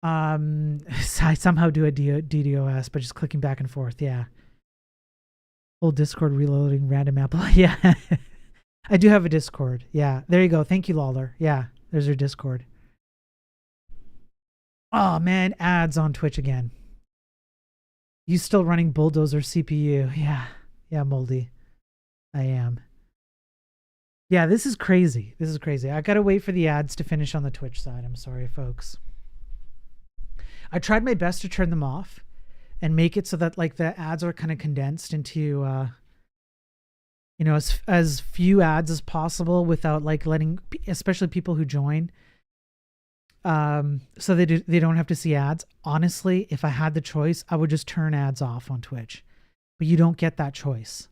I somehow do a DDoS, but just clicking back and forth. Yeah. Full Discord reloading random apple. Yeah. I do have a Discord. Yeah. There you go. Thank you, Lawler. Yeah. There's your Discord. Oh man, ads on Twitch again. You still running Bulldozer CPU? Yeah. Yeah, Moldy. I am. Yeah, this is crazy. This is crazy. I gotta wait for the ads to finish on the Twitch side. I'm sorry, folks. I tried my best to turn them off and make it so that like the ads are kind of condensed into as few ads as possible without like letting, especially people who join, so they don't have to see ads. Honestly, if I had the choice, I would just turn ads off on Twitch, but you don't get that choice.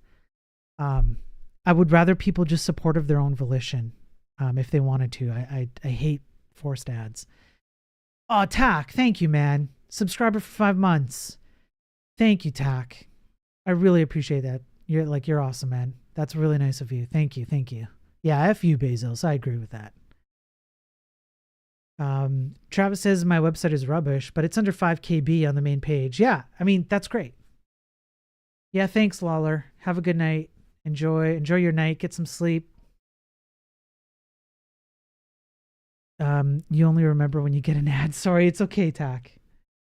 I would rather people just support of their own volition, if they wanted to. I hate forced ads. Oh, Tack, thank you, man. Subscriber for 5 months. Thank you, Tack. I really appreciate that. You're awesome, man. That's really nice of you. Thank you. Yeah, F you, Bezos. I agree with that. Travis says my website is rubbish, but it's under 5 KB on the main page. Yeah, I mean, that's great. Yeah, thanks, Lawler. Have a good night. Enjoy your night. Get some sleep. You only remember when you get an ad. Sorry, it's okay, Tack.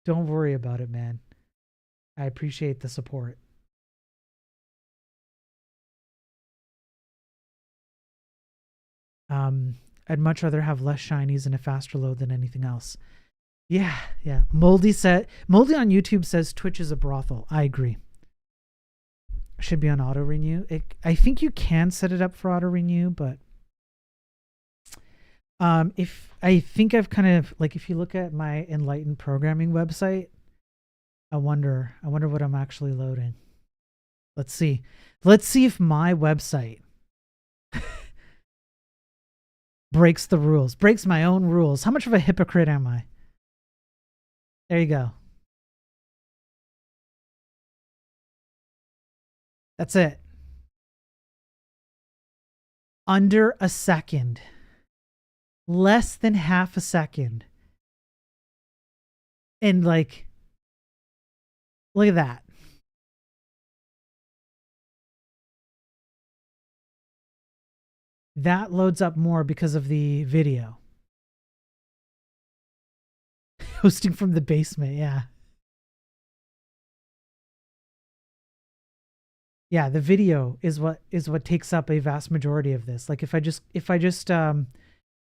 Don't worry about it, man. I appreciate the support. I'd much rather have less shinies and a faster load than anything else. Yeah. Moldy on YouTube says Twitch is a brothel. I agree. Should be on auto renew. I think you can set it up for auto renew, but if I think I've kind of like, if you look at my Enlightened Programming website, I wonder what I'm actually loading. Let's see if my website breaks the rules, breaks my own rules. How much of a hypocrite am I? There you go. That's it. Under a second. Less than half a second. And like, look at that. That loads up more because of the video. Hosting from the basement, yeah. Yeah, the video is what takes up a vast majority of this. Like if I just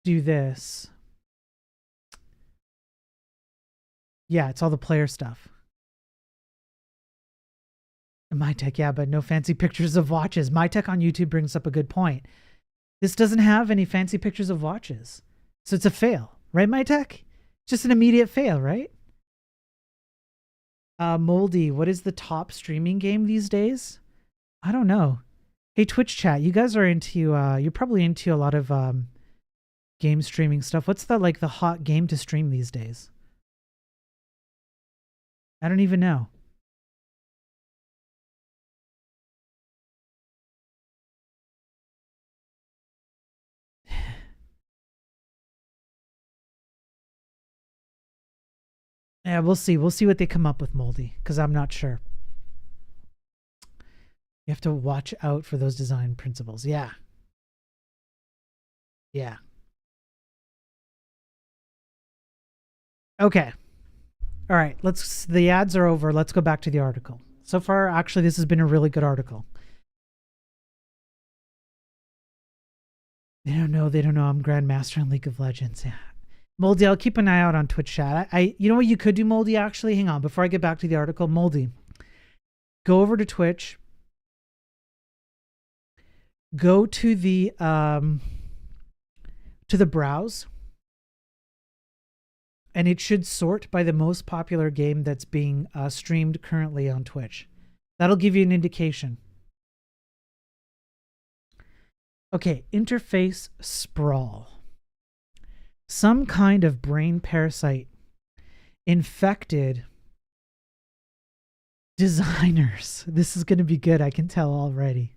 do this. Yeah, it's all the player stuff. MyTech, yeah, but no fancy pictures of watches. MyTech on YouTube brings up a good point. This doesn't have any fancy pictures of watches. So it's a fail, right, MyTech? Just an immediate fail, right? Moldy, what is the top streaming game these days? I don't know. Hey, Twitch chat, you guys are into, you're probably into a lot of game streaming stuff. What's the hot game to stream these days? I don't even know. Yeah, we'll see. We'll see what they come up with, Moldy, because I'm not sure. You have to watch out for those design principles. Yeah. Yeah. Okay. All right. The ads are over. Let's go back to the article. So far, actually, this has been a really good article. They don't know. I'm Grandmaster in League of Legends. Yeah. Moldy, I'll keep an eye out on Twitch chat. You know what you could do, Moldy, actually? Hang on. Before I get back to the article, Moldy, go over to Twitch. Go to the browse. And it should sort by the most popular game that's being streamed currently on Twitch. That'll give you an indication. Okay, interface sprawl. Some kind of brain parasite infected designers. This is going to be good, I can tell already.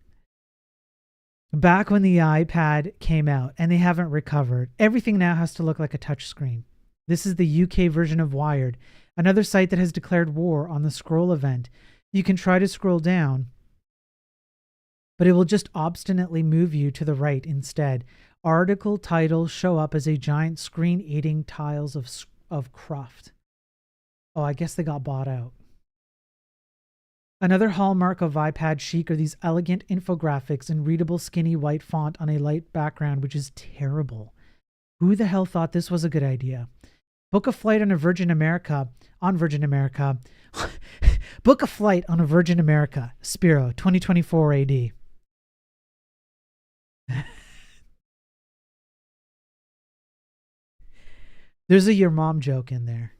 Back when the iPad came out, and they haven't recovered. Everything now has to look like a touchscreen. This is the UK version of Wired, another site that has declared war on the scroll event. You can try to scroll down, but it will just obstinately move you to the right instead. Article titles show up as a giant screen eating tiles of cruft. Oh, I guess they got bought out. Another hallmark of iPad chic are these elegant infographics in readable skinny white font on a light background, which is terrible. Who the hell thought this was a good idea? Book a flight on a Virgin America. Book a flight on a Virgin America. Spiro, 2024 AD. There's a your mom joke in there.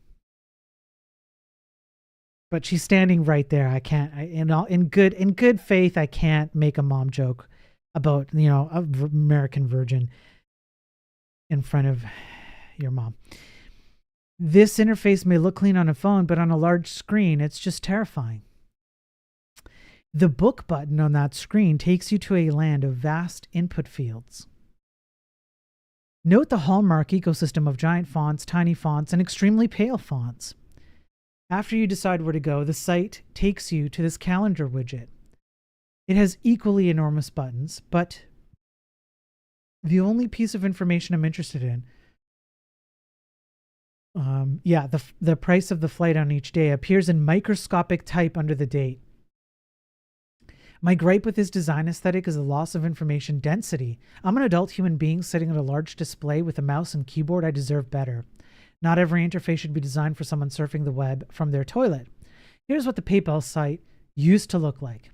But she's standing right there. I can't, in good faith, I can't make a mom joke about, an American Virgin in front of your mom. This interface may look clean on a phone, but on a large screen, it's just terrifying. The book button on that screen takes you to a land of vast input fields. Note the hallmark ecosystem of giant fonts, tiny fonts, and extremely pale fonts. After you decide where to go, the site takes you to this calendar widget. It has equally enormous buttons, but the only piece of information I'm interested in, the price of the flight on each day appears in microscopic type under the date. My gripe with this design aesthetic is the loss of information density. I'm an adult human being sitting at a large display with a mouse and keyboard. I deserve better. Not every interface should be designed for someone surfing the web from their toilet. Here's what the PayPal site used to look like.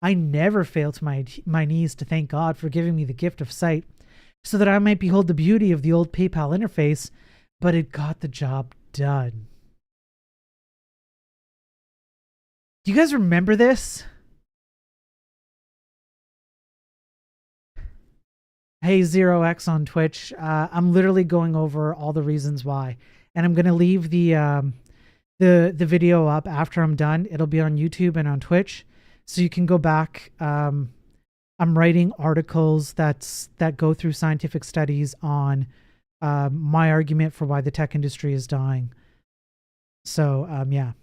I never fail to my knees to thank God for giving me the gift of sight so that I might behold the beauty of the old PayPal interface, but it got the job done. Do you guys remember this? Hey, ZeroX on Twitch. I'm literally going over all the reasons why, and I'm gonna leave the video up after I'm done. It'll be on YouTube and on Twitch, so you can go back. I'm writing articles that go through scientific studies on my argument for why the tech industry is dying. So yeah.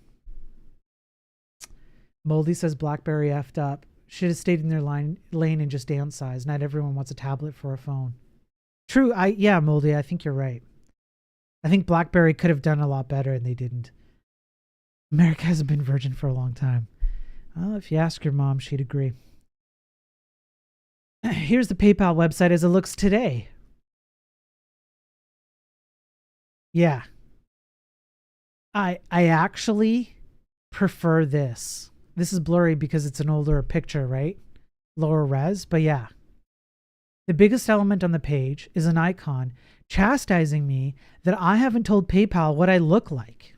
Moldy says BlackBerry effed up. Should have stayed in their lane and just downsized. Not everyone wants a tablet for a phone. True. Yeah, Moldy, I think you're right. I think BlackBerry could have done a lot better and they didn't. America hasn't been virgin for a long time. Well, if you ask your mom, she'd agree. Here's the PayPal website as it looks today. Yeah. I actually prefer this. This is blurry because it's an older picture, right? Lower res, but yeah. The biggest element on the page is an icon chastising me that I haven't told PayPal what I look like.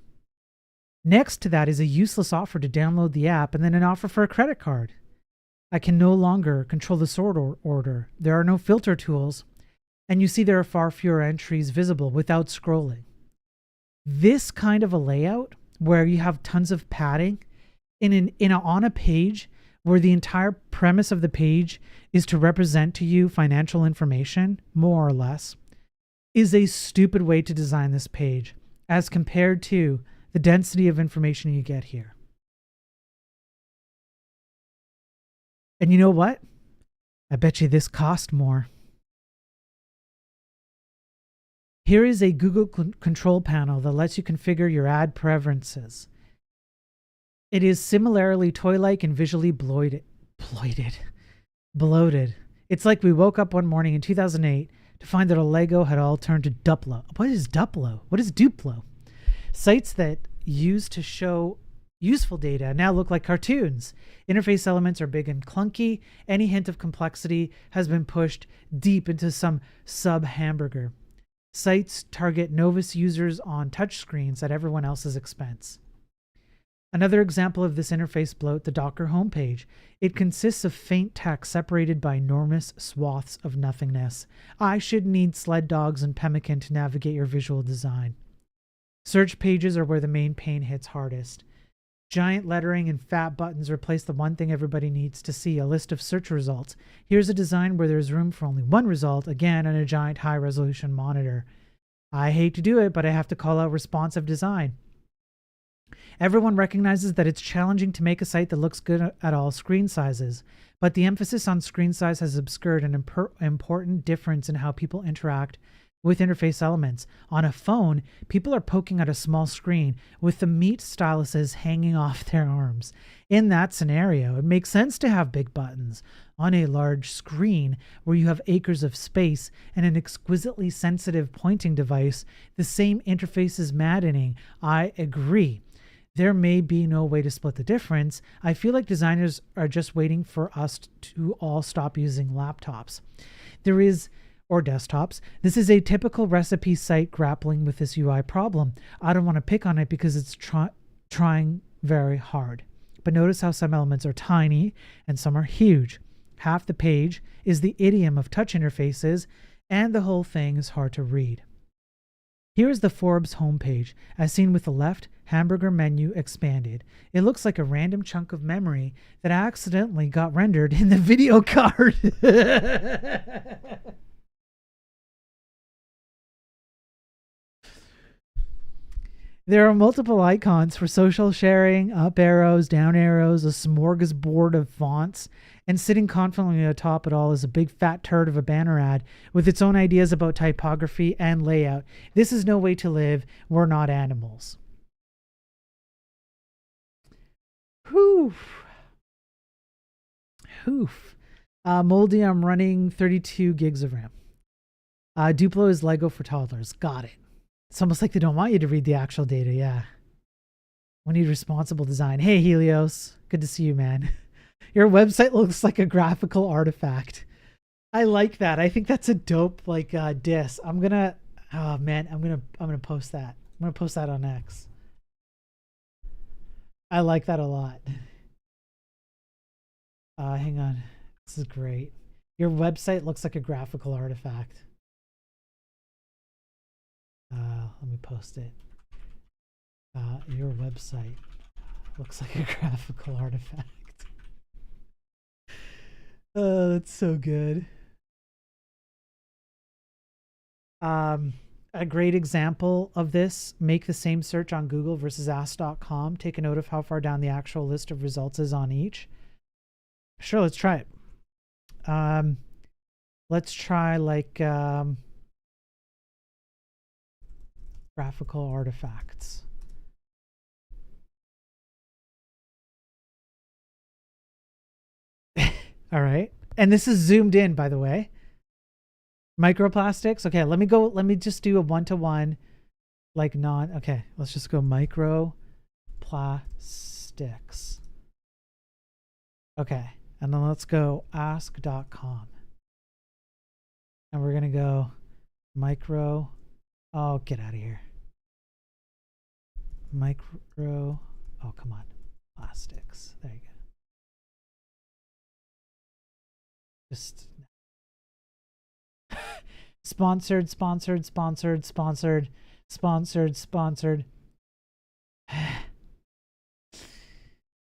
Next to that is a useless offer to download the app and then an offer for a credit card. I can no longer control the sort order. There are no filter tools, and you see there are far fewer entries visible without scrolling. This kind of a layout where you have tons of padding on a page where the entire premise of the page is to represent to you financial information, more or less, is a stupid way to design this page as compared to the density of information you get here. And you know what? I bet you this cost more. Here is a Google control panel that lets you configure your ad preferences. It is similarly toy-like and visually bloated. It's like we woke up one morning in 2008 to find that a Lego had all turned to Duplo. What is Duplo? What is Duplo? Sites that used to show useful data now look like cartoons. Interface elements are big and clunky. Any hint of complexity has been pushed deep into some sub-hamburger. Sites target novice users on touchscreens at everyone else's expense. Another example of this interface bloat, the Docker homepage. It consists of faint text separated by enormous swaths of nothingness. I should need sled dogs and pemmican to navigate your visual design. Search pages are where the main pain hits hardest. Giant lettering and fat buttons replace the one thing everybody needs to see, a list of search results. Here's a design where there's room for only one result, again on a giant high-resolution monitor. I hate to do it, but I have to call out responsive design. Everyone recognizes that it's challenging to make a site that looks good at all screen sizes, but the emphasis on screen size has obscured an important difference in how people interact with interface elements. On a phone, people are poking at a small screen with the meat styluses hanging off their arms. In that scenario, it makes sense to have big buttons. On a large screen where you have acres of space and an exquisitely sensitive pointing device, the same interface is maddening. I agree. There may be no way to split the difference. I feel like designers are just waiting for us to all stop using laptops. Or desktops. This is a typical recipe site grappling with this UI problem. I don't want to pick on it because it's trying very hard. But notice how some elements are tiny and some are huge. Half the page is the idiom of touch interfaces, and the whole thing is hard to read. Here is the Forbes homepage, as seen with the left hamburger menu expanded. It looks like a random chunk of memory that accidentally got rendered in the video card. There are multiple icons for social sharing, up arrows, down arrows, a smorgasbord of fonts, and sitting confidently atop it all is a big fat turd of a banner ad with its own ideas about typography and layout. This is no way to live. We're not animals. Moldy, I'm running 32 gigs of RAM. Duplo is Lego for toddlers. Got it. It's almost like they don't want you to read the actual data. Yeah. We need responsible design. Hey, Helios. Good to see you, man. Your website looks like a graphical artifact. I like that. I think that's a dope diss. I'm gonna post that. I'm gonna post that on X. I like that a lot. Hang on. This is great. Your website looks like a graphical artifact. Let me post it. Your website looks like a graphical artifact. Oh, that's so good. A great example of this, make the same search on Google versus ask.com. Take a note of how far down the actual list of results is on each. Sure, let's try it. Let's try graphical artifacts. All right. And this is zoomed in, by the way. Microplastics. Okay, let me just do a one-to-one, okay, let's just go microplastics. Okay, and then let's go ask.com. And we're gonna go oh, get out of here. Oh, come on. Plastics. There you go. Just sponsored.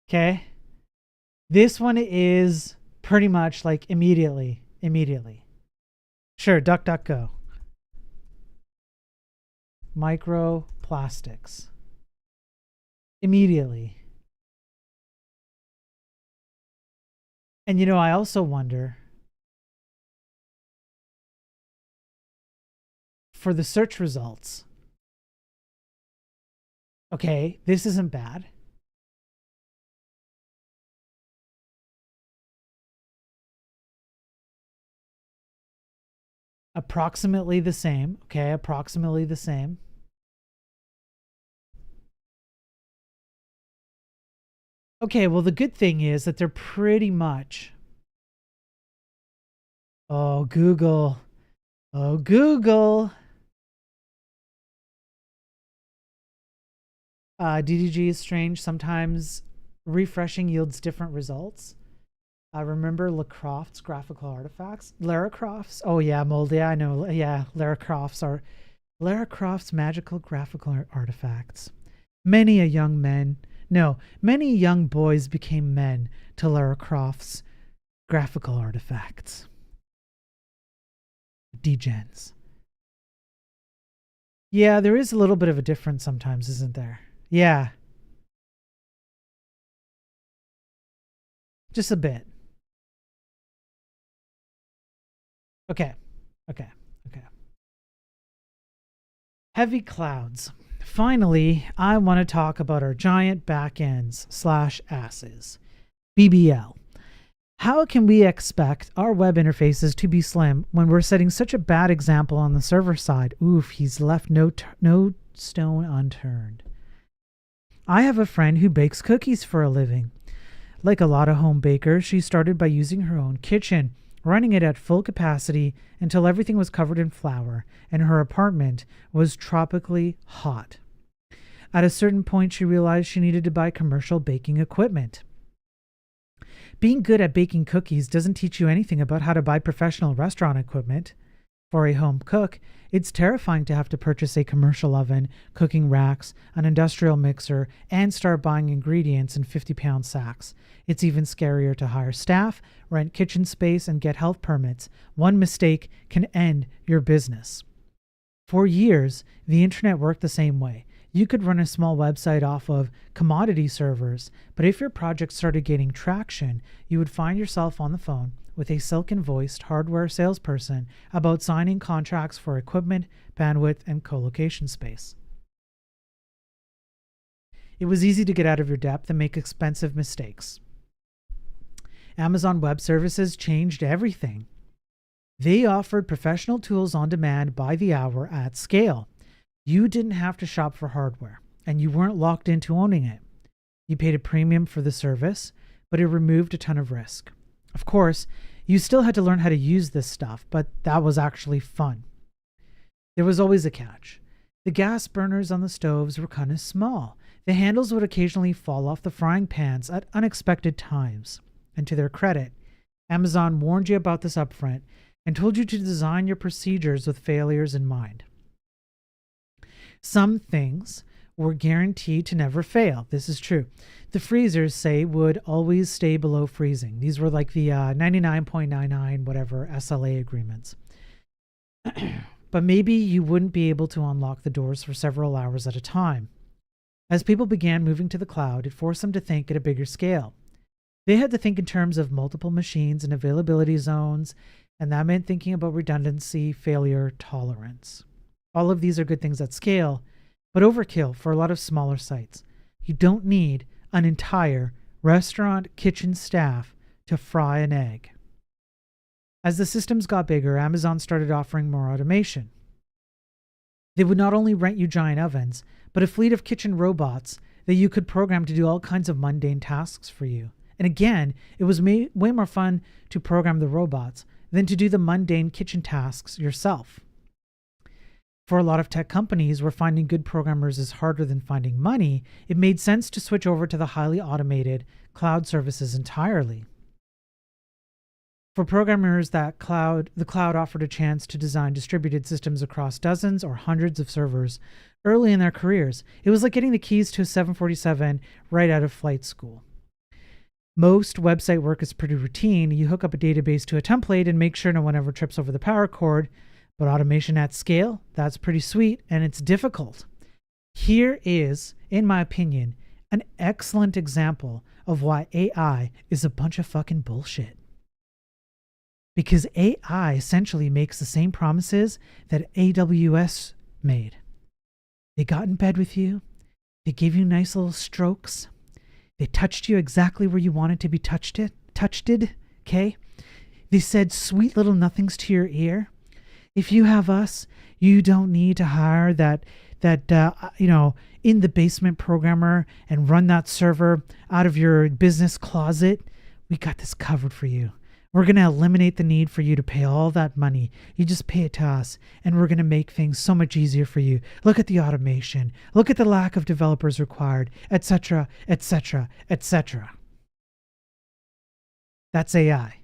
Okay. This one is pretty much like immediately. Sure, DuckDuckGo. Microplastics. Immediately. And I also wonder, for the search results, okay, this isn't bad. Approximately the same. Okay, approximately the same. Okay, well, the good thing is that they're pretty much. Oh, Google. Oh, Google. DDG is strange. Sometimes refreshing yields different results. I remember Lara graphical artifacts. Lara Croft's. Oh yeah, Moldy. Yeah, I know. Yeah, Lara Croft's magical graphical artifacts. Many young boys became men to Lara Croft's graphical artifacts. Degens. Yeah, there is a little bit of a difference sometimes, isn't there? Yeah. Just a bit. Okay. Okay. Okay. Heavy clouds. Finally, I want to talk about our giant backends / asses. BBL. How can we expect our web interfaces to be slim when we're setting such a bad example on the server side? Oof, he's left no stone unturned. I have a friend who bakes cookies for a living. Like a lot of home bakers, she started by using her own kitchen, running it at full capacity until everything was covered in flour and her apartment was tropically hot. At a certain point, she realized she needed to buy commercial baking equipment. Being good at baking cookies doesn't teach you anything about how to buy professional restaurant equipment. For a home cook, it's terrifying to have to purchase a commercial oven, cooking racks, an industrial mixer, and start buying ingredients in 50-pound sacks. It's even scarier to hire staff, rent kitchen space, and get health permits. One mistake can end your business. For years, the internet worked the same way. You could run a small website off of commodity servers, but if your project started gaining traction, you would find yourself on the phone with a silken-voiced hardware salesperson about signing contracts for equipment, bandwidth, and co-location space. It was easy to get out of your depth and make expensive mistakes. Amazon Web Services changed everything. They offered professional tools on demand by the hour at scale. You didn't have to shop for hardware, and you weren't locked into owning it. You paid a premium for the service, but it removed a ton of risk. Of course, you still had to learn how to use this stuff, but that was actually fun. There was always a catch. The gas burners on the stoves were kind of small. The handles would occasionally fall off the frying pans at unexpected times. And to their credit, Amazon warned you about this upfront and told you to design your procedures with failures in mind. Some things were guaranteed to never fail. This is true. The freezers, say, would always stay below freezing. These were like the 99.99 whatever SLA agreements. But maybe you wouldn't be able to unlock the doors for several hours at a time. As people began moving to the cloud, it forced them to think at a bigger scale. They had to think in terms of multiple machines and availability zones, and that meant thinking about redundancy, failure, tolerance. All of these are good things at scale, but overkill for a lot of smaller sites. You don't need an entire restaurant kitchen staff to fry an egg. As the systems got bigger, Amazon started offering more automation. They would not only rent you giant ovens, but a fleet of kitchen robots that you could program to do all kinds of mundane tasks for you. And again, it was way more fun to program the robots than to do the mundane kitchen tasks yourself. For a lot of tech companies where finding good programmers is harder than finding money, it made sense to switch over to the highly automated cloud services entirely. For programmers, the cloud offered a chance to design distributed systems across dozens or hundreds of servers early in their careers. It was like getting the keys to a 747 right out of flight school. Most website work is pretty routine. You hook up a database to a template and make sure no one ever trips over the power cord. But automation at scale, that's pretty sweet, and it's difficult. Here is, in my opinion, an excellent example of why AI is a bunch of fucking bullshit. Because AI essentially makes the same promises that AWS made. They got in bed with you. They gave you nice little strokes. They touched you exactly where you wanted to be touched, okay? They said sweet little nothings to your ear. If you have us, you don't need to hire that in the basement programmer and run that server out of your business closet. We got this covered for you. We're going to eliminate the need for you to pay all that money. You just pay it to us, and we're going to make things so much easier for you. Look at the automation. Look at the lack of developers required, etc., etc., etc. That's AI.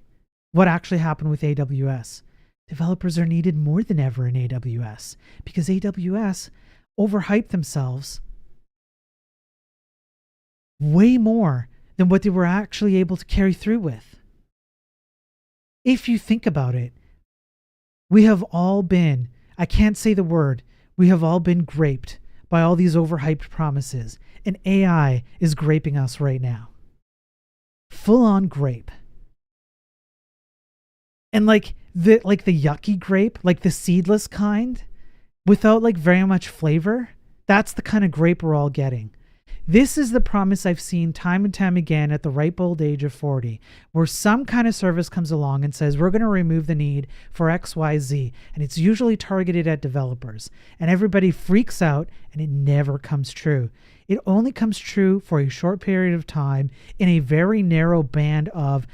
What actually happened with AWS? Developers are needed more than ever in AWS because AWS overhyped themselves way more than what they were actually able to carry through with. If you think about it, we have all been, I can't say the word, we have all been graped by all these overhyped promises, and AI is graping us right now. Full on grape. And like the yucky grape, like the seedless kind, without like very much flavor, that's the kind of grape we're all getting. This is the promise I've seen time and time again at the ripe old age of 40, where some kind of service comes along and says, we're going to remove the need for XYZ. And it's usually targeted at developers. And everybody freaks out, and it never comes true. It only comes true for a short period of time in a very narrow band of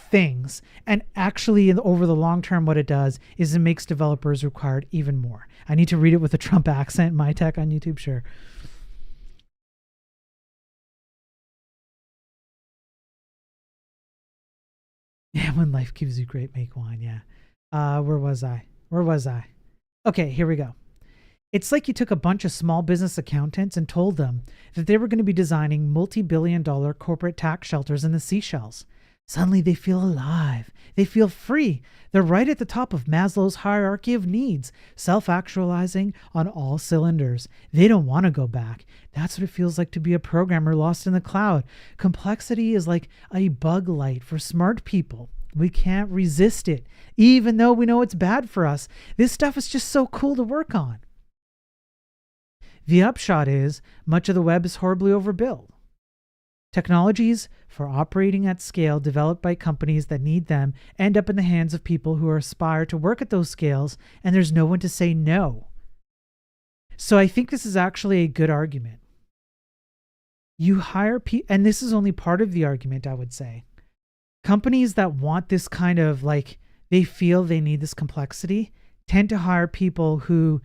things. And actually, over the long term, what it does is it makes developers required even more. I need to read it with a Trump accent, my tech on YouTube, sure. Yeah, when life gives you grape, make wine. Yeah. Where was I? Okay, here we go. It's like you took a bunch of small business accountants and told them that they were going to be designing multi-billion-dollar corporate tax shelters in the Seychelles. Suddenly they feel alive. They feel free. They're right at the top of Maslow's hierarchy of needs, self-actualizing on all cylinders. They don't want to go back. That's what it feels like to be a programmer lost in the cloud. Complexity is like a bug light for smart people. We can't resist it, even though we know it's bad for us. This stuff is just so cool to work on. The upshot is much of the web is horribly overbuilt. Technologies for operating at scale developed by companies that need them end up in the hands of people who aspire to work at those scales, and there's no one to say no. So I think this is actually a good argument. You hire people, and this is only part of the argument, I would say. Companies that want this kind of like, they feel they need this complexity, tend to hire people who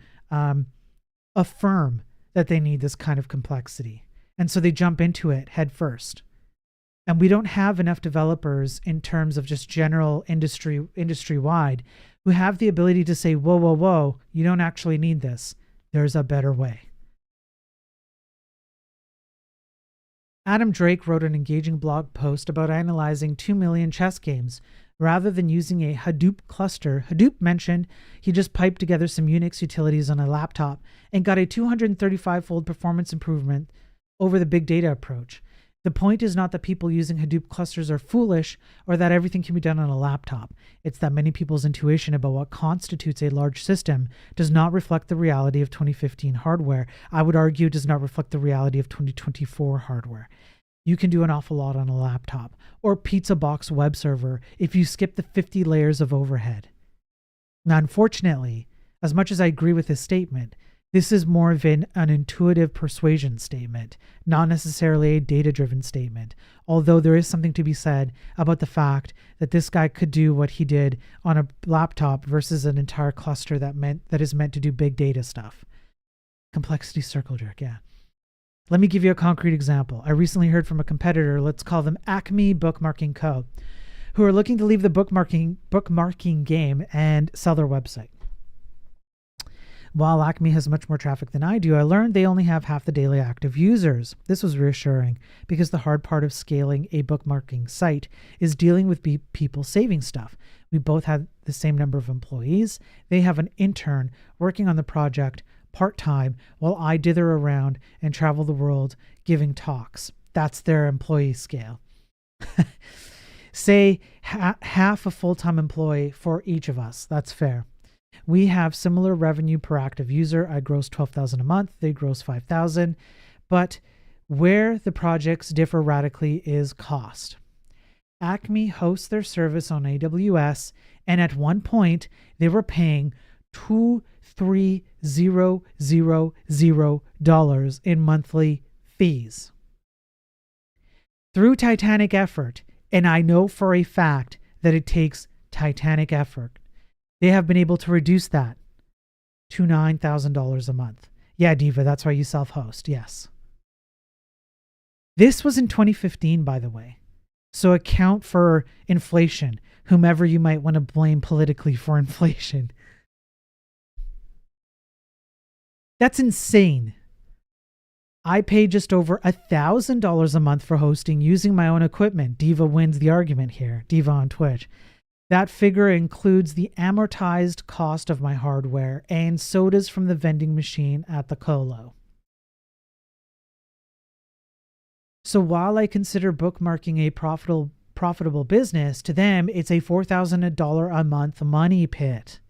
affirm that they need this kind of complexity. And so they jump into it head first. And we don't have enough developers in terms of just general industry-wide who have the ability to say, whoa, you don't actually need this. There's a better way. Adam Drake wrote an engaging blog post about analyzing 2 million chess games. Rather than using a Hadoop cluster, Hadoop mentioned he just piped together some Unix utilities on a laptop and got a 235-fold performance improvement over the big data approach. The point is not that people using Hadoop clusters are foolish or that everything can be done on a laptop. It's that many people's intuition about what constitutes a large system does not reflect the reality of 2015 hardware. I would argue it does not reflect the reality of 2024 hardware. You can do an awful lot on a laptop or pizza box web server if you skip the 50 layers of overhead. Now, unfortunately, as much as I agree with this statement, this is more of an intuitive persuasion statement, not necessarily a data-driven statement, although there is something to be said about the fact that this guy could do what he did on a laptop versus an entire cluster that is meant to do big data stuff. Complexity circle jerk, yeah. Let me give you a concrete example. I recently heard from a competitor, let's call them Acme Bookmarking Co., who are looking to leave the bookmarking game and sell their website. While Acme has much more traffic than I do, I learned they only have half the daily active users. This was reassuring because the hard part of scaling a bookmarking site is dealing with people saving stuff. We both had the same number of employees. They have an intern working on the project part-time while I dither around and travel the world giving talks. That's their employee scale. Say half a full-time employee for each of us. That's fair. We have similar revenue per active user. I gross $12,000 a month. They gross $5,000. But where the projects differ radically is cost. Acme hosts their service on AWS, and at one point they were paying $2,300 in monthly fees. Through titanic effort, and I know for a fact that it takes titanic effort, they have been able to reduce that to $9,000 a month. Yeah, Diva, that's why you self-host. Yes. This was in 2015, by the way. So account for inflation, whomever you might want to blame politically for inflation. That's insane. I pay just over $1,000 a month for hosting using my own equipment. Diva wins the argument here. Diva on Twitch. That figure includes the amortized cost of my hardware and sodas from the vending machine at the colo. So while I consider bookmarking a profitable business, to them it's a $4,000 a month money pit.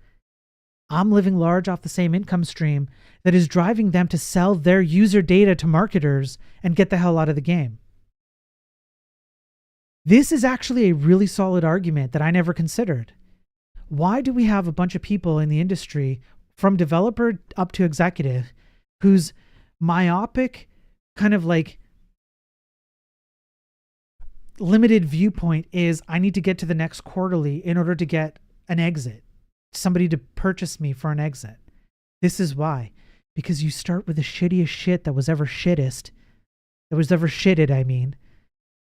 I'm living large off the same income stream that is driving them to sell their user data to marketers and get the hell out of the game. This is actually a really solid argument that I never considered. Why do we have a bunch of people in the industry, from developer up to executive, whose myopic kind of like limited viewpoint is I need to get to the next quarterly in order to get an exit, somebody to purchase me for an exit? This is why. Because you start with the shittiest shit that was ever shitted, I mean.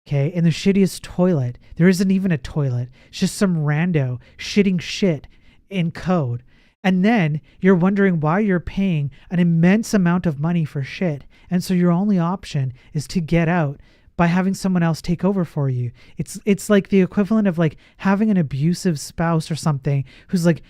Okay, in the shittiest toilet. There isn't even a toilet. It's just some rando shitting shit in code. And then you're wondering why you're paying an immense amount of money for shit. And so your only option is to get out by having someone else take over for you. It's like the equivalent of like having an abusive spouse or something who's like,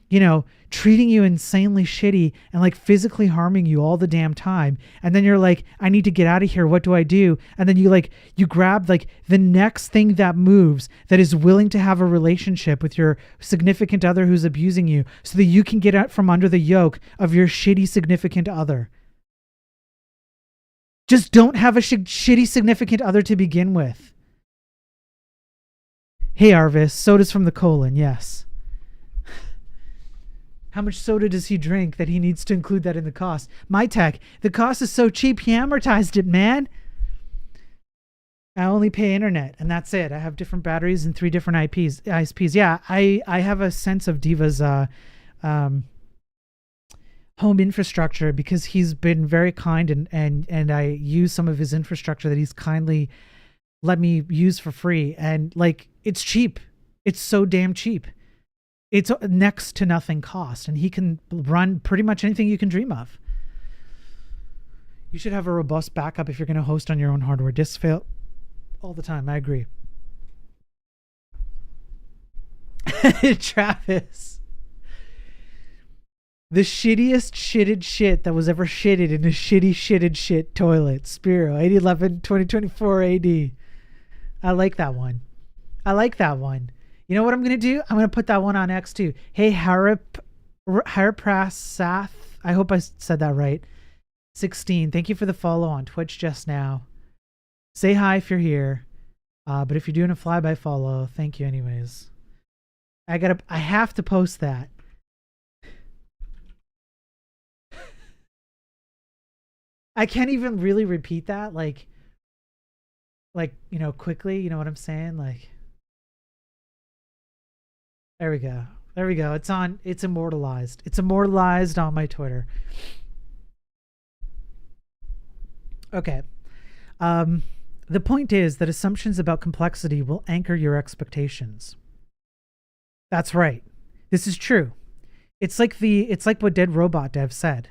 you know, treating you insanely shitty and like physically harming you all the damn time. And then you're like, I need to get out of here. What do I do? And then you grab like the next thing that moves that is willing to have a relationship with your significant other who's abusing you so that you can get out from under the yoke of your shitty significant other. Just don't have a shitty significant other to begin with. Hey, Arvis, soda's from the colon, yes. How much soda does he drink that he needs to include that in the cost? My tech, the cost is so cheap, he amortized it, man. I only pay internet, and that's it. I have different batteries and 3 different ISPs. Yeah, I have a sense of Diva's home infrastructure because he's been very kind and I use some of his infrastructure that he's kindly let me use for free. And like, it's cheap. It's so damn cheap. It's next to nothing cost, and he can run pretty much anything you can dream of. You should have a robust backup if you're going to host on your own hardware. Disks fail all the time. I agree. Travis. The shittiest shitted shit that was ever shitted in a shitty shitted shit toilet. Spiro, 8/11, 2024 AD. I like that one. You know what I'm going to do? I'm going to put that one on X too. Hey, Hariprasath. I hope I said that right. 16. Thank you for the follow on Twitch just now. Say hi if you're here. But if you're doing a flyby follow, thank you anyways. I have to post that. I can't even really repeat that like, you know, quickly, you know what I'm saying? Like, there we go. It's immortalized. It's immortalized on my Twitter. Okay. The point is that assumptions about complexity will anchor your expectations. That's right. This is true. It's like what Dead Robot Dev said.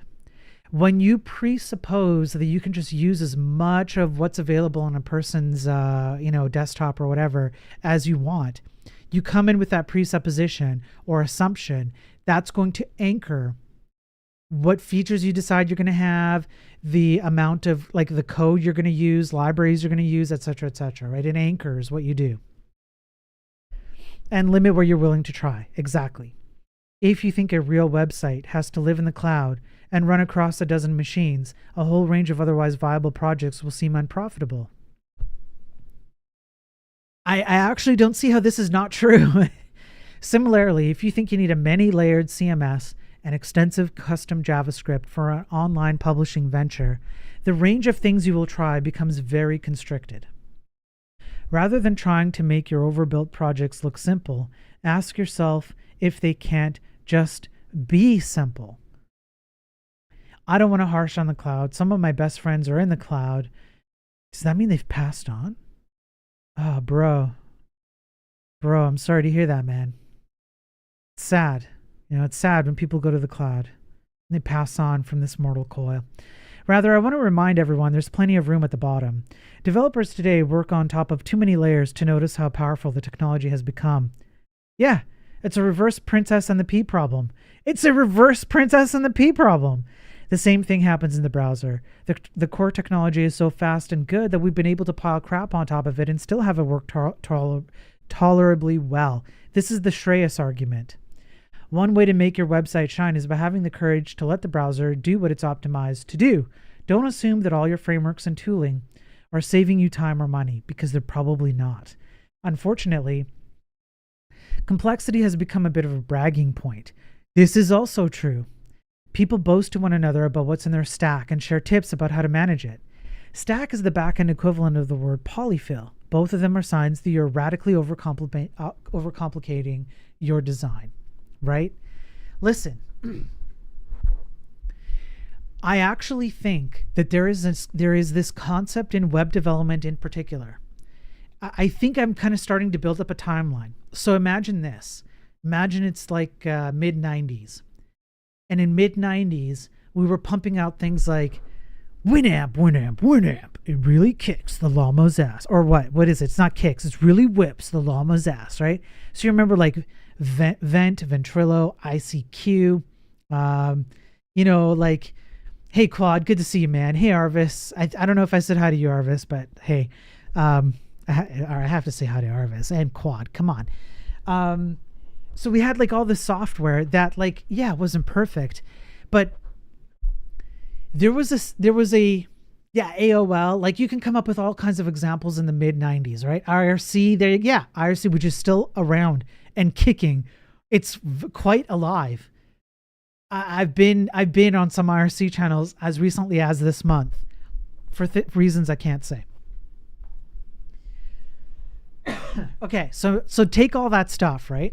When you presuppose that you can just use as much of what's available on a person's desktop or whatever as you want, you come in with that presupposition or assumption that's going to anchor what features you decide you're going to have, the amount of like the code you're going to use, libraries you're going to use, etc., right? It anchors what you do and limit where you're willing to try. Exactly. If you think a real website has to live in the cloud and run across a dozen machines, a whole range of otherwise viable projects will seem unprofitable. I actually don't see how this is not true. Similarly, if you think you need a many-layered CMS and extensive custom JavaScript for an online publishing venture, the range of things you will try becomes very constricted. Rather than trying to make your overbuilt projects look simple, ask yourself if they can't just be simple. I don't want to harsh on the cloud. Some of my best friends are in the cloud. Does that mean they've passed on? Oh, bro, I'm sorry to hear that, man. It's sad. It's sad when people go to the cloud and they pass on from this mortal coil. Rather, I want to remind everyone there's plenty of room at the bottom. Developers today work on top of too many layers to notice how powerful the technology has become. Yeah, it's a reverse Princess and the Pea problem. It's a reverse Princess and the Pea problem. The same thing happens in the browser. The core technology is so fast and good that we've been able to pile crap on top of it and still have it work tolerably well. This is the Shreyas argument. One way to make your website shine is by having the courage to let the browser do what it's optimized to do. Don't assume that all your frameworks and tooling are saving you time or money, because they're probably not. Unfortunately, complexity has become a bit of a bragging point. This is also true. People boast to one another about what's in their stack and share tips about how to manage it. Stack is the back-end equivalent of the word polyfill. Both of them are signs that you're radically overcomplicating your design, right? Listen, I actually think that there is this concept in web development in particular. I think I'm kind of starting to build up a timeline. So imagine this. Imagine it's like mid-90s. And in mid-90s, we were pumping out things like Winamp, Winamp, Winamp. It really kicks the llama's ass. Or what? What is it? It's not kicks. It's really whips the llama's ass, right? So you remember like Vent, Ventrilo, ICQ, like, hey, Quad, good to see you, man. Hey, Arvis. I don't know if I said hi to you, Arvis, but hey, I have to say hi to Arvis and Quad. Come on. So we had like all this software that like, yeah, wasn't perfect, but there was AOL, like you can come up with all kinds of examples in the mid 90s, right? IRC, IRC, which is still around and kicking. It's quite alive. I've been on some IRC channels as recently as this month for reasons I can't say. Okay, so take all that stuff, right?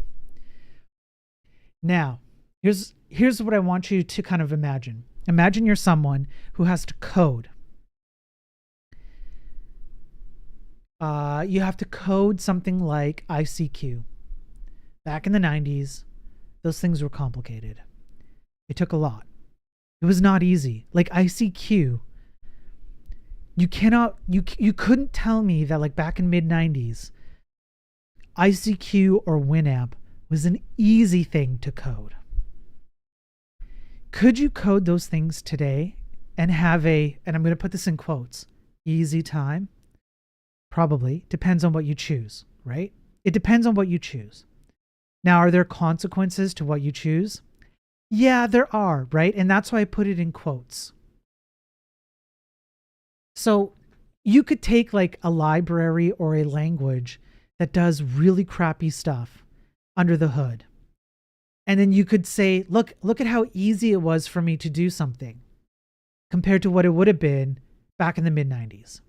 Now, here's what I want you to kind of imagine. Imagine you're someone who has to code. You have to code something like ICQ. Back in the 90s, those things were complicated. It took a lot. It was not easy. Like ICQ, you couldn't tell me that like back in mid 90s, ICQ or Winamp was an easy thing to code. Could you code those things today and have and I'm going to put this in quotes, easy time? Probably. Depends on what you choose, right? It depends on what you choose. Now, are there consequences to what you choose? Yeah, there are, right? And that's why I put it in quotes. So you could take like a library or a language that does really crappy stuff under the hood. And then you could say, look at how easy it was for me to do something compared to what it would have been back in the mid 90s.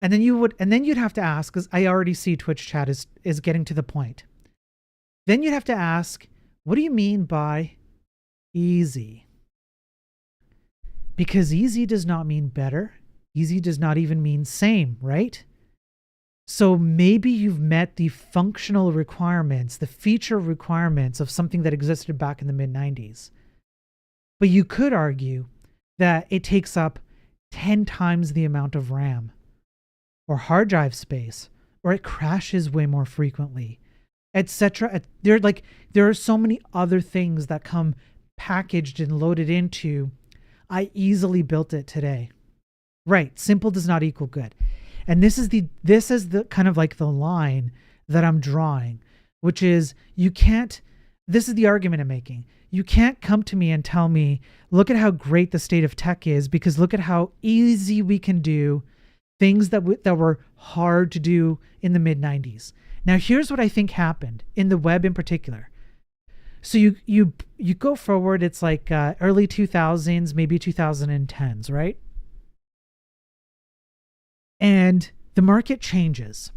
And then you'd have to ask, because I already see Twitch chat is getting to the point. Then you'd have to ask, what do you mean by easy? Because easy does not mean better. Easy does not even mean same, right? So maybe you've met the functional requirements, the feature requirements of something that existed back in the mid 90s. But you could argue that it takes up 10 times the amount of RAM or hard drive space, or it crashes way more frequently, etc. There are so many other things that come packaged and loaded into, I easily built it today. Right. Simple does not equal good. And this is the kind of like the line that I'm drawing, which is this is the argument I'm making. You can't come to me and tell me, look at how great the state of tech is, because look at how easy we can do things that were hard to do in the mid 90s. Now, here's what I think happened in the web in particular. So you go forward, it's like early 2000s, maybe 2010s, right? And the market changes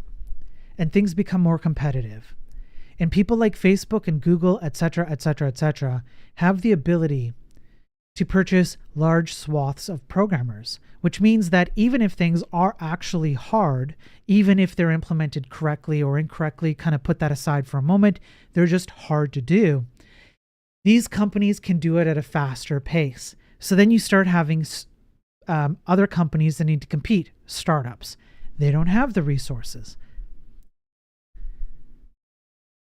and things become more competitive. And people like Facebook and Google, et cetera, et cetera, et cetera, have the ability to purchase large swaths of programmers, which means that even if things are actually hard, even if they're implemented correctly or incorrectly, kind of put that aside for a moment, they're just hard to do. These companies can do it at a faster pace. So then you start having other companies that need to compete, startups. They don't have the resources.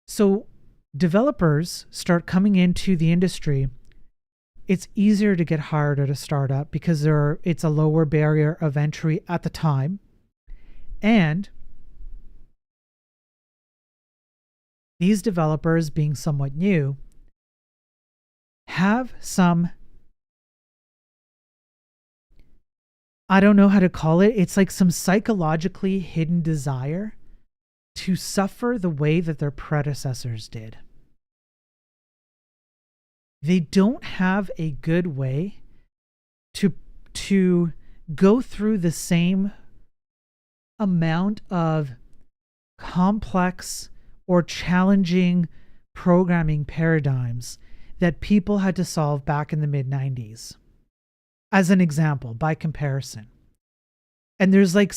So developers start coming into the industry. It's easier to get hired at a startup because it's a lower barrier of entry at the time. And these developers, being somewhat new, have some, I don't know how to call it. It's like some psychologically hidden desire to suffer the way that their predecessors did. They don't have a good way to go through the same amount of complex or challenging programming paradigms that people had to solve back in the mid-90s. As an example, by comparison. And there's like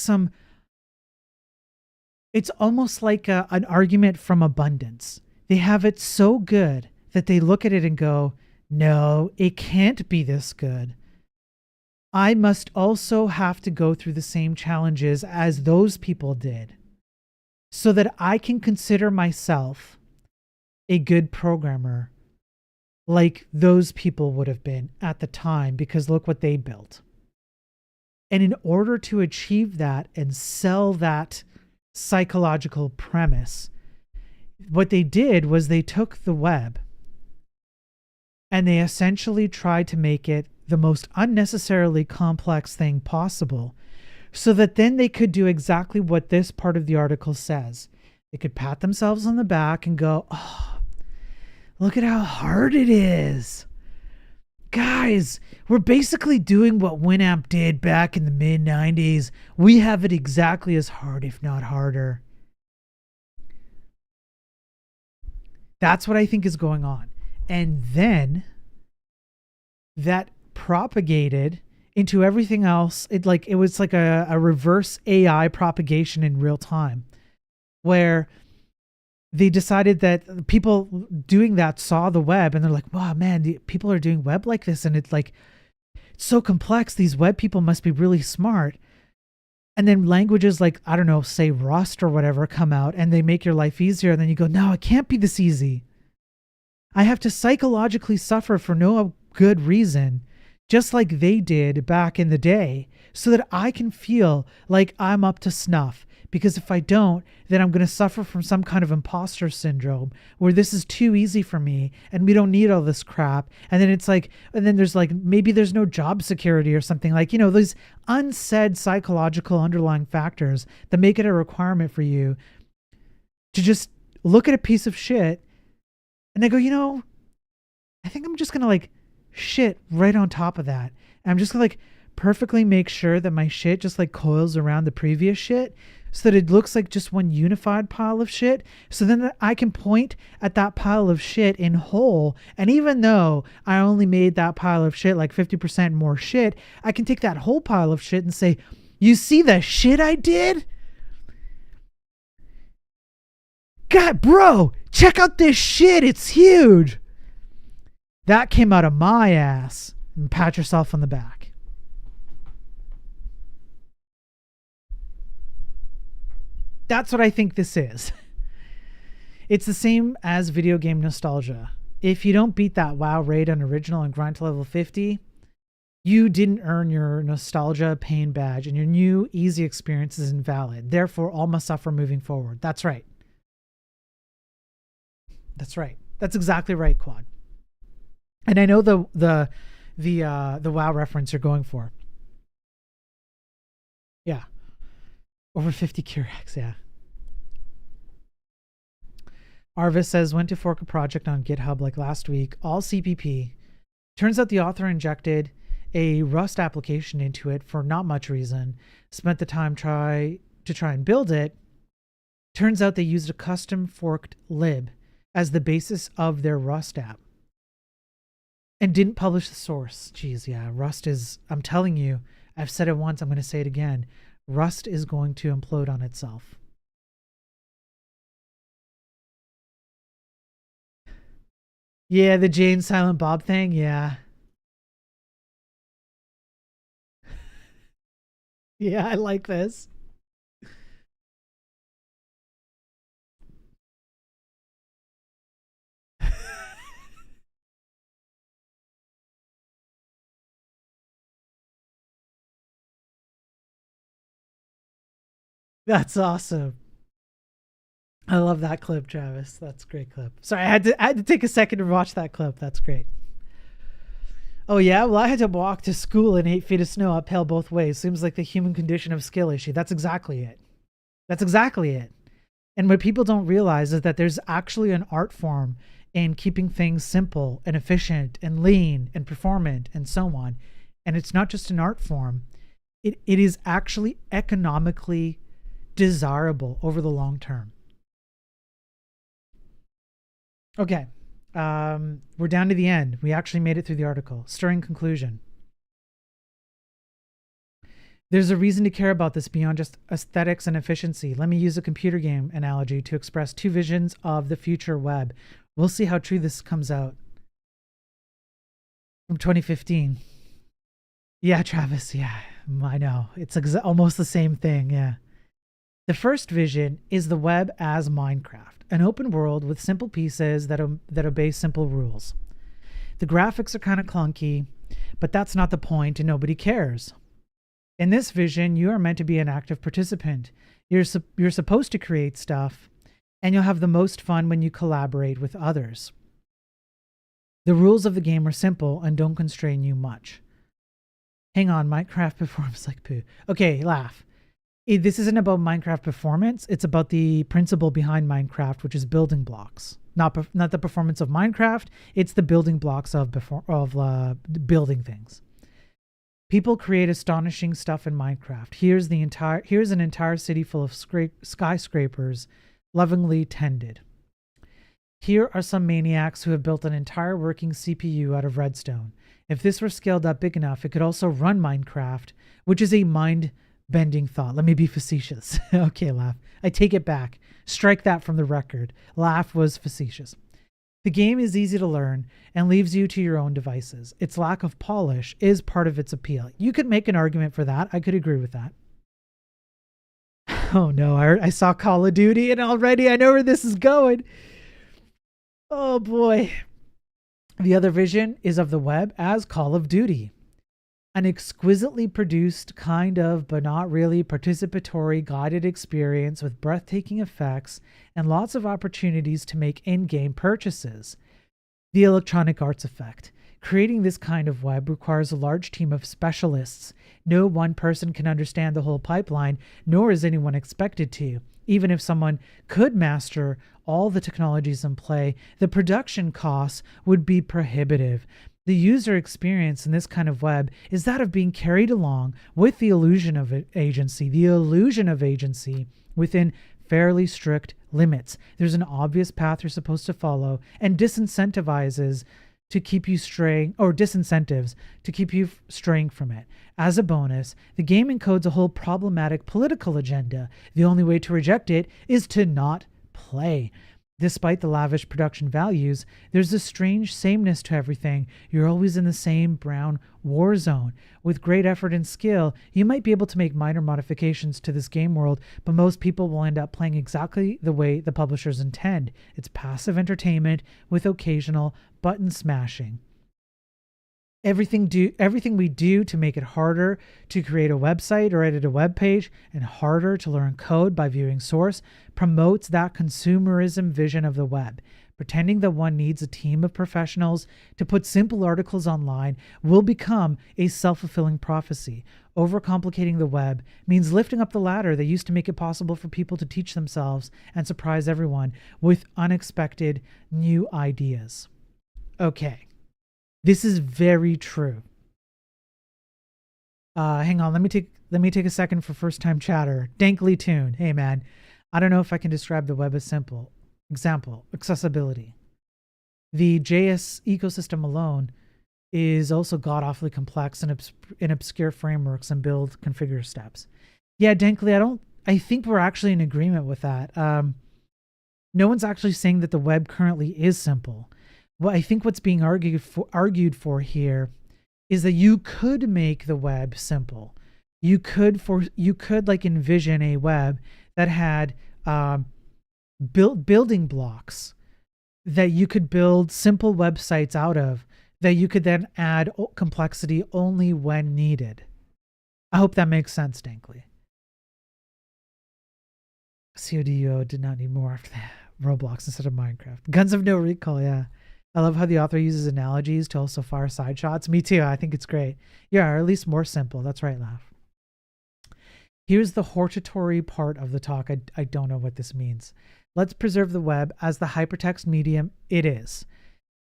it's almost like an argument from abundance. They have it so good that they look at it and go, no, it can't be this good. I must also have to go through the same challenges as those people did so that I can consider myself a good programmer like those people would have been at the time, because look what they built. And in order to achieve that and sell that psychological premise, what they did was they took the web and they essentially tried to make it the most unnecessarily complex thing possible, so that then they could do exactly what this part of the article says. They could pat themselves on the back and go, oh, look at how hard it is. Guys, we're basically doing what Winamp did back in the mid-90s. We have it exactly as hard, if not harder. That's what I think is going on. And then that propagated into everything else. It was like a reverse AI propagation in real time, where they decided that people doing that saw the web and they're like, wow, man, people are doing web like this. And it's like, it's so complex. These web people must be really smart. And then languages like, I don't know, say Rust or whatever come out and they make your life easier. And then you go, no, it can't be this easy. I have to psychologically suffer for no good reason, just like they did back in the day, so that I can feel like I'm up to snuff. Because if I don't, then I'm going to suffer from some kind of imposter syndrome where this is too easy for me and we don't need all this crap. And then it's like, and then there's like, maybe there's no job security or something, like, you know, these unsaid psychological underlying factors that make it a requirement for you to just look at a piece of shit and they go, you know, I think I'm just going to like shit right on top of that. And I'm just going to like perfectly make sure that my shit just like coils around the previous shit, so that it looks like just one unified pile of shit. So then I can point at that pile of shit in whole. And even though I only made that pile of shit like 50% more shit, I can take that whole pile of shit and say, you see the shit I did? God, bro, check out this shit. It's huge. That came out of my ass. And pat yourself on the back. That's what I think this is. It's the same as video game nostalgia. If you don't beat that WoW raid on original and grind to level 50, you didn't earn your nostalgia pain badge and your new easy experience is invalid. Therefore, all must suffer moving forward. That's right. That's right. That's exactly right, Quad. And I know the WoW reference you're going for. Yeah. Over 50 Curex, yeah. Arvis says, went to fork a project on GitHub like last week, all CPP. Turns out the author injected a Rust application into it for not much reason, spent the time to try and build it. Turns out they used a custom forked lib as the basis of their Rust app and didn't publish the source. Geez, yeah, Rust is, I'm telling you, I've said it once, I'm going to say it again. Rust is going to implode on itself. Yeah, the Jay and Silent Bob thing, yeah. Yeah, I like this. That's awesome. I love that clip, Travis. That's a great clip. Sorry, I had to take a second to watch that clip. That's great. Oh yeah, well I had to walk to school in 8 feet of snow uphill both ways. Seems like the human condition of skill issue. That's exactly it. That's exactly it. And what people don't realize is that there's actually an art form in keeping things simple and efficient and lean and performant and so on. And it's not just an art form. It is actually economically desirable over the long term. Okay. We're down to the end. We actually made it through the article. Stirring conclusion. There's a reason to care about this beyond just aesthetics and efficiency. Let me use a computer game analogy to express two visions of the future web. We'll see how true this comes out. From 2015. Yeah, Travis. Yeah, I know. It's almost the same thing. Yeah. The first vision is the web as Minecraft, an open world with simple pieces that obey simple rules. The graphics are kind of clunky, but that's not the point and nobody cares. In this vision, you are meant to be an active participant. You're supposed to create stuff, and you'll have the most fun when you collaborate with others. The rules of the game are simple and don't constrain you much. Hang on, Minecraft performs like poo. Okay, laugh. This isn't about Minecraft performance. It's about the principle behind Minecraft, which is building blocks. Not the performance of Minecraft. It's the building blocks of building things. People create astonishing stuff in Minecraft. Here's an entire city full of skyscrapers, lovingly tended. Here are some maniacs who have built an entire working CPU out of redstone. If this were scaled up big enough, it could also run Minecraft, which is a mind-bending thought. Let me be facetious. Okay, laugh. I take it back. Strike that from the record. Laugh was facetious. The game is easy to learn and leaves you to your own devices. Its lack of polish is part of its appeal. You could make an argument for that. I could agree with that. Oh no, I saw Call of Duty and already I know where this is going. Oh boy. The other vision is of the web as Call of Duty. An exquisitely produced kind of, but not really, participatory guided experience with breathtaking effects and lots of opportunities to make in-game purchases. The Electronic Arts effect. Creating this kind of web requires a large team of specialists. No one person can understand the whole pipeline, nor is anyone expected to. Even if someone could master all the technologies in play, the production costs would be prohibitive. The user experience in this kind of web is that of being carried along with the illusion of agency within fairly strict limits. There's an obvious path you're supposed to follow and disincentives to keep you straying from it. As a bonus, the game encodes a whole problematic political agenda. The only way to reject it is to not play. Despite the lavish production values, there's a strange sameness to everything. You're always in the same brown war zone. With great effort and skill, you might be able to make minor modifications to this game world, but most people will end up playing exactly the way the publishers intend. It's passive entertainment with occasional button smashing. Everything we do to make it harder to create a website or edit a web page and harder to learn code by viewing source promotes that consumerism vision of the web. Pretending that one needs a team of professionals to put simple articles online will become a self-fulfilling prophecy. Overcomplicating the web means lifting up the ladder that used to make it possible for people to teach themselves and surprise everyone with unexpected new ideas. Okay, this is very true. Hang on, let me take a second for first-time chatter. Dankly Tune, hey man, I don't know if I can describe the web as simple. Example, accessibility. The JS ecosystem alone is also god-awfully complex and obscure frameworks and build configure steps. Yeah, Dankly, I think we're actually in agreement with that. No one's actually saying that the web currently is simple. Well, I think what's being argued for here is that you could make the web simple. You could like envision a web that had building blocks that you could build simple websites out of, that you could then add complexity only when needed. I hope that makes sense, Dankly. CODO did not need more after that. Roblox instead of Minecraft. Guns of No Recall, yeah. I love how the author uses analogies to also fire side shots. Me too. I think it's great. Yeah, or at least more simple. That's right, Laugh. Here's the hortatory part of the talk. I don't know what this means. Let's preserve the web as the hypertext medium it is,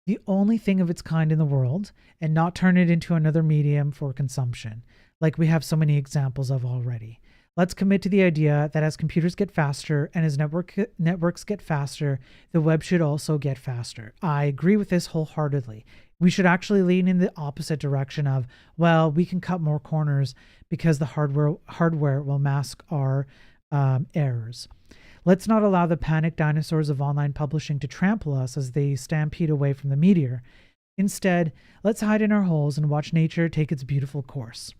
the only thing of its kind in the world, and not turn it into another medium for consumption, like we have so many examples of already. Let's commit to the idea that as computers get faster and as networks get faster, the web should also get faster. I agree with this wholeheartedly. We should actually lean in the opposite direction of, well, we can cut more corners because the hardware will mask our errors. Let's not allow the panicked dinosaurs of online publishing to trample us as they stampede away from the meteor. Instead, let's hide in our holes and watch nature take its beautiful course.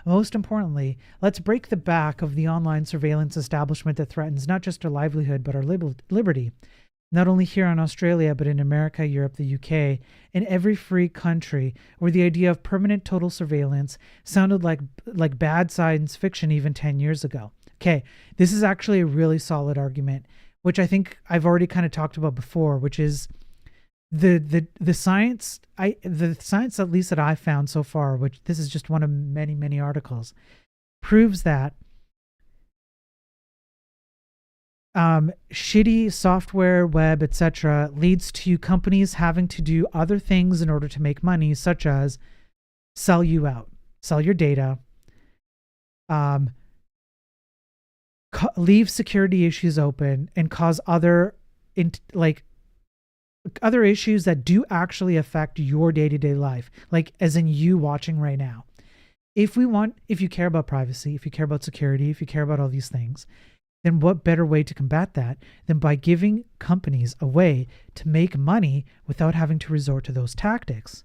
Most importantly, let's break the back of the online surveillance establishment that threatens not just our livelihood, but our liberty. Not only here in Australia, but in America, Europe, the UK, and every free country where the idea of permanent total surveillance sounded like bad science fiction even 10 years ago. Okay, this is actually a really solid argument, which I think I've already kind of talked about before, which is the science, at least that I found so far, which this is just one of many articles, proves that shitty software, web, etc., leads to companies having to do other things in order to make money, such as sell you out, sell your data, leave security issues open, and cause other issues that do actually affect your day-to-day life, like as in you watching right now. If you care about privacy, if you care about security, if you care about all these things, then what better way to combat that than by giving companies a way to make money without having to resort to those tactics?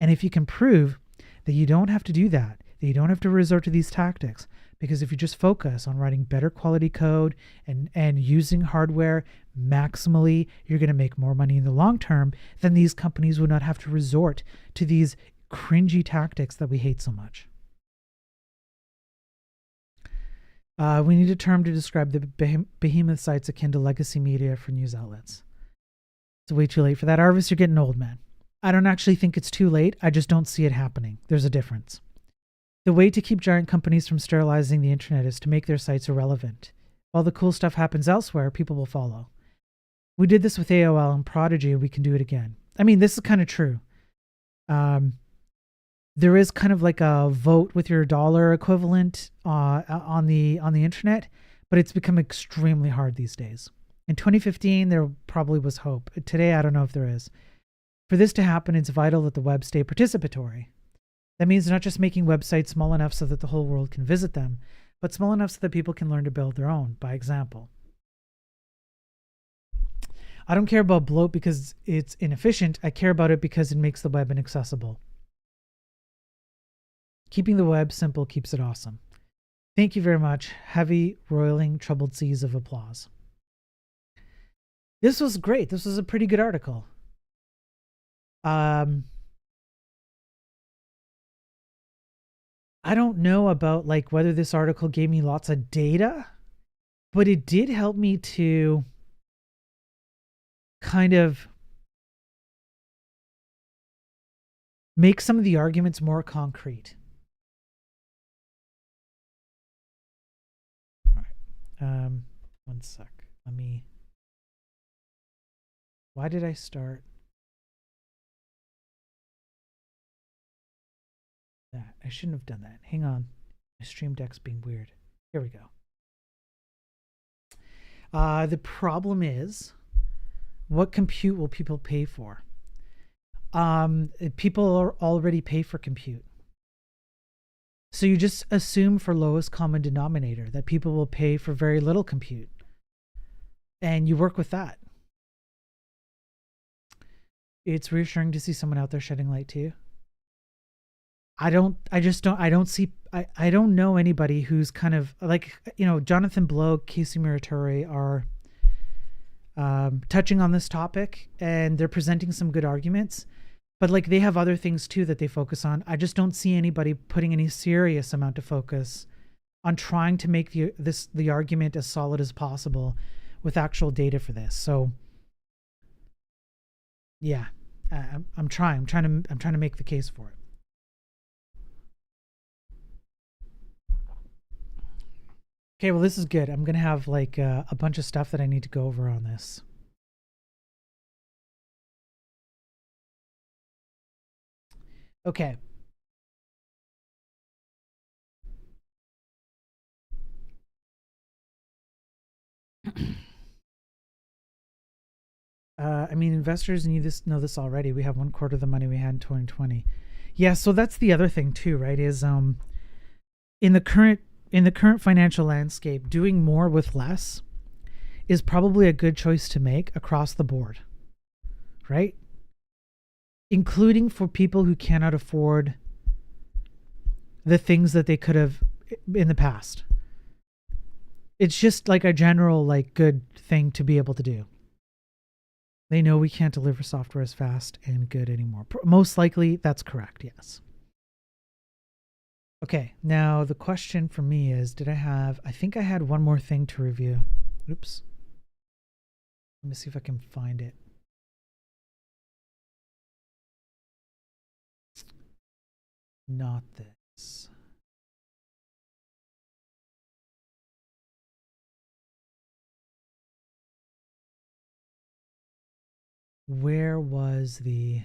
And if you can prove that you don't have to do that you don't have to resort to these tactics, because if you just focus on writing better quality code and using hardware maximally, you're going to make more money in the long term, then these companies would not have to resort to these cringy tactics that we hate so much. We need a term to describe the behemoth sites akin to legacy media for news outlets. It's way too late for that. Arvis, you're getting old, man. I don't actually think it's too late. I just don't see it happening. There's a difference. The way to keep giant companies from sterilizing the internet is to make their sites irrelevant. While the cool stuff happens elsewhere, people will follow. We did this with AOL and Prodigy, and we can do it again. I mean, this is kind of true. There is kind of like a vote with your dollar equivalent on the internet, but it's become extremely hard these days. In 2015, there probably was hope. Today, I don't know if there is. For this to happen, it's vital that the web stay participatory. That means not just making websites small enough so that the whole world can visit them, but small enough so that people can learn to build their own by example. I don't care about bloat because it's inefficient. I care about it because it makes the web inaccessible. Keeping the web simple keeps it awesome. Thank you very much. Heavy, roiling, troubled seas of applause. This was great. This was a pretty good article. I don't know about like whether this article gave me lots of data, but it did help me to kind of make some of the arguments more concrete. All right. One sec. Why did I start that? I shouldn't have done that. Hang on. My stream deck's being weird. Here we go. The problem is, what compute will people pay for? People already pay for compute. So you just assume for lowest common denominator that people will pay for very little compute. And you work with that. It's reassuring to see someone out there shedding light to you. I don't know anybody who's kind of like, Jonathan Blow, Casey Muratori are touching on this topic, and they're presenting some good arguments, but like they have other things too that they focus on. I just don't see anybody putting any serious amount of focus on trying to make the argument as solid as possible with actual data for this. So yeah, I'm trying to make the case for it. Okay, well, this is good. I'm going to have like a bunch of stuff that I need to go over on this. Okay. I mean, investors know this already. We have 1/4 of the money we had in 2020. Yeah, so that's the other thing too, right? Is in the current financial landscape, doing more with less is probably a good choice to make across the board, right? Including for people who cannot afford the things that they could have in the past. It's just like a general, like, good thing to be able to do. They know we can't deliver software as fast and good anymore. Most likely, that's correct, yes. Okay, now the question for me is, I think I had one more thing to review. Oops. Let me see if I can find it. Not this. Where was the...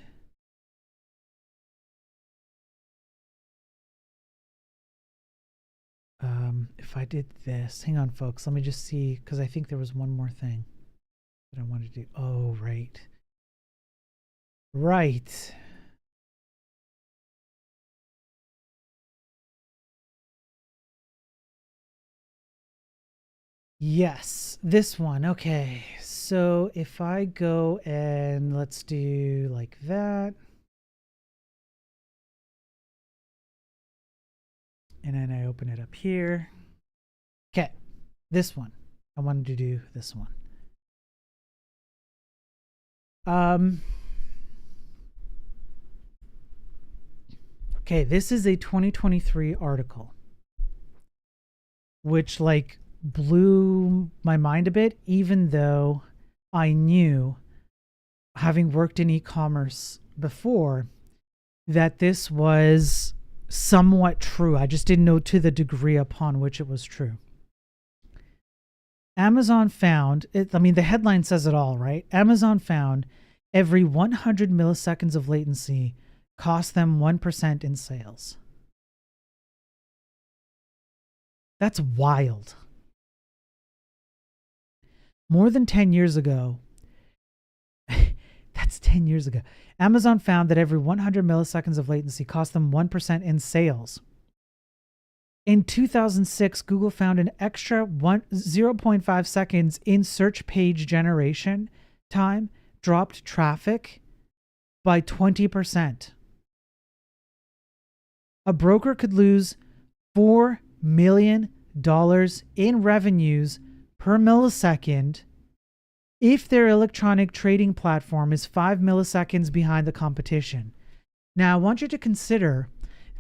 if I did this, hang on folks, let me just see, because I think there was one more thing that I wanted to do. Oh, right. Right. Yes, this one. Okay, so if I go and let's do like that. And then I open it up here. Okay, this one. I wanted to do this one. Okay, this is a 2023 article, which like blew my mind a bit, even though I knew, having worked in e-commerce before, that this was somewhat true. I just didn't know to the degree upon which it was true. Amazon found, the headline says it all, right? Amazon found every 100 milliseconds of latency cost them 1% in sales. That's wild. More than 10 years ago, that's 10 years ago, Amazon found that every 100 milliseconds of latency cost them 1% in sales. In 2006, Google found an extra 0.5 seconds in search page generation time dropped traffic by 20%. A broker could lose $4 million in revenues per millisecond if their electronic trading platform is 5 milliseconds behind the competition. Now, I want you to consider,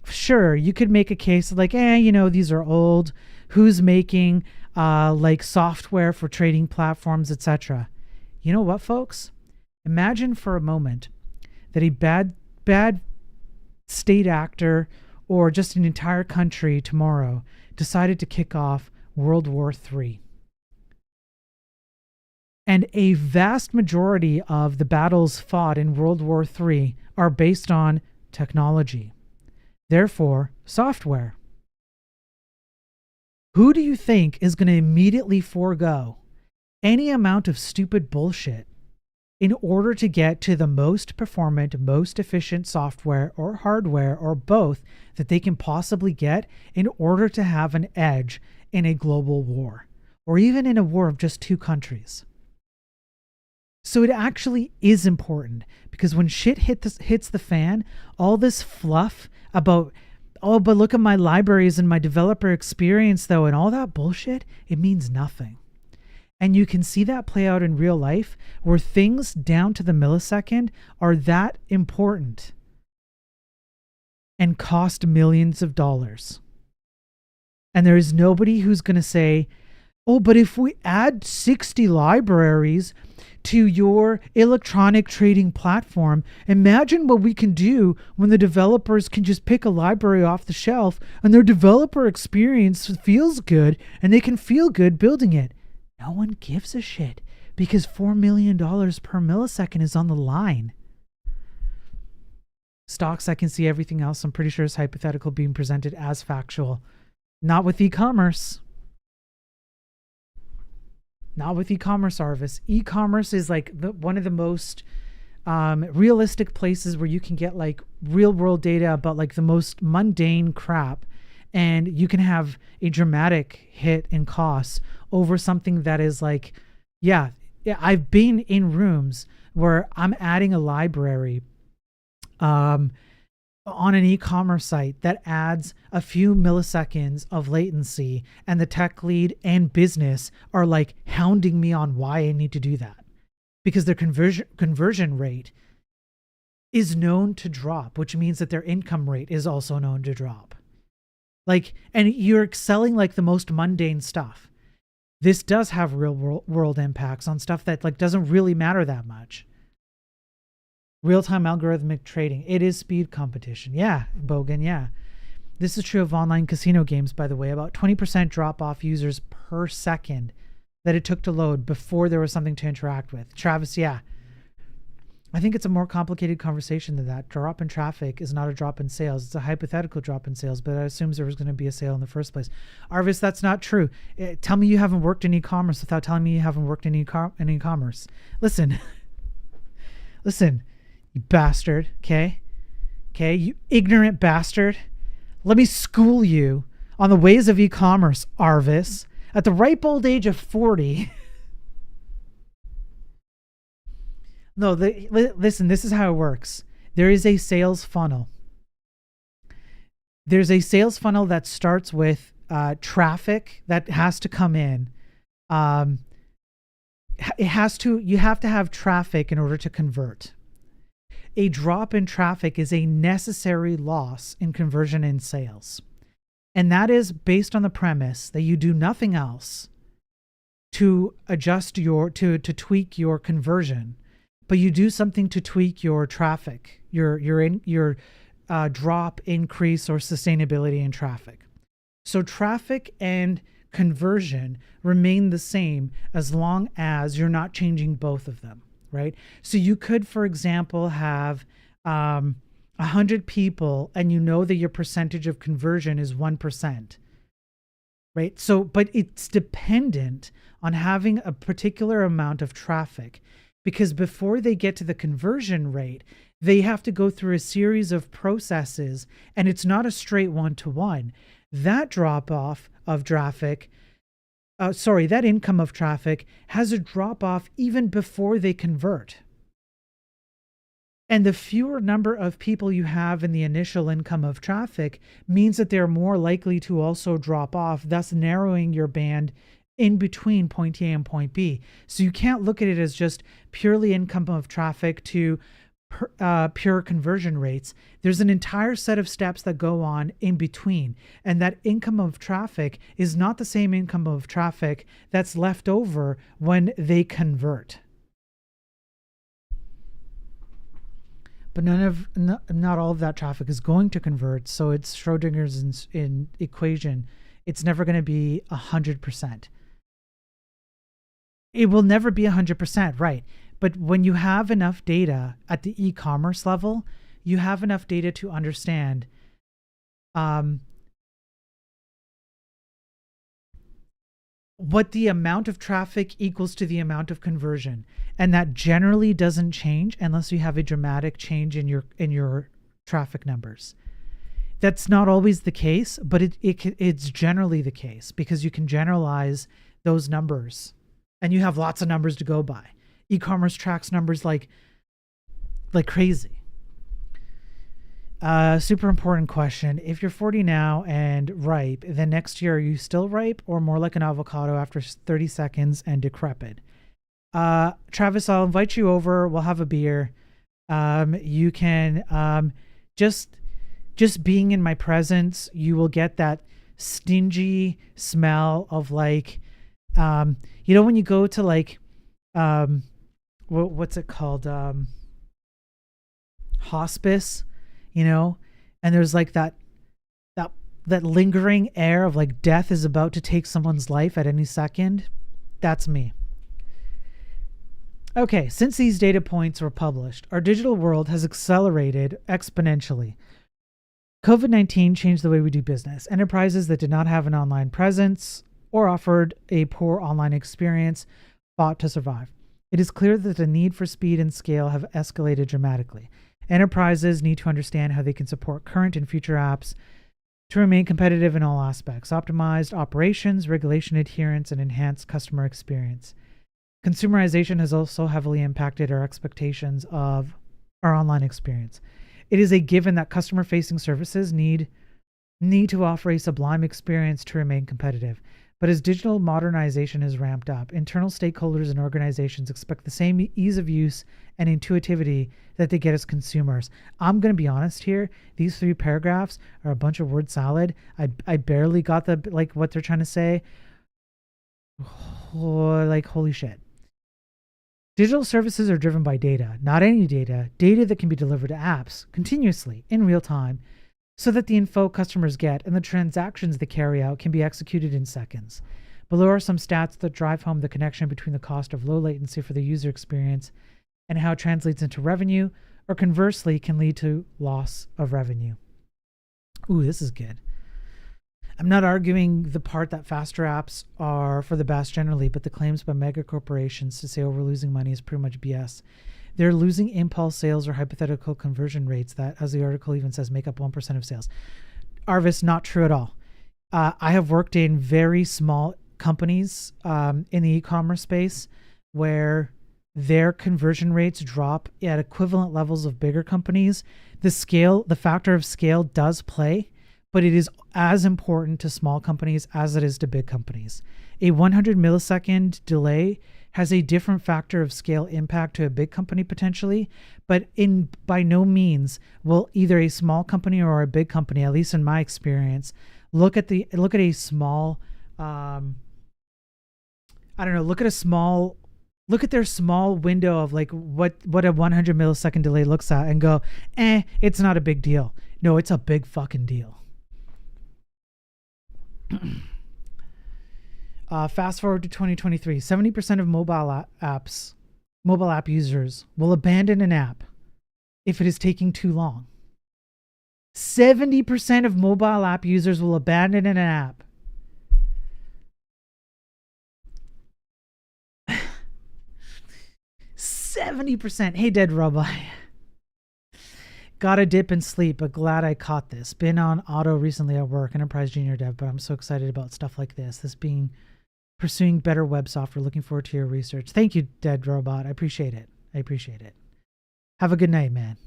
sure, you could make a case like, these are old. Who's making like software for trading platforms, etc.? You know what, folks? Imagine for a moment that a bad state actor or just an entire country tomorrow decided to kick off World War III. And a vast majority of the battles fought in World War III are based on technology, therefore software. Who do you think is going to immediately forego any amount of stupid bullshit in order to get to the most performant, most efficient software or hardware or both that they can possibly get in order to have an edge in a global war or even in a war of just two countries? So it actually is important, because when shit hits the fan, all this fluff about, oh, but look at my libraries and my developer experience though, and all that bullshit, it means nothing. And you can see that play out in real life where things down to the millisecond are that important and cost millions of dollars. And there is nobody who's going to say, oh, but if we add 60 libraries to your electronic trading platform, imagine what we can do when the developers can just pick a library off the shelf and their developer experience feels good and they can feel good building it. No one gives a shit because $4 million per millisecond is on the line. Stocks, I can see everything else. I'm pretty sure is hypothetical being presented as factual. Not with e-commerce. Not with e-commerce, Arvis. E-commerce is like one of the most realistic places where you can get like real world data about like the most mundane crap, and you can have a dramatic hit in costs over something that is like, yeah, I've been in rooms where I'm adding a library on an e-commerce site that adds a few milliseconds of latency, and the tech lead and business are like hounding me on why I need to do that, because their conversion rate is known to drop, which means that their income rate is also known to drop. Like, and you're selling like the most mundane stuff. This does have real world impacts on stuff that like doesn't really matter that much. Real-time algorithmic trading. It is speed competition. Yeah, Bogan, yeah. This is true of online casino games, by the way. About 20% drop off users per second that it took to load before there was something to interact with. Travis, yeah. I think it's a more complicated conversation than that. Drop in traffic is not a drop in sales. It's a hypothetical drop in sales, but it assumes there was going to be a sale in the first place. Arvis, that's not true. Tell me you haven't worked in e-commerce without telling me you haven't worked in e-commerce. Listen. Listen. You bastard, okay, you ignorant bastard. Let me school you on the ways of e-commerce, Arvis. At the ripe old age of 40. No, listen, this is how it works. There is a sales funnel. There's a sales funnel that starts with traffic that has to come in. You have to have traffic in order to convert. A drop in traffic is a necessary loss in conversion in sales. And that is based on the premise that you do nothing else to adjust to tweak your conversion, but you do something to tweak your traffic, your drop, increase, or sustainability in traffic. So traffic and conversion remain the same as long as you're not changing both of them. Right? So you could, for example, have 100 people and you know that your percentage of conversion is 1%. Right? So, but it's dependent on having a particular amount of traffic, because before they get to the conversion rate, they have to go through a series of processes, and it's not a straight one-to-one. That drop off of traffic that income of traffic has a drop off even before they convert. And the fewer number of people you have in the initial income of traffic means that they're more likely to also drop off, thus narrowing your band in between point A and point B. So you can't look at it as just purely income of traffic to pure conversion rates. There's an entire set of steps that go on in between, and that income of traffic is not the same income of traffic that's left over when they convert. but not all of that traffic is going to convert. So it's Schrodinger's in equation. It's never going to be 100%. It will never be 100%, right? But when you have enough data at the e-commerce level, you have enough data to understand what the amount of traffic equals to the amount of conversion, and that generally doesn't change unless you have a dramatic change in your traffic numbers. That's not always the case, but it's generally the case because you can generalize those numbers, and you have lots of numbers to go by. E-commerce tracks numbers like crazy. Super important question. If you're 40 now and ripe, then next year, are you still ripe or more like an avocado after 30 seconds and decrepit? Travis, I'll invite you over. We'll have a beer. You can just being in my presence, you will get that stingy smell of like, when you go to like, what's it called? Hospice. And there's like that lingering air of like death is about to take someone's life at any second. That's me. Okay, since these data points were published, our digital world has accelerated exponentially. COVID-19 changed the way we do business. Enterprises that did not have an online presence or offered a poor online experience fought to survive. It is clear that the need for speed and scale have escalated dramatically. Enterprises need to understand how they can support current and future apps to remain competitive in all aspects, optimized operations, regulation adherence, and enhanced customer experience. Consumerization has also heavily impacted our expectations of our online experience. It is a given that customer-facing services need to offer a sublime experience to remain competitive. But as digital modernization has ramped up, internal stakeholders and organizations expect the same ease of use and intuitivity that they get as consumers. I'm going to be honest here. These 3 paragraphs are a bunch of word salad. I barely got what they're trying to say. Holy shit. Digital services are driven by data, not any data that can be delivered to apps continuously in real time, so that the info customers get and the transactions they carry out can be executed in seconds. Below are some stats that drive home the connection between the cost of low latency for the user experience and how it translates into revenue, or conversely can lead to loss of revenue. Ooh, this is good. I'm not arguing the part that faster apps are for the best generally, but the claims by mega corporations to say, we're losing money is pretty much BS. They're losing impulse sales or hypothetical conversion rates that, as the article even says, make up 1% of sales. Arvis, not true at all. I have worked in very small companies in the e-commerce space where their conversion rates drop at equivalent levels of bigger companies. The factor of scale does play, but it is as important to small companies as it is to big companies. A 100 millisecond delay has a different factor of scale impact to a big company potentially, but by no means will either a small company or a big company, at least in my experience, look at a small look at their small window of like what a 100 millisecond delay looks at and go, it's not a big deal. No, it's a big fucking deal. Fast forward to 2023, 70% of mobile app users will abandon an app if it is taking too long. 70% of mobile app users will abandon an app. %. Hey, Dead Robot. Got a dip and sleep, but glad I caught this. Been on auto recently at work, enterprise junior dev, but I'm so excited about stuff like this. Pursuing better web software. Looking forward to your research. Thank you, Dead Robot. I appreciate it. Have a good night, man.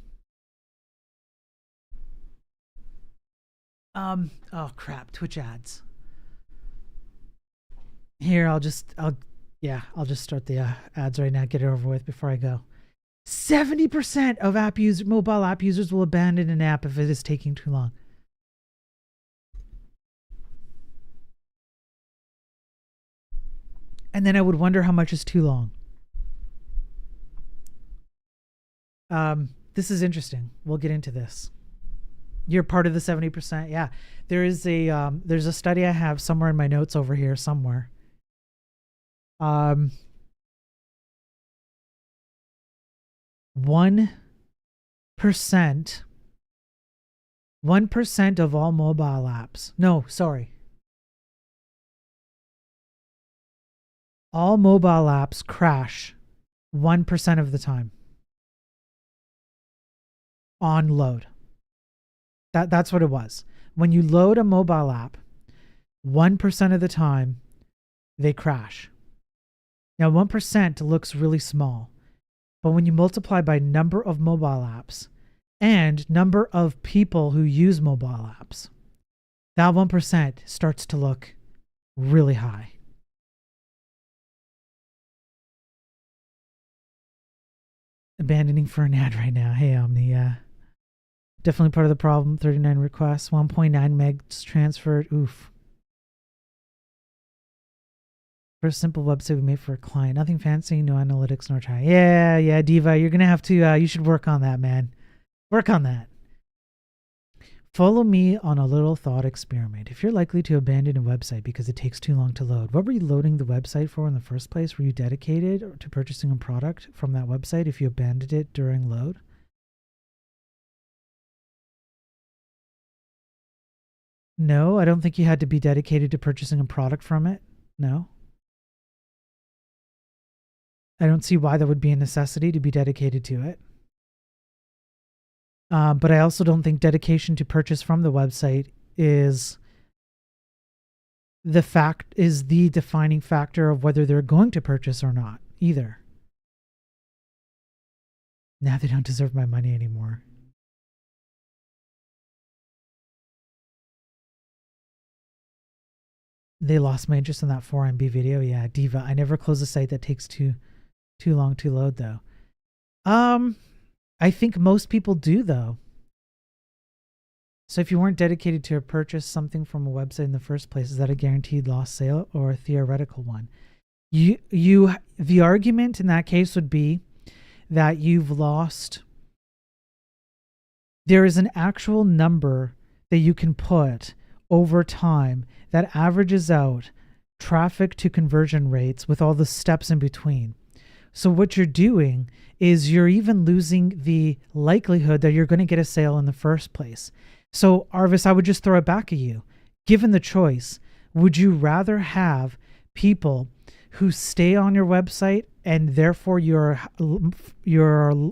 Oh crap, Twitch ads. Here, I'll just start the ads right now. Get it over with before I go. 70% of mobile app users will abandon an app if it is taking too long. And then I would wonder how much is too long. this is interesting. We'll get into this. You're part of the 70%. Yeah. There's a study I have somewhere in my notes over here somewhere. 1% of all mobile apps. No, sorry. All mobile apps crash 1% of the time on load. That's what it was. When you load a mobile app, 1% of the time they crash. Now 1% looks really small, but when you multiply by number of mobile apps and number of people who use mobile apps, that 1% starts to look really high. Abandoning for an ad right now. Hey, Omni, definitely part of the problem. 39 requests, 1.9 megs transferred. Oof. For a simple website we made for a client. Nothing fancy, no analytics, nor try. Yeah, Diva, you're going to have to, you should work on that, man. Work on that. Follow me on a little thought experiment. If you're likely to abandon a website because it takes too long to load, what were you loading the website for in the first place? Were you dedicated to purchasing a product from that website if you abandoned it during load? No, I don't think you had to be dedicated to purchasing a product from it. No. I don't see why that would be a necessity to be dedicated to it. But I also don't think dedication to purchase from the website is the defining factor of whether they're going to purchase or not either. Now they don't deserve my money anymore. They lost my interest in that 4MB video. Yeah, Diva. I never close a site that takes too long to load though. I think most people do though. So if you weren't dedicated to purchase something from a website in the first place, is that a guaranteed lost sale or a theoretical one? The argument in that case would be that you've lost. There is an actual number that you can put over time that averages out traffic to conversion rates with all the steps in between. So what you're doing is you're even losing the likelihood that you're going to get a sale in the first place. So Arvis, I would just throw it back at you. Given the choice, would you rather have people who stay on your website and therefore you're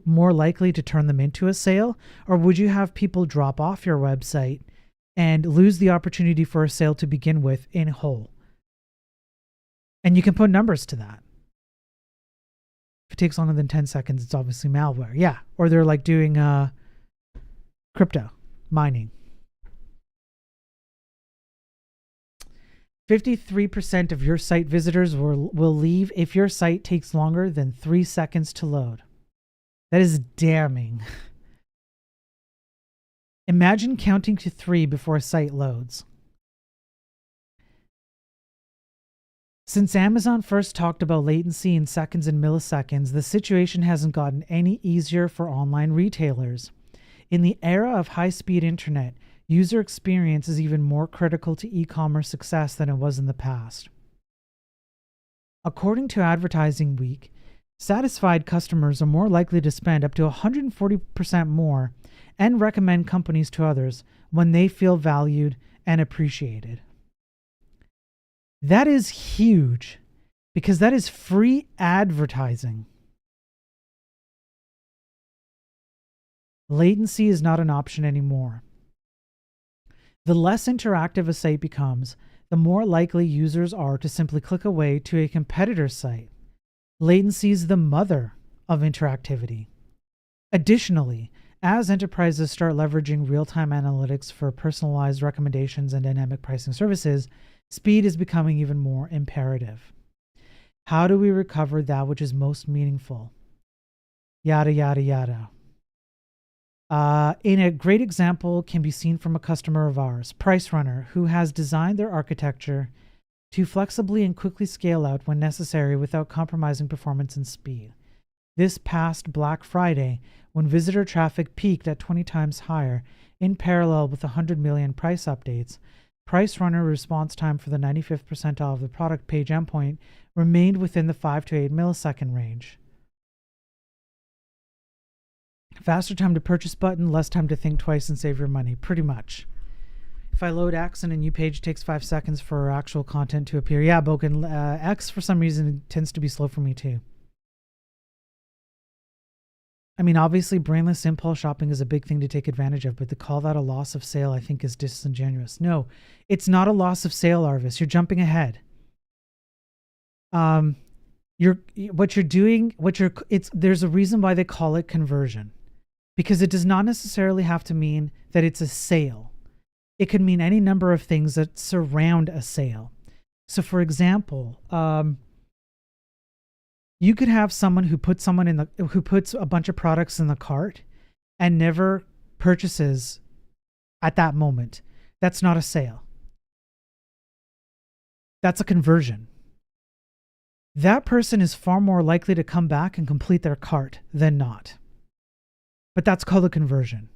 more likely to turn them into a sale? Or would you have people drop off your website and lose the opportunity for a sale to begin with in whole? And you can put numbers to that. If it takes longer than 10 seconds, it's obviously malware. Yeah. Or they're like doing crypto mining. 53% of your site visitors will leave if your site takes longer than 3 seconds to load. That is damning. Imagine counting to 3 before a site loads. Since Amazon first talked about latency in seconds and milliseconds, the situation hasn't gotten any easier for online retailers. In the era of high-speed internet, user experience is even more critical to e-commerce success than it was in the past. According to Advertising Week, satisfied customers are more likely to spend up to 140% more and recommend companies to others when they feel valued and appreciated. That is huge because that is free advertising. Latency is not an option anymore. The less interactive a site becomes, the more likely users are to simply click away to a competitor's site. Latency is the mother of interactivity. Additionally, as enterprises start leveraging real-time analytics for personalized recommendations and dynamic pricing services, speed is becoming even more imperative. How do we recover that which is most meaningful? Yada, yada, yada. In a great example can be seen from a customer of ours, PriceRunner, who has designed their architecture to flexibly and quickly scale out when necessary without compromising performance and speed. this past Black Friday when visitor traffic peaked at 20 times higher in parallel with 100 million price updates. Price runner response time for the 95th percentile of the product page endpoint remained within the 5 to 8 millisecond range. Faster time to purchase button, less time to think twice and save your money, pretty much. If I load X and a new page takes 5 seconds for actual content to appear. Yeah, Boken, X for some reason tends to be slow for me too. I mean, obviously brainless impulse shopping is a big thing to take advantage of, but to call that a loss of sale, I think is disingenuous. No, it's not a loss of sale, Arvis. You're jumping ahead. There's a reason why they call it conversion, because it does not necessarily have to mean that it's a sale. It could mean any number of things that surround a sale. So for example, you could have someone who puts a bunch of products in the cart and never purchases at that moment. That's not a sale. That's a conversion. That person is far more likely to come back and complete their cart than not. But that's called a conversion.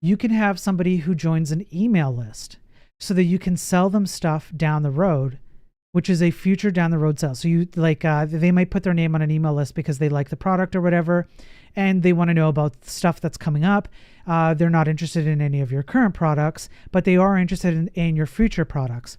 You can have somebody who joins an email list so that you can sell them stuff down the road, which is a future down the road sale. So you they might put their name on an email list because they like the product or whatever, and they want to know about stuff that's coming up. They're not interested in any of your current products, but they are interested in your future products.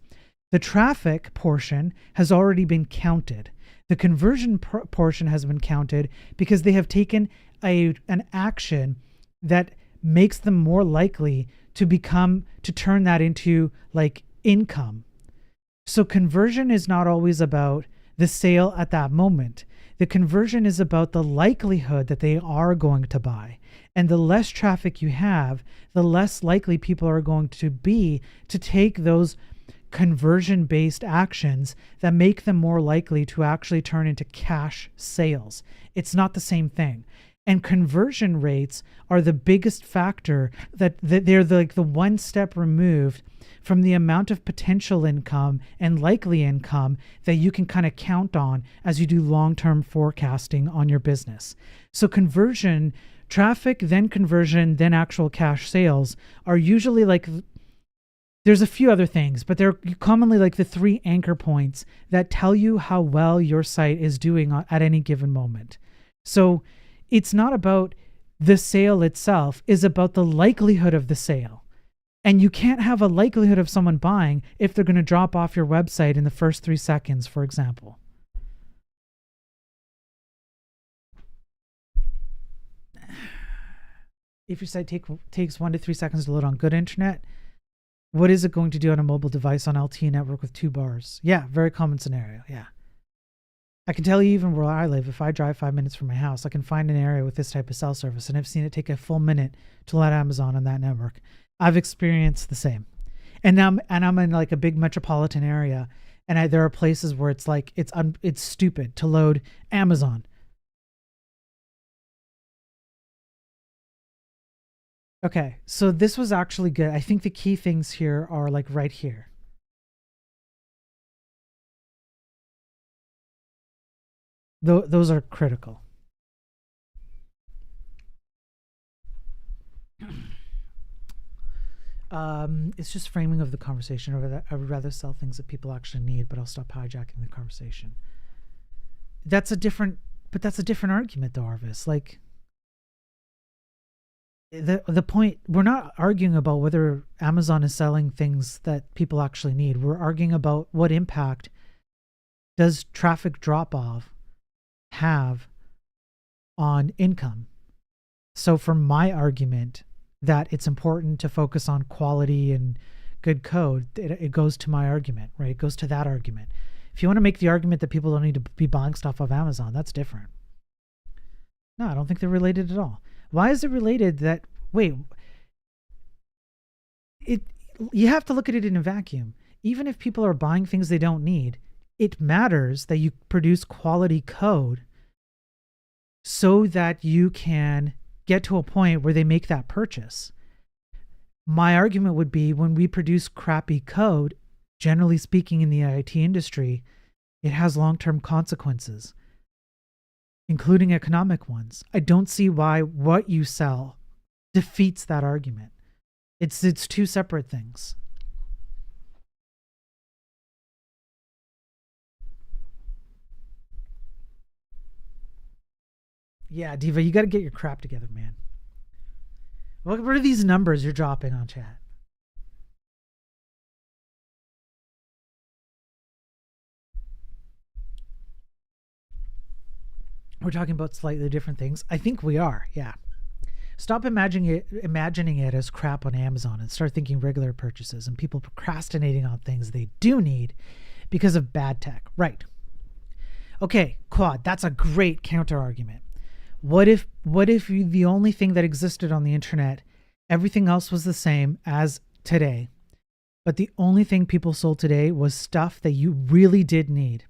The traffic portion has already been counted. The conversion portion has been counted because they have taken an action that makes them more likely to turn that into like income. So conversion is not always about the sale at that moment. The conversion is about the likelihood that they are going to buy. And the less traffic you have, the less likely people are going to be to take those conversion-based actions that make them more likely to actually turn into cash sales. It's not the same thing. And conversion rates are the biggest factor that they're the one step removed from the amount of potential income and likely income that you can kind of count on as you do long-term forecasting on your business. So conversion, traffic, then conversion, then actual cash sales are usually like, there's a few other things, but they're commonly like the 3 anchor points that tell you how well your site is doing at any given moment. So it's not about the sale itself, it's about the likelihood of the sale. And you can't have a likelihood of someone buying if they're going to drop off your website in the first 3 seconds, for example. If your site takes 1 to 3 seconds to load on good internet, what is it going to do on a mobile device on LTE network with 2 bars? Yeah, very common scenario, yeah. I can tell you even where I live, if I drive 5 minutes from my house, I can find an area with this type of cell service, and I've seen it take a full minute to load Amazon on that network. I've experienced the same. And I'm in like a big metropolitan area, and there are places where it's like it's stupid to load Amazon. Okay, so this was actually good. I think the key things here are like right here. Those are critical. It's just framing of the conversation. I would rather sell things that people actually need, but I'll stop hijacking the conversation. That's a different argument though, Arvis. Like the point, we're not arguing about whether Amazon is selling things that people actually need. We're arguing about what impact does traffic drop off have on income. So for my argument that it's important to focus on quality and good code, it goes to my argument, right? It goes to that argument. If you want to make the argument that people don't need to be buying stuff off Amazon, that's different. No, I don't think they're related at all. Why is it related that, you have to look at it in a vacuum. Even if people are buying things they don't need, it matters that you produce quality code so that you can get to a point where they make that purchase. My argument would be when we produce crappy code, generally speaking in the IT industry, it has long-term consequences. including economic ones. I don't see why what you sell defeats that argument. It's two separate things. Yeah, Diva, you got to get your crap together, man. What are these numbers you're dropping on chat? We're talking about slightly different things. I think we are, yeah. Stop imagining it as crap on Amazon and start thinking regular purchases and people procrastinating on things they do need because of bad tech. Right. Okay, Quad, that's a great counter argument. What if the only thing that existed on the internet, everything else was the same as today, but the only thing people sold today was stuff that you really did need?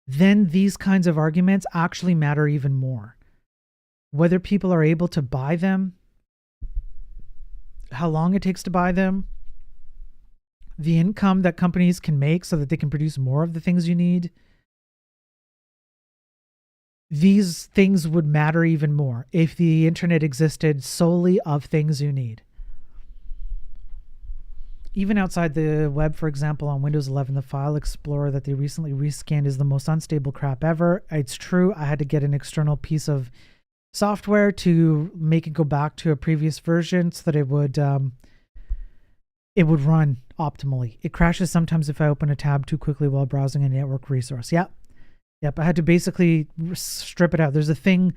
Then these kinds of arguments actually matter even more. Whether people are able to buy them, how long it takes to buy them, the income that companies can make so that they can produce more of the things you need. These things would matter even more if the internet existed solely of things you need. Even outside the web, for example, on Windows 11, the File Explorer that they recently rescanned is the most unstable crap ever. It's true, I had to get an external piece of software to make it go back to a previous version so that it would run optimally. It crashes sometimes if I open a tab too quickly while browsing a network resource. Yep, I had to basically strip it out. There's a thing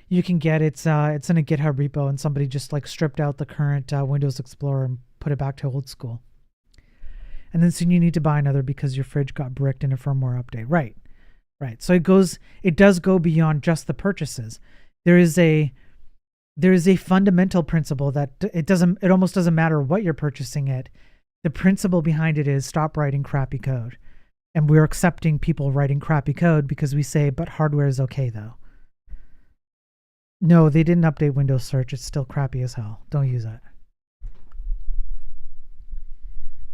you can get. It's in a GitHub repo, and somebody just like stripped out the current Windows Explorer and put it back to old school. And then soon you need to buy another because your fridge got bricked in a firmware update. Right. So it does go beyond just the purchases. There is a fundamental principle that it almost doesn't matter what you're purchasing it. The principle behind it is stop writing crappy code. And we're accepting people writing crappy code because we say, but hardware is okay though. No, they didn't update Windows Search. It's still crappy as hell. Don't use it.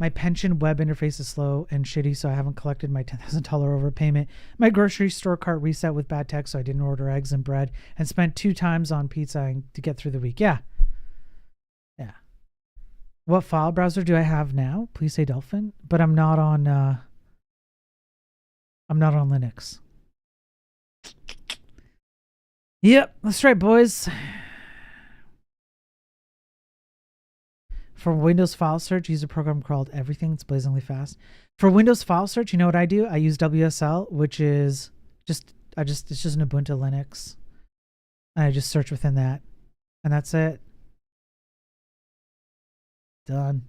My pension web interface is slow and shitty, so I haven't collected my $10,000 overpayment. My grocery store cart reset with bad tech, so I didn't order eggs and bread and spent 2 times on pizza to get through the week. Yeah. What file browser do I have now? Please say Dolphin. But I'm not on Linux. Yep, that's right, boys. For Windows file search, use a program called Everything. It's blazingly fast. For Windows file search, you know what I do? I use WSL, which is it's just an Ubuntu Linux. And I just search within that. And that's it. Done.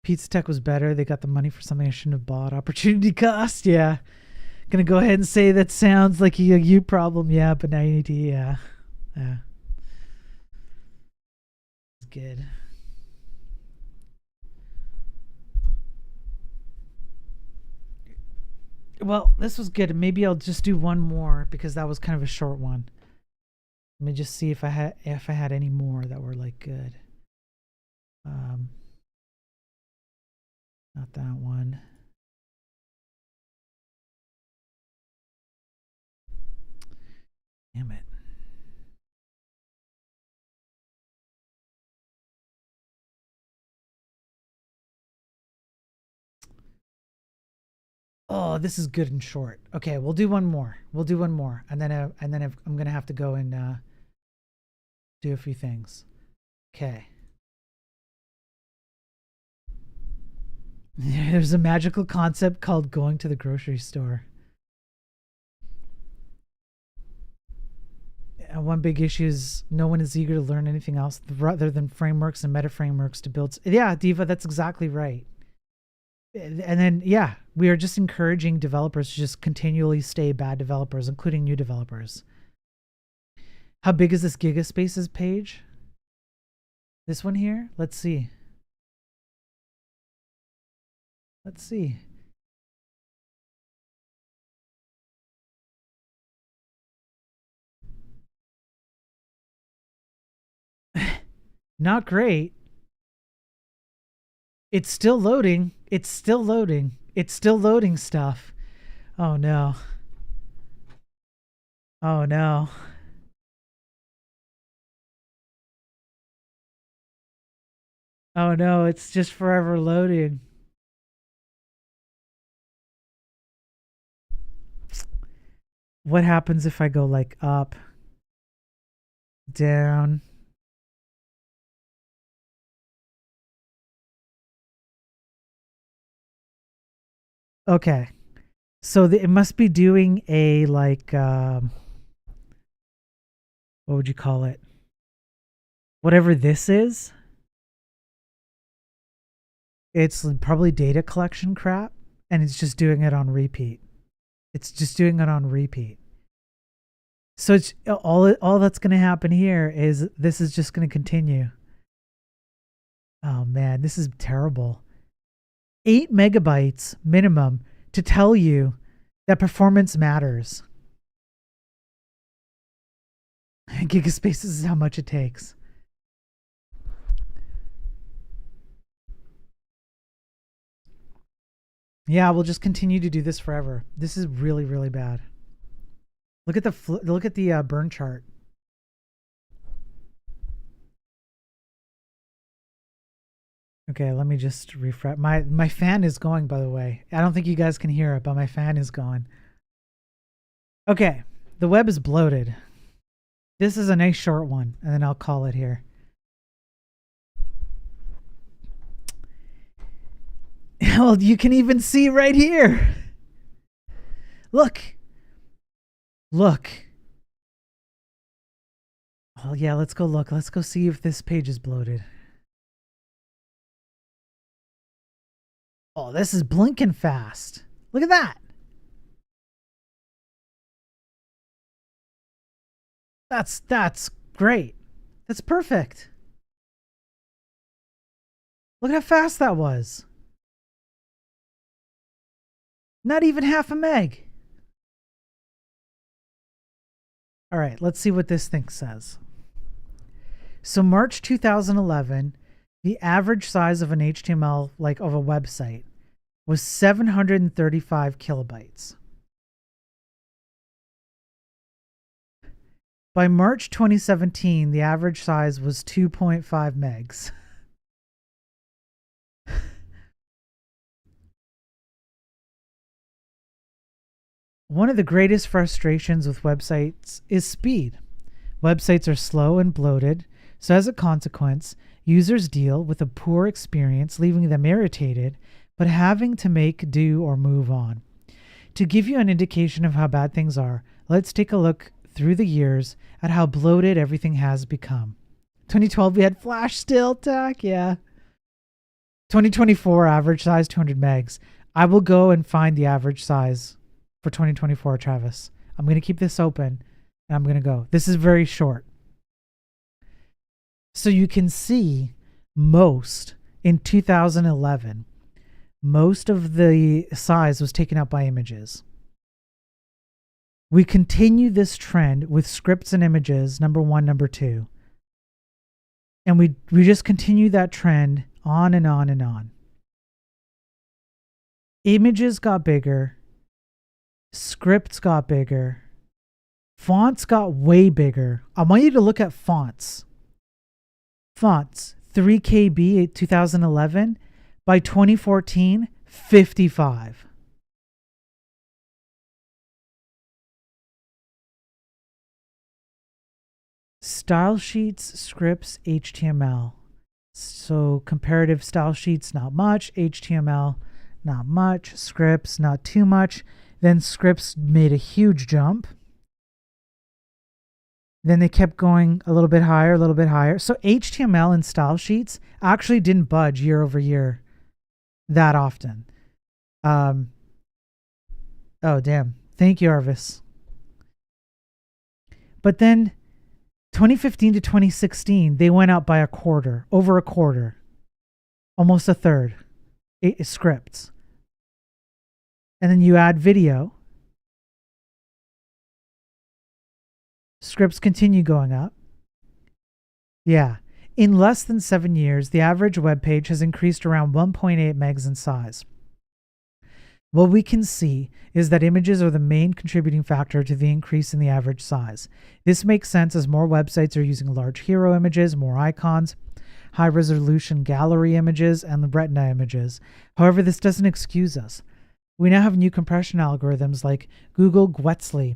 Pizza Tech was better. They got the money for something I shouldn't have bought. Opportunity cost, yeah. Gonna go ahead and say that sounds like a you problem, yeah, but now you need to, yeah. It's good. Well, this was good. Maybe I'll just do one more because that was kind of a short one. Let me just see if I had any more that were like good. Not that one. Damn it. Oh, this is good and short. Okay, we'll do one more. And then I'm gonna have to go and do a few things. Okay. There's a magical concept called going to the grocery store. One big issue is no one is eager to learn anything else rather than frameworks and meta frameworks to build. Yeah, Diva, that's exactly right. And then, yeah, we are just encouraging developers to just continually stay bad developers, including new developers. How big is this Gigaspaces page? This one here? Let's see. Not great. It's still loading. It's still loading stuff. Oh no. Oh no. Oh no, it's just forever loading. What happens if I go like up, down? Okay. So it must be doing a like what would you call it? Whatever this is, it's probably data collection crap, and it's just doing it on repeat. It's just doing it on repeat. So it's all that's going to happen here is this is just going to continue. Oh man, this is terrible. 8 megabytes minimum to tell you that performance matters. Gigaspace is how much it takes. Yeah, we'll just continue to do this forever. This is really, really bad. Look at the burn chart. Okay, let me just refresh. My fan is going, by the way. I don't think you guys can hear it, but my fan is going. Okay, the web is bloated. This is a nice short one, and then I'll call it here. Well, you can even see right here. Look. Look. Oh yeah, let's go look. Let's go see if this page is bloated. Oh, this is blinking fast. Look at that. That's great. That's perfect. Look how fast that was. Not even half a meg. All right, let's see what this thing says. So March 2011, the average size of an HTML, like of a website, was 735 kilobytes. By March 2017, the average size was 2.5 megs. One of the greatest frustrations with websites is speed. Websites are slow and bloated, so as a consequence, users deal with a poor experience, leaving them irritated, but having to make do or move on. To give you an indication of how bad things are, let's take a look through the years at how bloated everything has become. 2012, we had Flash still, Tack, yeah. 2024, average size 200 megs. I will go and find the average size for 2024, Travis. I'm going to keep this open and I'm going to go. This is very short. So you can see most in 2011, most of the size was taken up by images. We continue this trend with scripts and images, number 1, number 2. And we just continue that trend on and on and on. Images got bigger. Scripts got bigger. Fonts got way bigger. I want you to look at fonts. Fonts, 3 KB 2011. By 2014, 55. Style sheets, scripts, HTML. So comparative style sheets, not much. HTML, not much. Scripts, not too much. Then scripts made a huge jump. Then they kept going a little bit higher, a little bit higher. So HTML and style sheets actually didn't budge year over year that often. Oh, damn. Thank you, Arvis. But then 2015 to 2016, they went up by a quarter, over a quarter, almost a third. Scripts. And then you add video. Scripts continue going up. Yeah. In less than 7 years, the average web page has increased around 1.8 megs in size. What we can see is that images are the main contributing factor to the increase in the average size. This makes sense as more websites are using large hero images, more icons, high-resolution gallery images, and the Retina images. However, this doesn't excuse us. We now have new compression algorithms like Google Guetzli,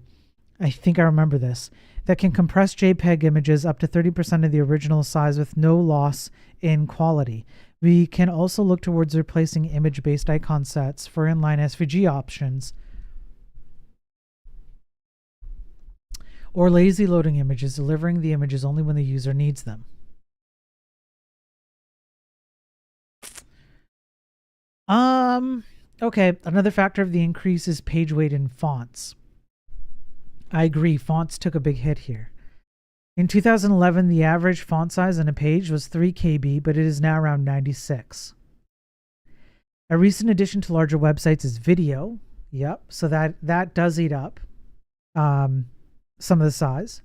I think I remember this, that can compress JPEG images up to 30% of the original size with no loss in quality. We can also look towards replacing image-based icon sets for inline SVG options or lazy loading images, delivering the images only when the user needs them. Okay, another factor of the increase is page weight in fonts. I agree, fonts took a big hit here. In 2011, the average font size on a page was 3 KB, but it is now around 96. A recent addition to larger websites is video. Yep, so that does eat up some of the size.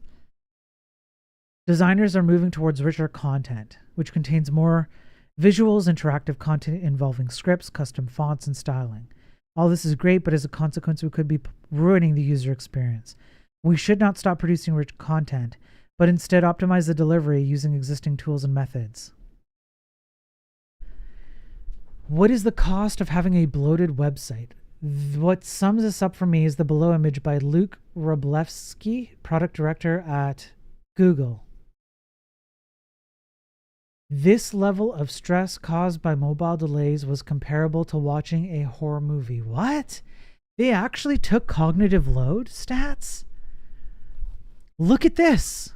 Designers are moving towards richer content, which contains more visuals, interactive content involving scripts, custom fonts, and styling. All this is great, but as a consequence, we could be ruining the user experience. We should not stop producing rich content, but instead optimize the delivery using existing tools and methods. What is the cost of having a bloated website? What sums this up for me is the below image by Luke Wroblewski, product director at Google. This level of stress caused by mobile delays was comparable to watching a horror movie. What? They actually took cognitive load stats? Look at this.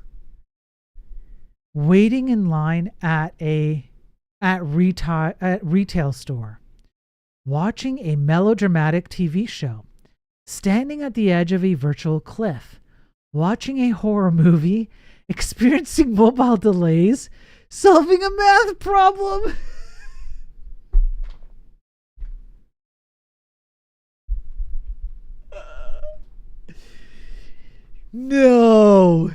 Waiting in line at retail store. Watching a melodramatic TV show. Standing at the edge of a virtual cliff. Watching a horror movie. Experiencing mobile delays. Solving a math problem. No.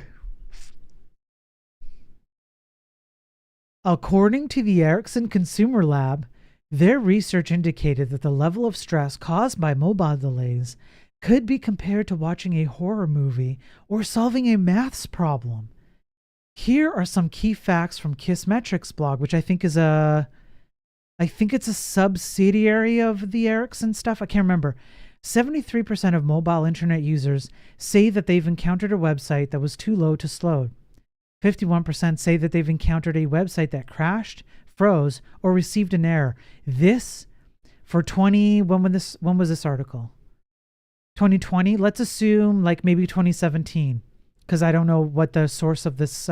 According to the Ericsson Consumer Lab, their research indicated that the level of stress caused by mobile delays could be compared to watching a horror movie or solving a maths problem. Here are some key facts from Kissmetrics blog, which I think it's a subsidiary of the Ericsson stuff. I can't remember. 73% of mobile internet users say that they've encountered a website that was too low to slow. 51% say that they've encountered a website that crashed, froze, or received an error. This for when was this article? 2020? Let's assume like maybe 2017. Because I don't know what the source of this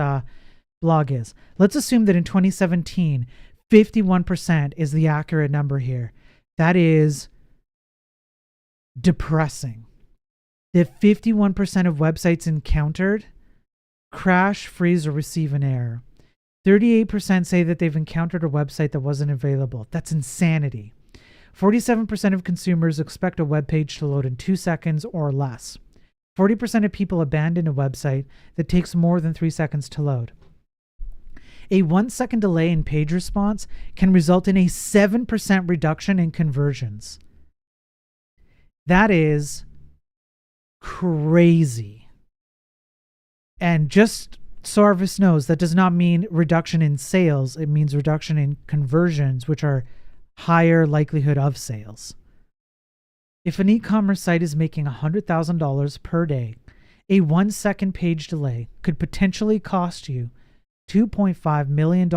blog is. Let's assume that in 2017, 51% is the accurate number here. That is depressing. That 51% of websites encountered crash, freeze, or receive an error. 38% say that they've encountered a website that wasn't available. That's insanity. 47% of consumers expect a web page to load in 2 seconds or less. 40% of people abandon a website that takes more than 3 seconds to load. A 1 second delay in page response can result in a 7% reduction in conversions. That is crazy. And just so Arvis knows, that does not mean reduction in sales. It means reduction in conversions, which are higher likelihood of sales. If an e-commerce site is making $100,000 per day, a 1 second page delay could potentially cost you $2.5 million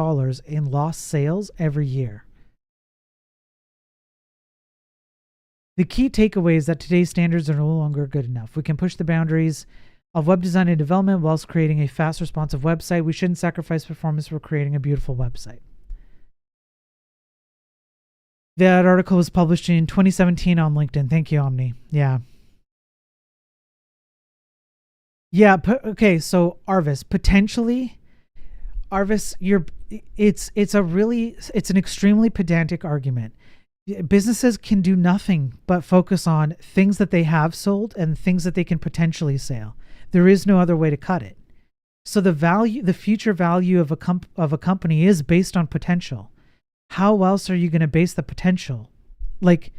in lost sales every year. The key takeaway is that today's standards are no longer good enough. We can push the boundaries of web design and development whilst creating a fast, responsive website. We shouldn't sacrifice performance for creating a beautiful website. That article was published in 2017 on LinkedIn. Thank you, Omni. Yeah. Yeah. Okay. So Arvis, potentially, Arvis, it's an extremely pedantic argument. Businesses can do nothing but focus on things that they have sold and things that they can potentially sell. There is no other way to cut it. So the future value of a company is based on potential. How else are you going to base the potential? Like,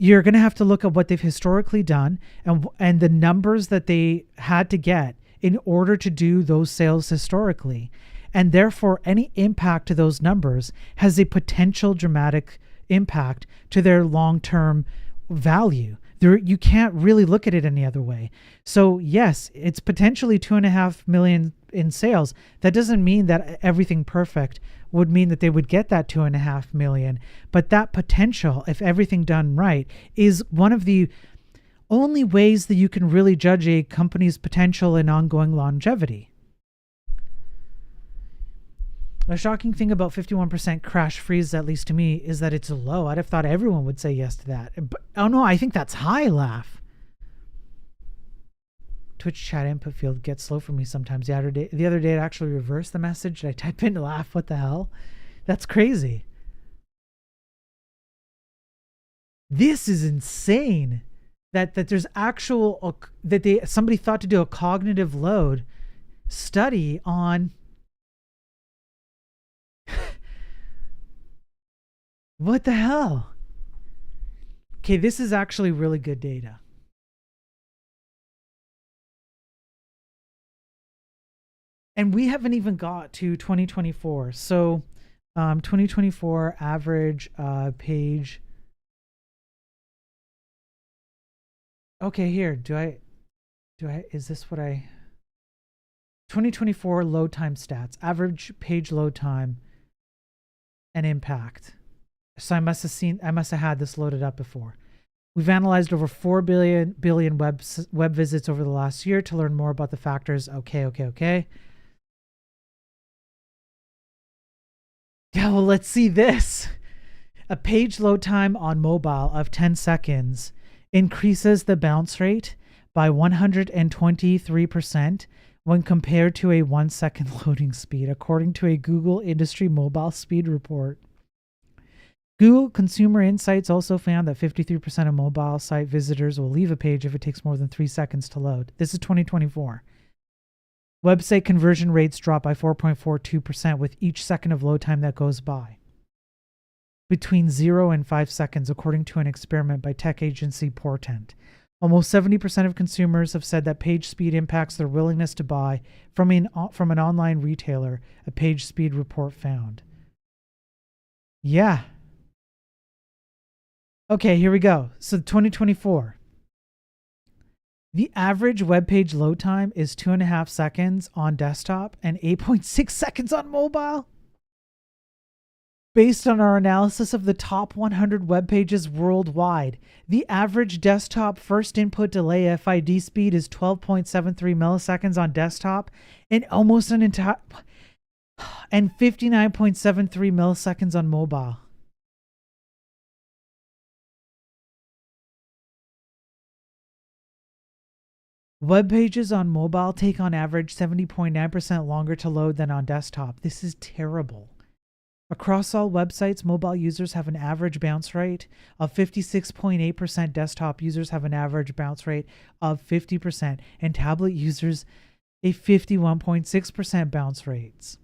you're going to have to look at what they've historically done and the numbers that they had to get in order to do those sales historically. And therefore, any impact to those numbers has a potential dramatic impact to their long-term value. You can't really look at it any other way. So yes, it's potentially 2.5 million in sales. That doesn't mean that everything perfect would mean that they would get that 2.5 million. But that potential, if everything done right, is one of the only ways that you can really judge a company's potential and ongoing longevity. The shocking thing about 51% crash freeze, at least to me, is that it's low. I'd have thought everyone would say yes to that. But, oh no, I think that's high, Laugh. Twitch chat input field gets slow for me sometimes. The other day it actually reversed the message. I type in Laugh, what the hell? That's crazy. This is insane. That there's actual, somebody thought to do a cognitive load study on what the hell? Okay, this is actually really good data. And we haven't even got to 2024. So 2024 average page. Okay, here, is this what 2024 load time stats, average page load time and impact. So I must have had this loaded up before. We've analyzed over 4 billion web visits over the last year to learn more about the factors. Okay. Yeah, well, let's see this. A page load time on mobile of 10 seconds increases the bounce rate by 123% when compared to a 1 second loading speed, according to a Google Industry Mobile Speed Report. Google Consumer Insights also found that 53% of mobile site visitors will leave a page if it takes more than 3 seconds to load. This is 2024. Website conversion rates drop by 4.42% with each second of load time that goes by, between 0 and 5 seconds, according to an experiment by tech agency Portent. Almost 70% of consumers have said that page speed impacts their willingness to buy from an online retailer, a page speed report found. Yeah. Okay, here we go. So 2024. The average web page load time is 2.5 seconds on desktop and 8.6 seconds on mobile. Based on our analysis of the top 100 web pages worldwide, the average desktop first input delay FID speed is 12.73 milliseconds on desktop and almost and 59.73 milliseconds on mobile. Web pages on mobile take on average 70.9% longer to load than on desktop. This is terrible. Across all websites, mobile users have an average bounce rate of 56.8%. Desktop users have an average bounce rate of 50%, and tablet users a 51.6% bounce rates.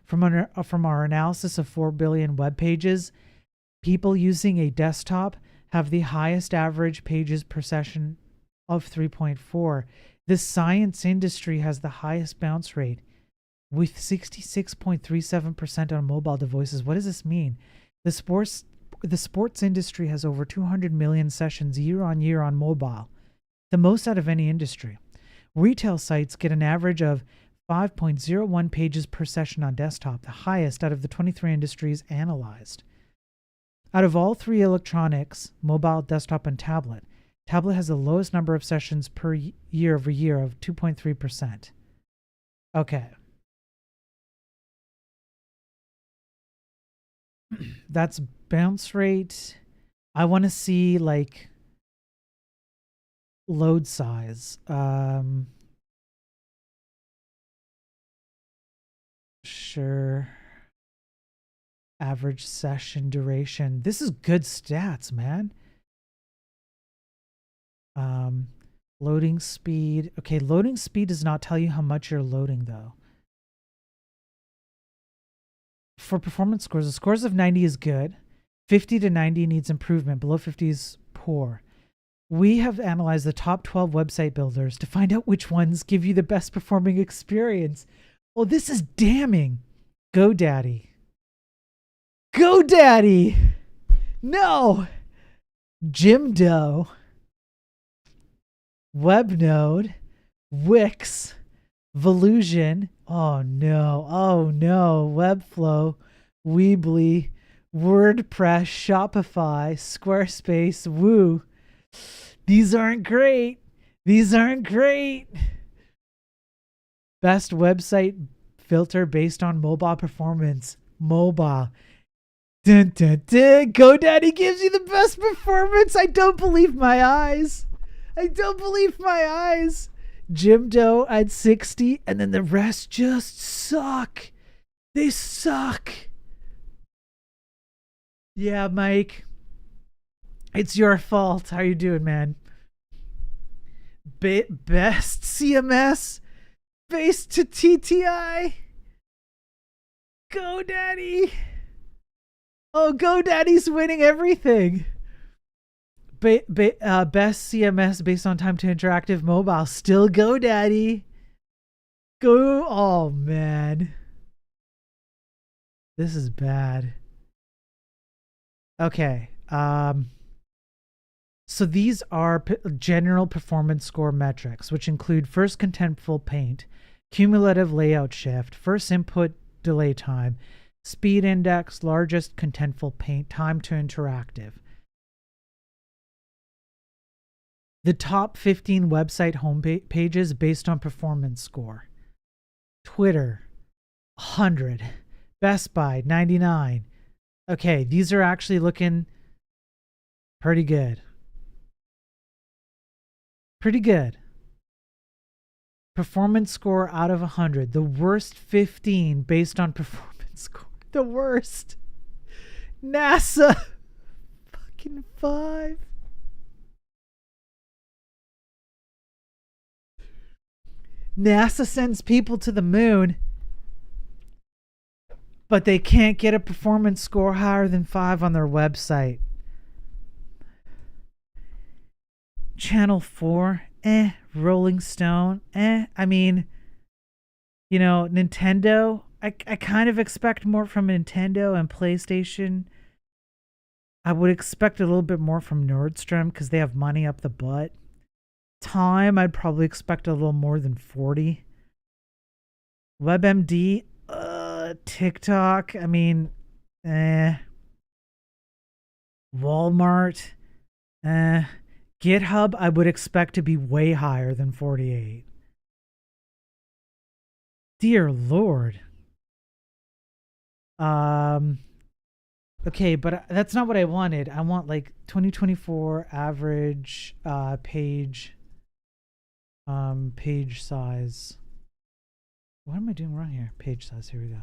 From our analysis of 4 billion web pages, people using a desktop have the highest average pages per session of 3.4. The science industry has the highest bounce rate with 66.37% on mobile devices. What does this mean? The sports industry has over 200 million sessions year on year on mobile, the most out of any industry. Retail sites get an average of 5.01 pages per session on desktop, the highest out of the 23 industries analyzed. Out of all three electronics, mobile, desktop, and tablet has the lowest number of sessions per year over year of 2.3%. Okay. That's bounce rate. I want to see like load size. Sure. Average session duration. This is good stats, man. Loading speed. Okay, loading speed does not tell you how much you're loading though. For performance scores, the scores of 90 is good. 50 to 90 needs improvement. Below 50 is poor. We have analyzed the top 12 website builders to find out which ones give you the best performing experience. Well, this is damning. GoDaddy. GoDaddy! No! Jimdo. Webnode. Wix. Volusion. Oh no. Oh no. Webflow. Weebly. WordPress. Shopify. Squarespace. Woo. These aren't great. These aren't great. Best website filter based on mobile performance. Mobile. Dun, dun, dun. GoDaddy gives you the best performance. I don't believe my eyes. I don't believe my eyes. Jimdo at 60, and then the rest just suck. They suck. Yeah, Mike. It's your fault. How you doing, man? Best CMS based to TTI. GoDaddy. Oh, GoDaddy's winning everything. Best CMS based on time to interactive mobile. Still GoDaddy. Oh, man. This is bad. Okay. So these are general performance score metrics, which include first contentful paint, cumulative layout shift, first input delay time, speed index, largest contentful paint, time to interactive. The top 15 website home pages based on performance score. Twitter, 100. Best Buy, 99. Okay, these are actually looking pretty good. Pretty good. Performance score out of 100. The worst 15 based on performance score. The worst. NASA. Fucking 5. NASA sends people to the moon, but they can't get a performance score higher than 5 on their website. Channel 4, Rolling Stone, I mean, you know, Nintendo, I kind of expect more from Nintendo and PlayStation. I would expect a little bit more from Nordstrom because they have money up the butt. Time, I'd probably expect a little more than 40. WebMD, TikTok, I mean, Walmart, GitHub, I would expect to be way higher than 48. Dear Lord. Okay, but that's not what I wanted. I want like 2024 average page size. What am I doing wrong here? Page size, here we go.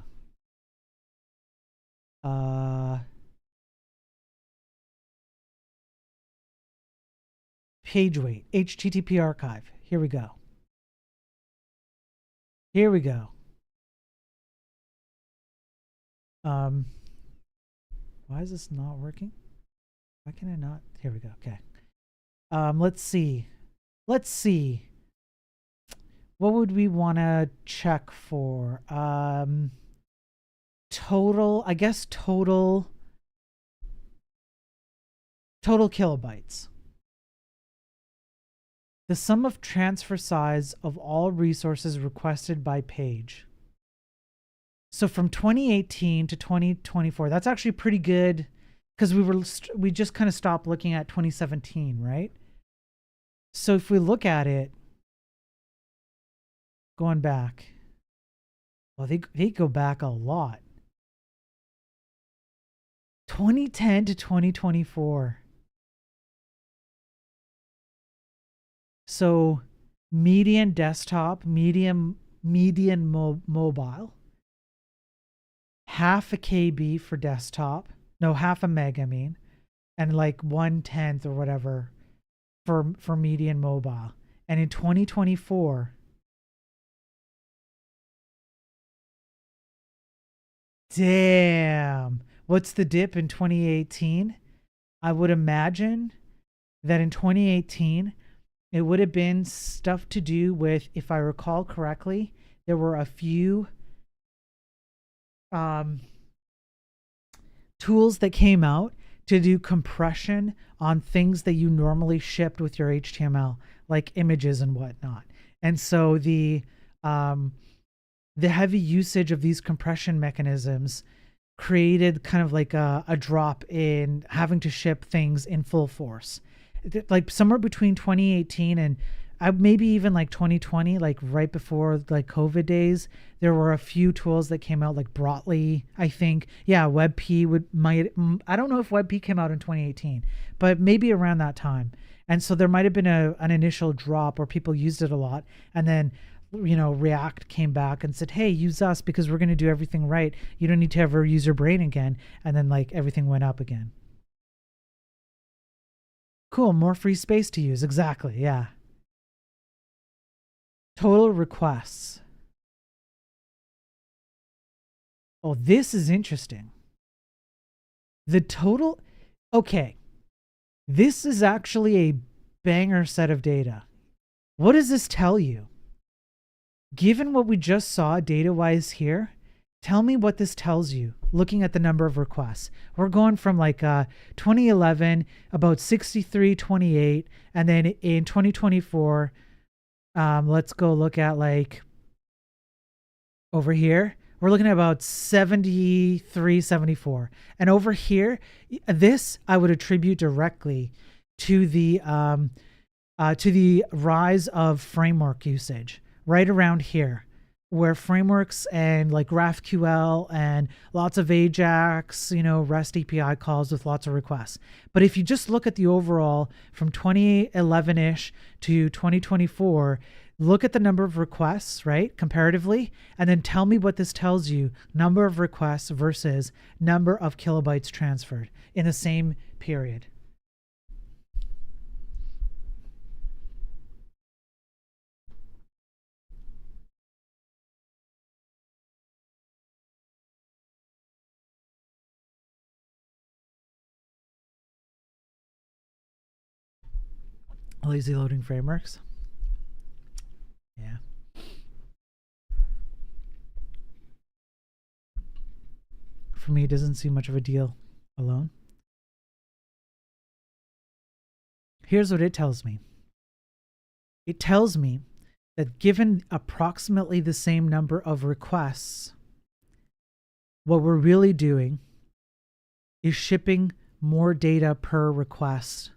Page weight, HTTP archive. Here we go. Here we go. Why is this not working? Why can I not? Here we go. Okay. Let's see. Let's see. What would we want to check for? Total, I guess total kilobytes. The sum of transfer size of all resources requested by page. So from 2018 to 2024, that's actually pretty good because we just kind of stopped looking at 2017, right? So if we look at it, going back, well, they go back a lot. 2010 to 2024. So median desktop, median mobile, half a KB for desktop, no, half a meg, I mean, and like 1/10 or whatever for median mobile. And in 2024, damn, What's the dip in 2018? I would imagine that in 2018, it would have been stuff to do with, if I recall correctly, there were a few tools that came out to do compression on things that you normally shipped with your HTML, like images and whatnot. And so the heavy usage of these compression mechanisms created kind of like a drop in having to ship things in full force. Like somewhere between 2018 and maybe even like 2020, like right before like COVID days, there were a few tools that came out, like Brotli, I think. Yeah, WebP I don't know if WebP came out in 2018, but maybe around that time. And so there might have been an initial drop where people used it a lot, and then React came back and said, hey, use us because we're going to do everything right. You don't need to ever use your brain again. And then like everything went up again. Cool, more free space to use. Exactly, yeah. Total requests. Oh, this is interesting. The total, okay. This is actually a banger set of data. What does this tell you? Given what we just saw data-wise here, tell me what this tells you looking at the number of requests. We're going from like 2011, about 6328, and then in 2024, let's go look at like over here. We're looking at about 73, 74. And over here, this I would attribute directly to the rise of framework usage right around here, where frameworks and like GraphQL and lots of Ajax, REST API calls with lots of requests. But if you just look at the overall from 2011-ish to 2024, look at the number of requests, right, comparatively, and then tell me what this tells you, number of requests versus number of kilobytes transferred in the same period. Lazy loading frameworks. Yeah. For me, it doesn't seem much of a deal alone. Here's what it tells me. It tells me that given approximately the same number of requests, what we're really doing is shipping more data per request,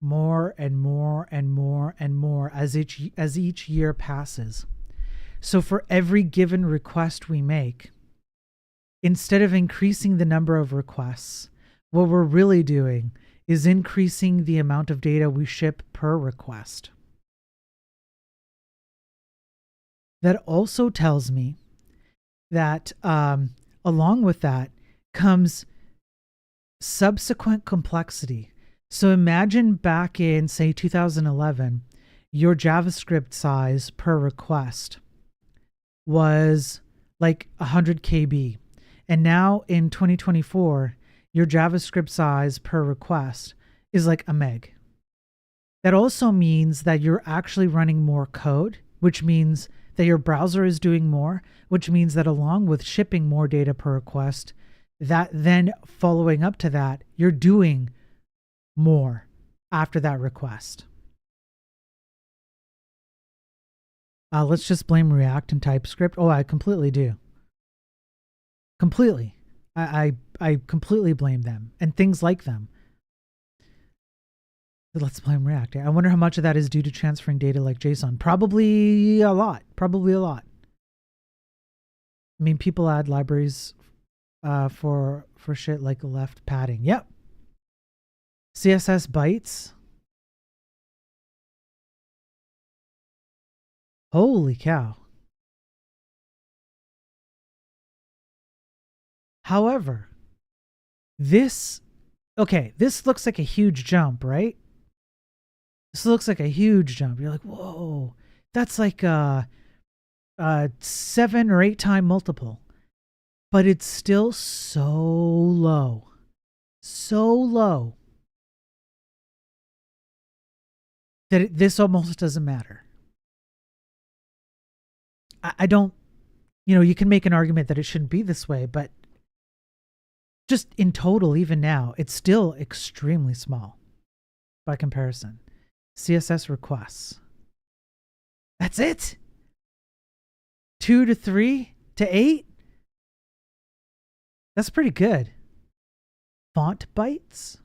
more and more and more and more as each year passes. So for every given request we make, instead of increasing the number of requests, what we're really doing is increasing the amount of data we ship per request. That also tells me that along with that comes subsequent complexity. So imagine back in, say, 2011, your JavaScript size per request was like 100 KB. And now in 2024, your JavaScript size per request is like a meg. That also means that you're actually running more code, which means that your browser is doing more, which means that along with shipping more data per request, that then following up to that, you're doing more after that request. Let's just blame React and TypeScript. Oh, I completely do. Completely. I completely blame them and things like them. Let's blame React. I wonder how much of that is due to transferring data like JSON. Probably a lot. Probably a lot. I mean, people add libraries for shit like left padding. Yep. CSS bytes. Holy cow. However, this looks like a huge jump, right? This looks like a huge jump. You're like, whoa, that's like a 7 or 8 time multiple. but it's still so low. So low that this almost doesn't matter. I don't, you can make an argument that it shouldn't be this way, but just in total, even now, it's still extremely small by comparison. CSS requests. That's it? 2 to 3 to 8? That's pretty good. Font bytes?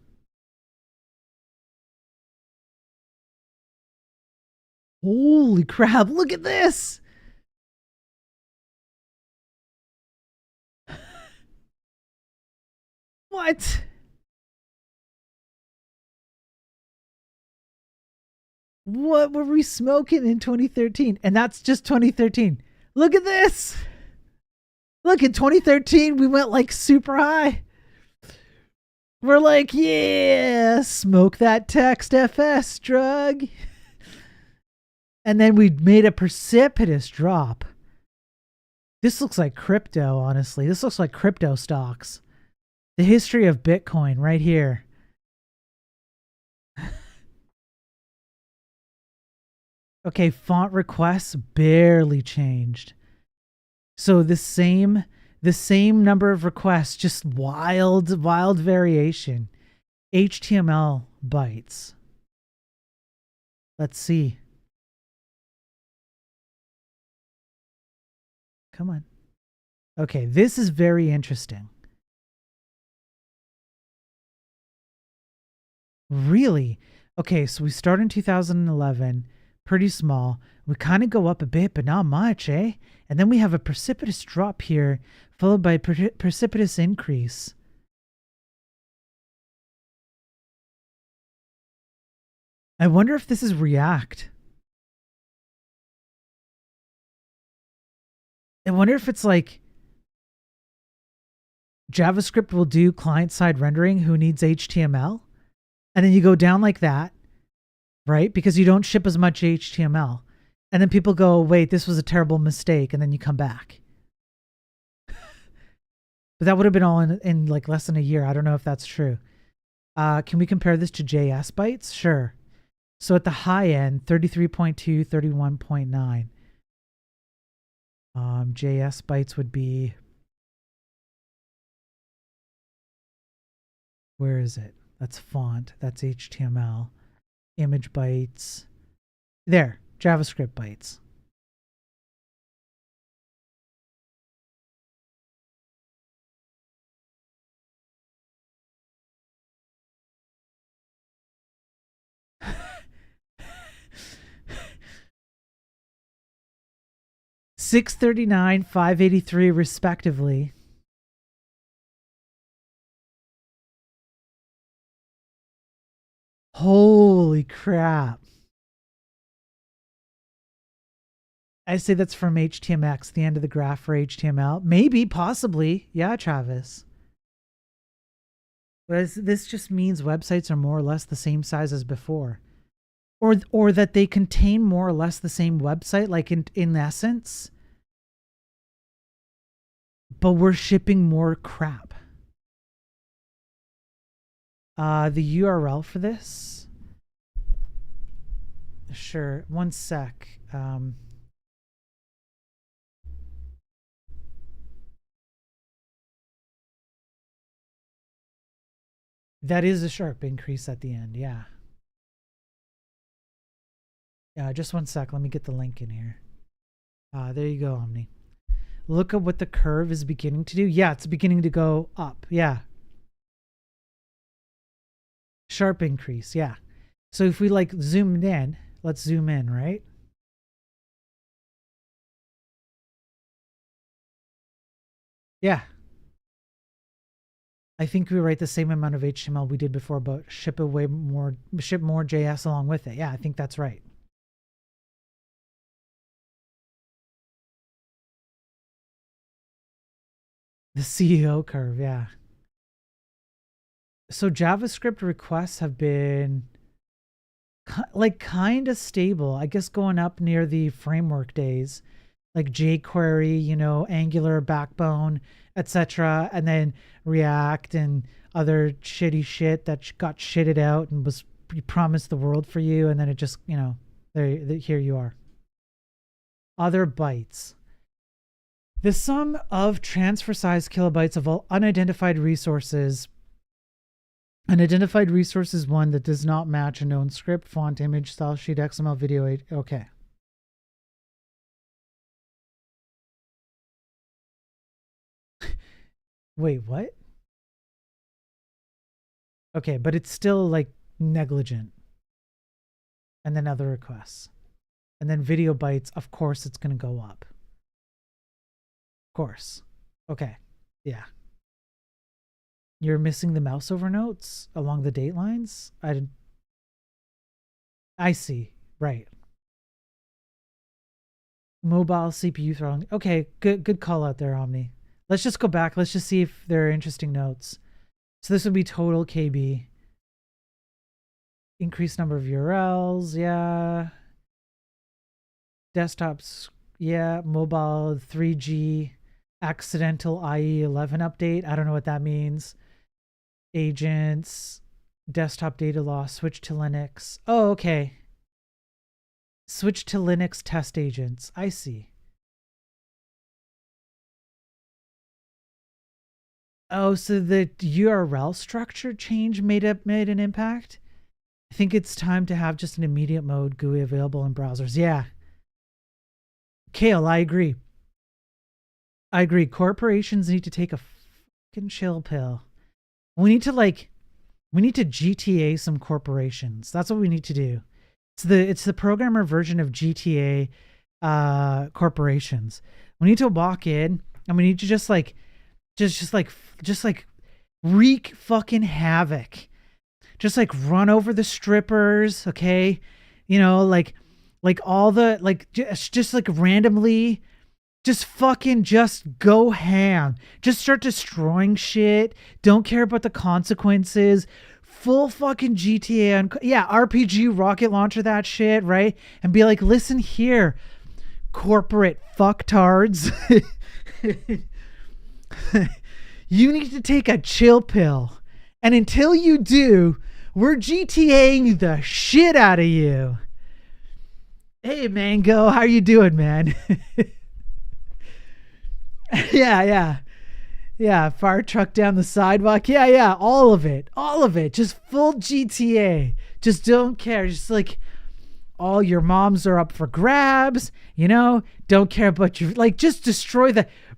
Holy crap, look at this! What? What were we smoking in 2013? And that's just 2013. Look at this! Look, in 2013, we went like super high. We're like, yeah, smoke that text FS drug. And then we made a precipitous drop. This looks like crypto, honestly. This looks like crypto stocks. The history of Bitcoin right here. Okay, font requests barely changed. So the same number of requests, just wild variation. HTML bytes. Let's see. Come on. Okay, this is very interesting. Really? Okay, so we start in 2011, pretty small. We kind of go up a bit, but not much, eh? And then we have a precipitous drop here, followed by a precipitous increase. I wonder if this is React. I wonder if it's like JavaScript will do client-side rendering who needs HTML. And then you go down like that, right? Because you don't ship as much HTML. And then people go, wait, this was a terrible mistake. And then you come back. But that would have been all in like less than a year. I don't know if that's true. Can we compare this to JS bytes? Sure. So at the high end, 33.2, 31.9. JS bytes would be, where is it? That's font. That's HTML. Image bytes. There, JavaScript bytes. $639, $583 respectively. Holy crap. I say that's from HTMX, the end of the graph for HTML. Maybe, possibly. Yeah, Travis. But this just means websites are more or less the same size as before. Or that they contain more or less the same website, like in essence. But we're shipping more crap. The URL for this? Sure, one sec. That is a sharp increase at the end, yeah. Just one sec. Let me get the link in here. There you go, Omni. Look at what the curve is beginning to do. Yeah, it's beginning to go up. Yeah. Sharp increase, yeah. So if we like zoomed in, let's zoom in, right? Yeah. I think we write the same amount of HTML we did before, but ship more JS along with it. Yeah, I think that's right. The CEO curve, yeah. So JavaScript requests have been like kind of stable, I guess, going up near the framework days. like jQuery, you know, Angular, Backbone, etc., and then React and other shitty shit that got shitted out and was promised the world for you, and then it just, you know, here you are. Other bytes. The sum of transfer size kilobytes of all unidentified resources. Unidentified resource is one that does not match a known script, font, image, style sheet, XML, video. Okay. Wait, what? Okay, but it's still like negligent. And then other requests. And then video bytes, of course it's going to go up. Of course. Okay. Yeah. You're missing the mouse over notes along the date lines? I see. Right. Mobile CPU throttling. Okay, good call out there, Omni. Let's just go back. Let's just see if there are interesting notes. So this would be total KB. Increased number of URLs, yeah. Desktops, yeah. Mobile 3G. Accidental IE11 update. I don't know what that means. Agents. Desktop data loss. Switch to Linux. Oh, okay. Switch to Linux test agents. I see. Oh, so the URL structure change made an impact? I think it's time to have just an immediate mode GUI available in browsers. Yeah. Kale, I agree. I agree. Corporations need to take a fucking chill pill. We need to GTA some corporations. That's what we need to do. It's the programmer version of GTA corporations. We need to walk in and we need to just wreak fucking havoc. Just like run over the strippers, okay? You know, like all the just like randomly just fucking just go ham. Just start destroying shit. Don't care about the consequences. Full fucking GTA and RPG rocket launcher that shit, right? And be like, listen here, corporate fucktards. You need to take a chill pill. And until you do, we're GTAing the shit out of you. Hey, Mango, how you doing, man? Yeah. Fire truck down the sidewalk. Yeah, all of it. Just full GTA. Just don't care. Just like all your moms are up for grabs, you know? Don't care about your, like, just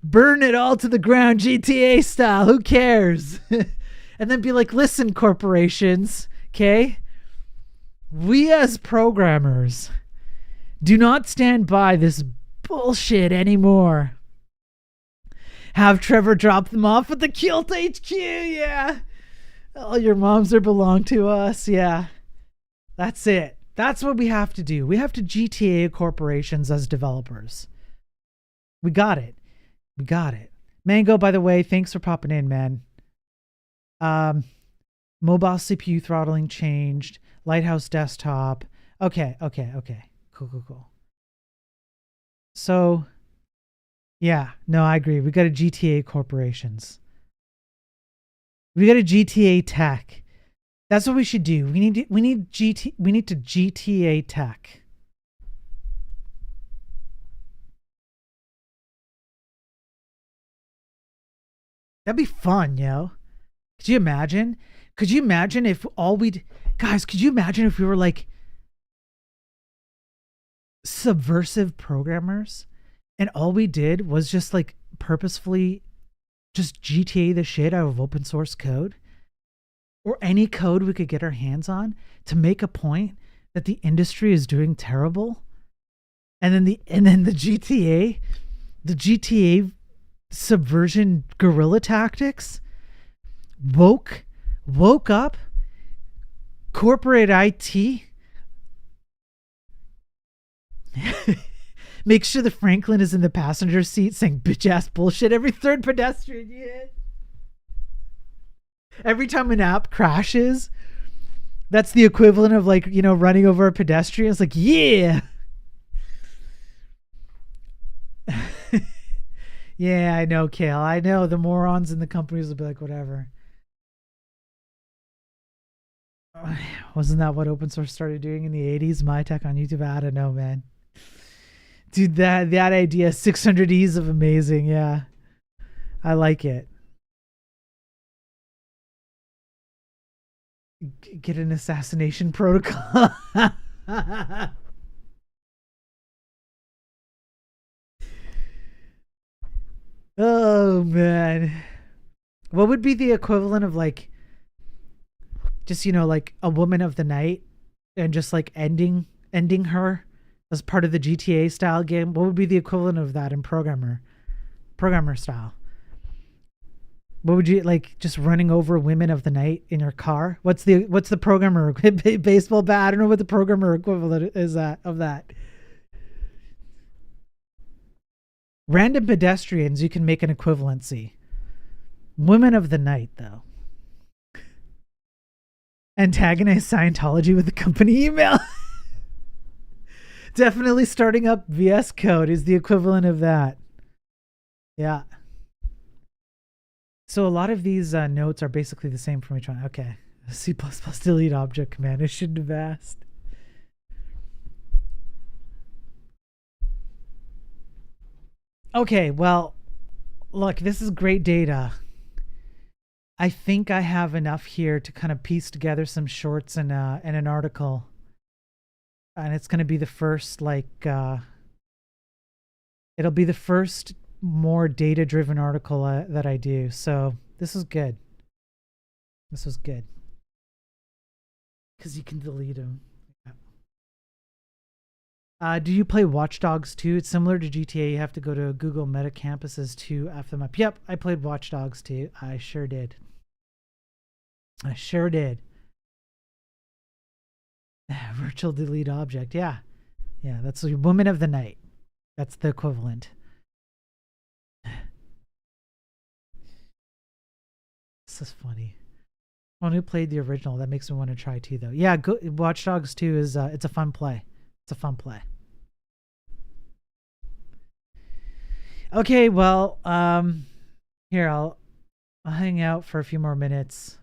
burn it all to the ground GTA style. Who cares? And then be like, listen, corporations, okay? We as programmers do not stand by this bullshit anymore. Have Trevor drop them off at the Kilt HQ, yeah. All your moms are belong to us, yeah. That's it. That's what we have to do. We have to GTA corporations as developers. We got it. Mango, by the way, thanks for popping in, man. Mobile CPU throttling changed. Lighthouse desktop. Okay. Cool. So, yeah, no, I agree. We got to GTA corporations. We got to GTA tech. That's what we should do. We need to GTA tech. That'd be fun, yo. Could you imagine? Could you imagine if we were like subversive programmers and all we did was just like purposefully just GTA the shit out of open source code or any code we could get our hands on to make a point that the industry is doing terrible. And then the GTA subversion guerrilla tactics woke up corporate IT. Make sure the Franklin is in the passenger seat saying bitch ass bullshit every third pedestrian. Yeah. Every time an app crashes, that's the equivalent of like, you know, running over a pedestrian. It's like, yeah. Yeah, I know, Kale. I know the morons in the companies will be like, whatever. Wasn't that what open source started doing in the 80s? My Tech on YouTube? I don't know, man. Dude, that idea, 600 E's of amazing. Yeah, I like it. Get an assassination protocol. Oh man, what would be the equivalent of like just like a woman of the night and just like ending her as part of the GTA style game? What would be the equivalent of that in programmer style? What would you like? Just running over women of the night in your car? What's the programmer baseball bat? I don't know what the programmer equivalent is that of that. Random pedestrians, you can make an equivalency. Women of the night, though. Antagonize Scientology with the company email. Definitely starting up VS Code is the equivalent of that. Yeah. So a lot of these notes are basically the same from each one. Okay. C++ delete object command. I shouldn't have asked. Okay, well, look, this is great data. I think I have enough here to kind of piece together some shorts and an article. And it's going to be the first, it'll be the first more data-driven article that I do. So this is good. This was good. Because you can delete them. Do you play Watch Dogs 2? It's similar to GTA. You have to go to Google Meta Campuses to F them up. Yep, I played Watch Dogs 2. I sure did. I sure did. Virtual delete object. Yeah. Yeah, that's the woman of the night. That's the equivalent. This is funny. One who played the original. That makes me want to try too, though. Yeah, Watch Dogs 2 is it's a fun play. It's a fun play. Okay, well, here I'll hang out for a few more minutes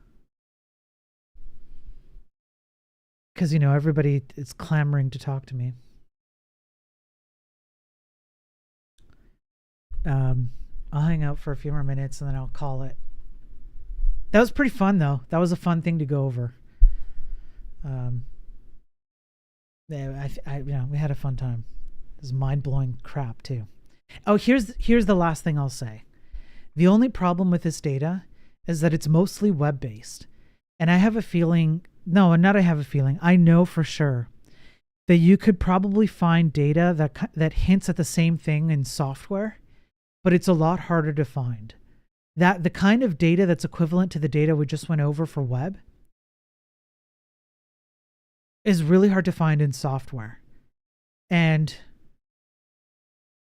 because everybody is clamoring to talk to me. I'll hang out for a few more minutes and then I'll call it. That was pretty fun, though. That was a fun thing to go over. Yeah, we had a fun time. It was mind-blowing crap too. Oh, here's the last thing I'll say. The only problem with this data is that it's mostly web-based, and I have a feeling. No, not I have a feeling. I know for sure that you could probably find data that hints at the same thing in software, but it's a lot harder to find. That the kind of data that's equivalent to the data we just went over for web is really hard to find in software. And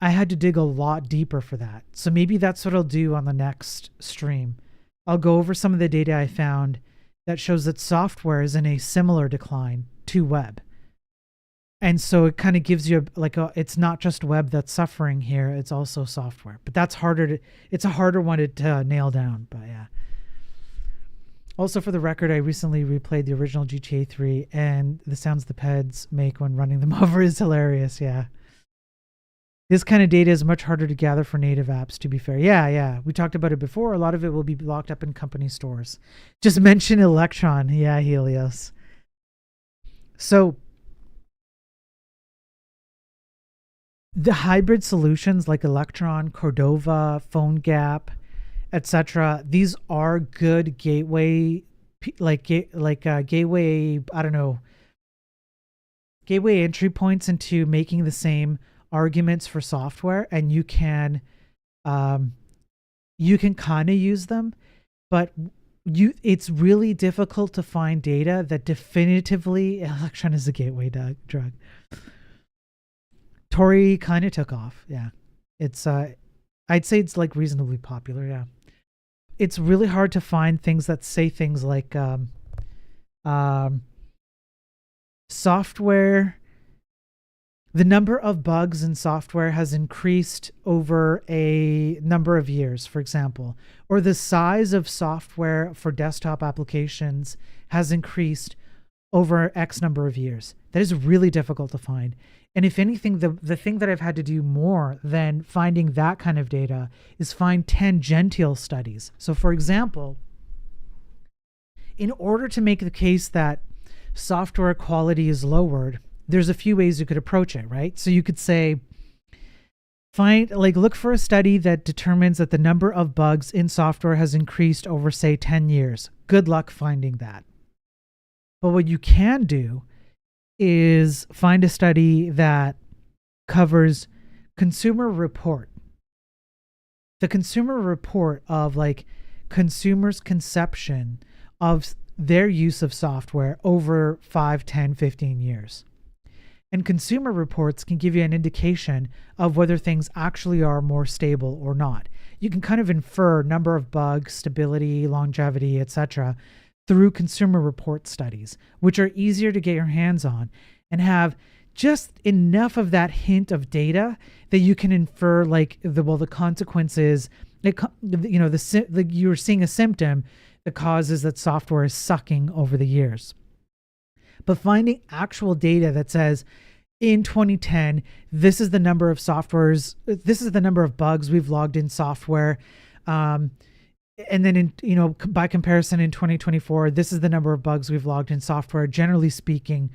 I had to dig a lot deeper for that. So maybe that's what I'll do on the next stream. I'll go over some of the data I found that shows that software is in a similar decline to web. And so it kind of gives you it's not just web that's suffering here, it's also software. But that's it's a harder one to nail down, but yeah. Also, for the record, I recently replayed the original GTA 3, and the sounds the peds make when running them over is hilarious, yeah. This kind of data is much harder to gather for native apps, to be fair. Yeah. We talked about it before. A lot of it will be locked up in company stores. Just mention Electron. Yeah, Helios. So the hybrid solutions like Electron, Cordova, PhoneGap, etc. These are good gateway, gateway. I don't know. Gateway entry points into making the same arguments for software, and you can kind of use them, but it's really difficult to find data that definitively Electron is a gateway drug. Tori kind of took off. Yeah, it's I'd say it's like reasonably popular. Yeah, it's really hard to find things that say things like software the number of bugs in software has increased over a number of years, for example, or the size of software for desktop applications has increased over X number of years. That is really difficult to find. And if anything, the thing that I've had to do more than finding that kind of data is find tangential studies. So for example, in order to make the case that software quality is lowered, there's a few ways you could approach it, right? So you could say, look for a study that determines that the number of bugs in software has increased over, say, 10 years. Good luck finding that. But what you can do is find a study that covers consumer report. The consumer report of like consumers' conception of their use of software over 5, 10, 15 years. And consumer reports can give you an indication of whether things actually are more stable or not. You can kind of infer number of bugs, stability, longevity, etc. through consumer report studies, which are easier to get your hands on and have just enough of that hint of data that you can infer like the consequences. You're seeing a symptom that causes that software is sucking over the years. But finding actual data that says in 2010, this is the number of this is the number of bugs we've logged in software. And then by comparison in 2024, this is the number of bugs we've logged in software. Generally speaking,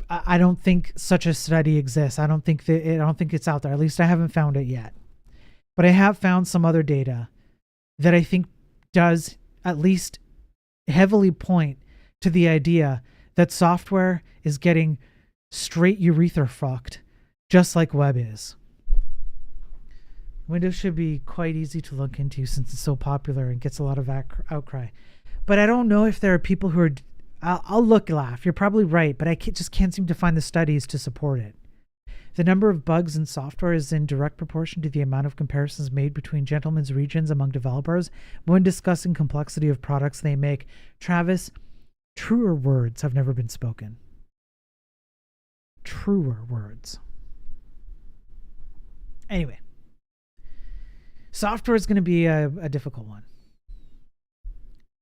I don't think such a study exists. I don't think it's out there. At least I haven't found it yet. But I have found some other data that I think does at least heavily point to the idea that software is getting straight urethra fucked, just like web is. Windows should be quite easy to look into since it's so popular and gets a lot of outcry. But I don't know if there are people who are... I'll laugh. You're probably right, but I just can't seem to find the studies to support it. The number of bugs in software is in direct proportion to the amount of comparisons made between gentlemen's regions among developers when discussing complexity of products they make. Travis, truer words have never been spoken. Truer words. Anyway, software is going to be a difficult one.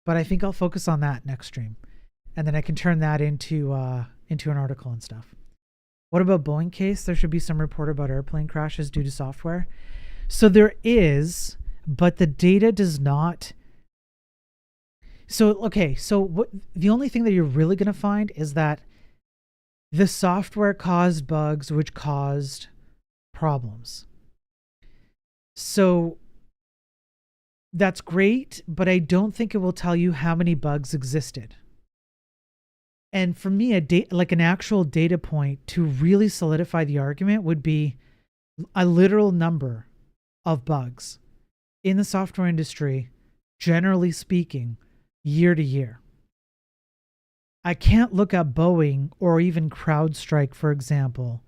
But I think I'll focus on that next stream. And then I can turn that into an article and stuff. What about Boeing case? There should be some report about airplane crashes due to software. So there is, but the data does not. So what the only thing that you're really going to find is that the software caused bugs which caused problems. So that's great, but I don't think it will tell you how many bugs existed. And for me, an actual data point to really solidify the argument would be a literal number of bugs in the software industry, generally speaking, year to year. I can't look up Boeing or even CrowdStrike, for example,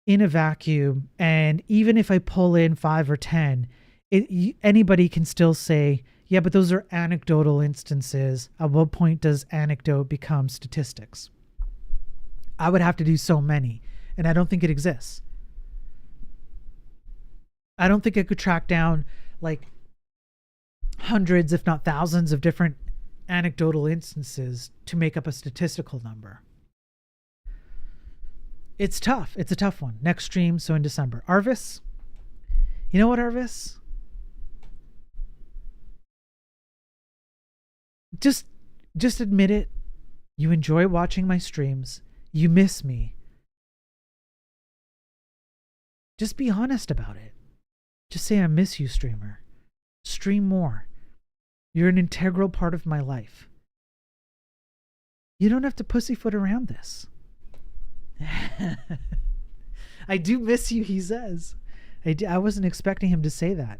in a vacuum. And even if I pull in 5 or 10, anybody can still say, yeah, but those are anecdotal instances. At what point does anecdote become statistics? I would have to do so many, and I don't think it exists. I don't think I could track down like hundreds, if not thousands, of different anecdotal instances to make up a statistical number. It's tough. It's a tough one. Next stream, so in December. Arvis? You know what, Arvis? Just admit it. You enjoy watching my streams. You miss me. Just be honest about it. Just say I miss you, streamer. Stream more. You're an integral part of my life. You don't have to pussyfoot around this. I do miss you, he says. I wasn't expecting him to say that.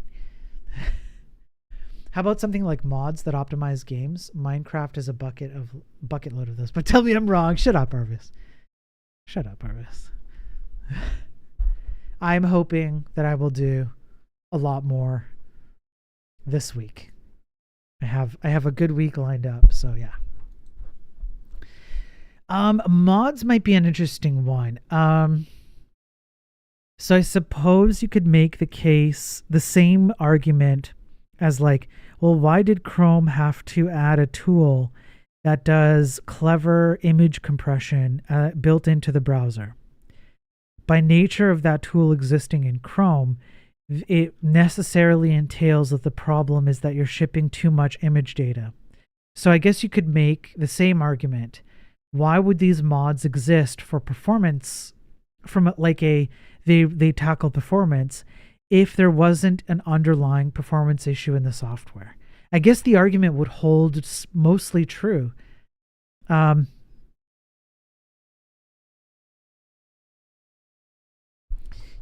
How about something like mods that optimize games? Minecraft is a bucket load of those. But tell me I'm wrong. Shut up, Arvis. Shut up, Arvis. I'm hoping that I will do a lot more this week. I have a good week lined up, so yeah. Mods might be an interesting one. So I suppose you could make the case, the same argument as like, well, why did Chrome have to add a tool that does clever image compression built into the browser? By nature of that tool existing in Chrome, it necessarily entails that the problem is that you're shipping too much image data. So I guess you could make the same argument. Why would these mods exist for performance from like they tackle performance if there wasn't an underlying performance issue in the software? I guess the argument would hold mostly true. Yeah,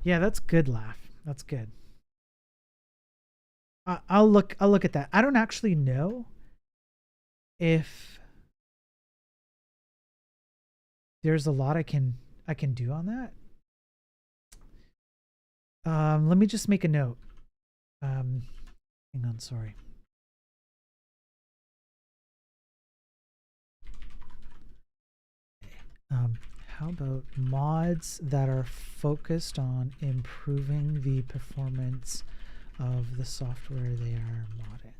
that's good, Laugh. That's good. I'll look at that. I don't actually know if there's a lot I can do on that. Let me just make a note. Hang on, sorry. How about mods that are focused on improving the performance of the software they are modding?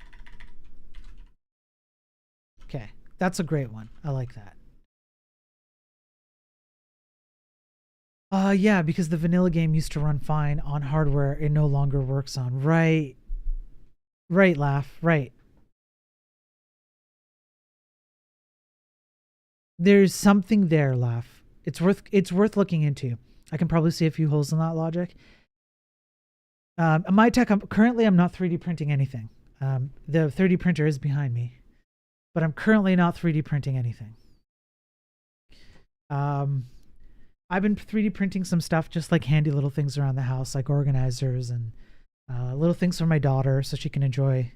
Okay, that's a great one. I like that. Yeah, because the vanilla game used to run fine on hardware it no longer works on. Right. Right, Laugh. Right. There's something there, Laugh. It's worth looking into. I can probably see a few holes in that logic. My tech, currently I'm not 3D printing anything. The 3D printer is behind me, but I'm currently not 3D printing anything. I've been 3D printing some stuff, just like handy little things around the house, like organizers and little things for my daughter so she can enjoy,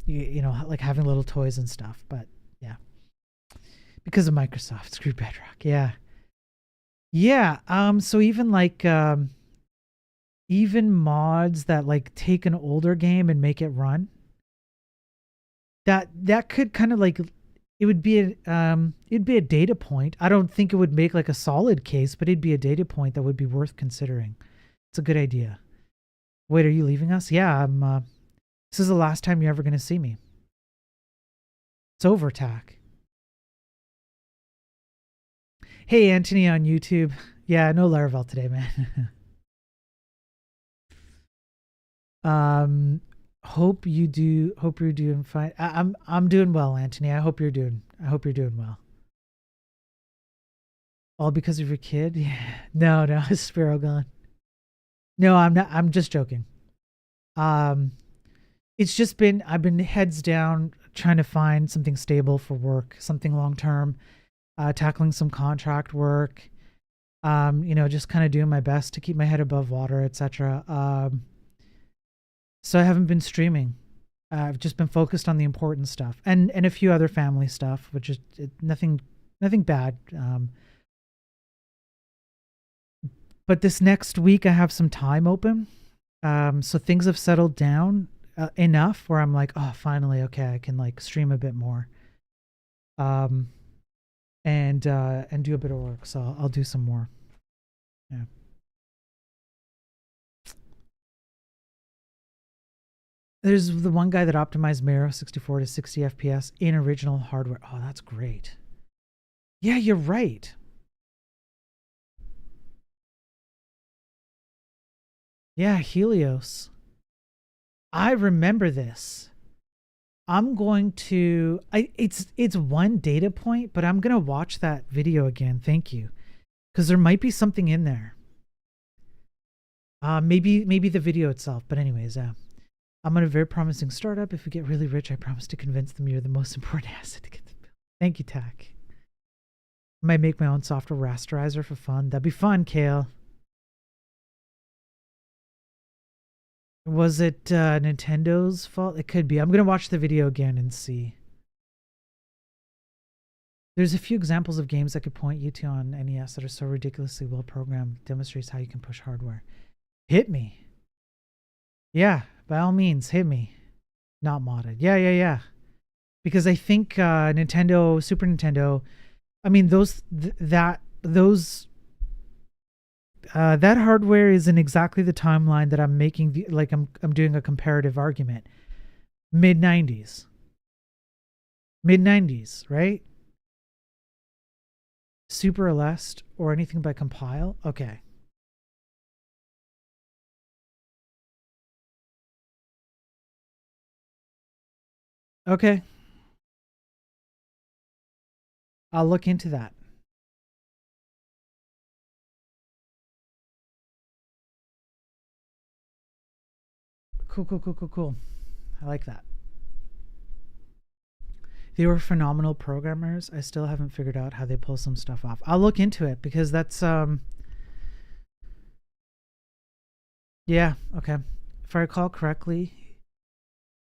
you know, like having little toys and stuff. But yeah, because of Microsoft, screw Bedrock. Yeah. Yeah. So even like, even mods that like take an older game and make it run, that could kind of like, it would be it'd be a data point. I don't think it would make like a solid case, but it'd be a data point that would be worth considering. It's a good idea. Wait, are you leaving us? Yeah, I'm this is the last time you're ever going to see me. It's over, Tack. Hey, Anthony on YouTube. Yeah, no Laravel today, man. Hope you're doing fine. I'm doing well, Anthony. I hope you're doing well. All because of your kid? Yeah. No, Sparrow gone. No, I'm not. I'm just joking. It's just been, I've been heads down trying to find something stable for work, something long term, tackling some contract work, you know, just kind of doing my best to keep my head above water, etc. So I haven't been streaming. I've just been focused on the important stuff and a few other family stuff, which is nothing bad. But this next week I have some time open. So things have settled down enough where I'm like, oh, finally, okay, I can like stream a bit more. And do a bit of work. So I'll do some more. Yeah. There's the one guy that optimized Miro 64 to 60 FPS in original hardware. Oh, that's great. Yeah, you're right. Yeah, Helios. I remember this. I'm going to it's one data point, but I'm going to watch that video again. Thank you. Cuz there might be something in there. Maybe the video itself, but anyways, I'm on a very promising startup. If we get really rich, I promise to convince them you're the most important asset to get the bill. Thank you, Tack. I might make my own software rasterizer for fun. That'd be fun, Kale. Was it Nintendo's fault? It could be. I'm going to watch the video again and see. There's a few examples of games I could point you to on NES that are so ridiculously well programmed. Demonstrates how you can push hardware. Hit me. Yeah, by all means, hit me. Not modded. Yeah. because I think Nintendo, Super Nintendo, I mean that hardware is in exactly the timeline that I'm making I'm doing a comparative argument. Mid 90s. Mid 90s, right? Super Aleste or anything by Compile? Okay. Okay. I'll look into that. Cool. I like that. They were phenomenal programmers. I still haven't figured out how they pull some stuff off. I'll look into it because that's yeah, okay. If I recall correctly,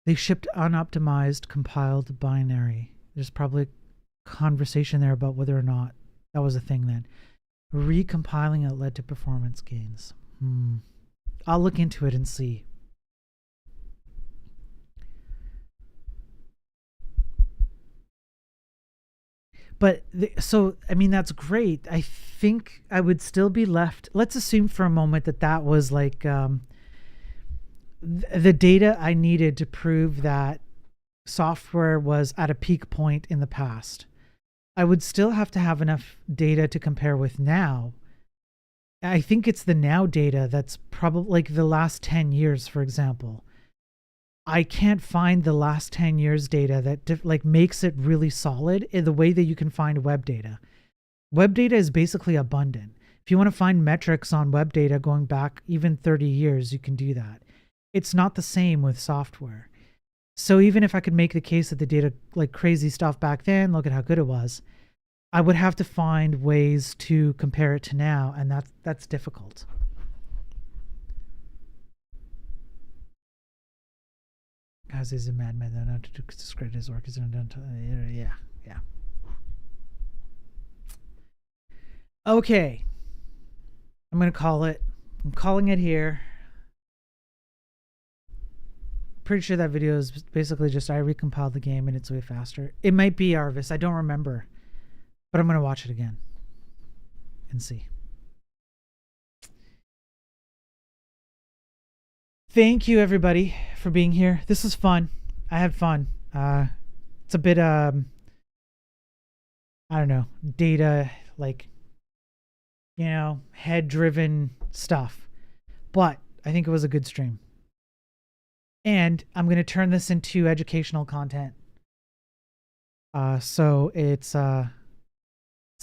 they shipped unoptimized compiled binary. There's probably a conversation there about whether or not that was a thing then. Recompiling it led to performance gains. I'll look into it and see. But so, I mean, that's great. I think I would still be left. Let's assume for a moment that that was like the data I needed to prove that software was at a peak point in the past. I would still have to have enough data to compare with now. I think it's the now data that's probably like the last 10 years, for example. I can't find the last 10 years data that like makes it really solid in the way that you can find web data. Web data is basically abundant. If you want to find metrics on web data going back even 30 years, you can do that. It's not the same with software. So even if I could make the case that the data like crazy stuff back then, look at how good it was, I would have to find ways to compare it to now, and that's difficult. Guys, is a madman though, not to discredit his work. Is yeah. Okay. I'm gonna call it. I'm calling it here. Pretty sure that video is basically just I recompiled the game and it's way faster. It might be Arvis. I don't remember. But I'm gonna watch it again and see. Thank you everybody for being here. This was fun. I had fun. It's a bit I don't know, data like head driven stuff. But I think it was a good stream. And I'm going to turn this into educational content. So it's not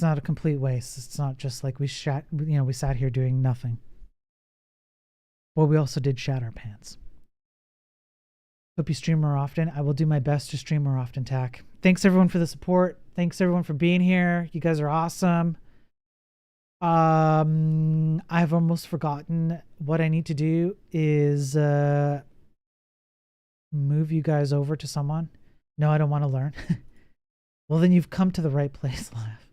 a complete waste. It's not just like we sat here doing nothing. Well, we also did shat our pants. Hope you stream more often. I will do my best to stream more often, Tack. Thanks everyone for the support. Thanks everyone for being here. You guys are awesome. I've almost forgotten what I need to do is move you guys over to someone. No, I don't want to learn. Well, then you've come to the right place, Laugh.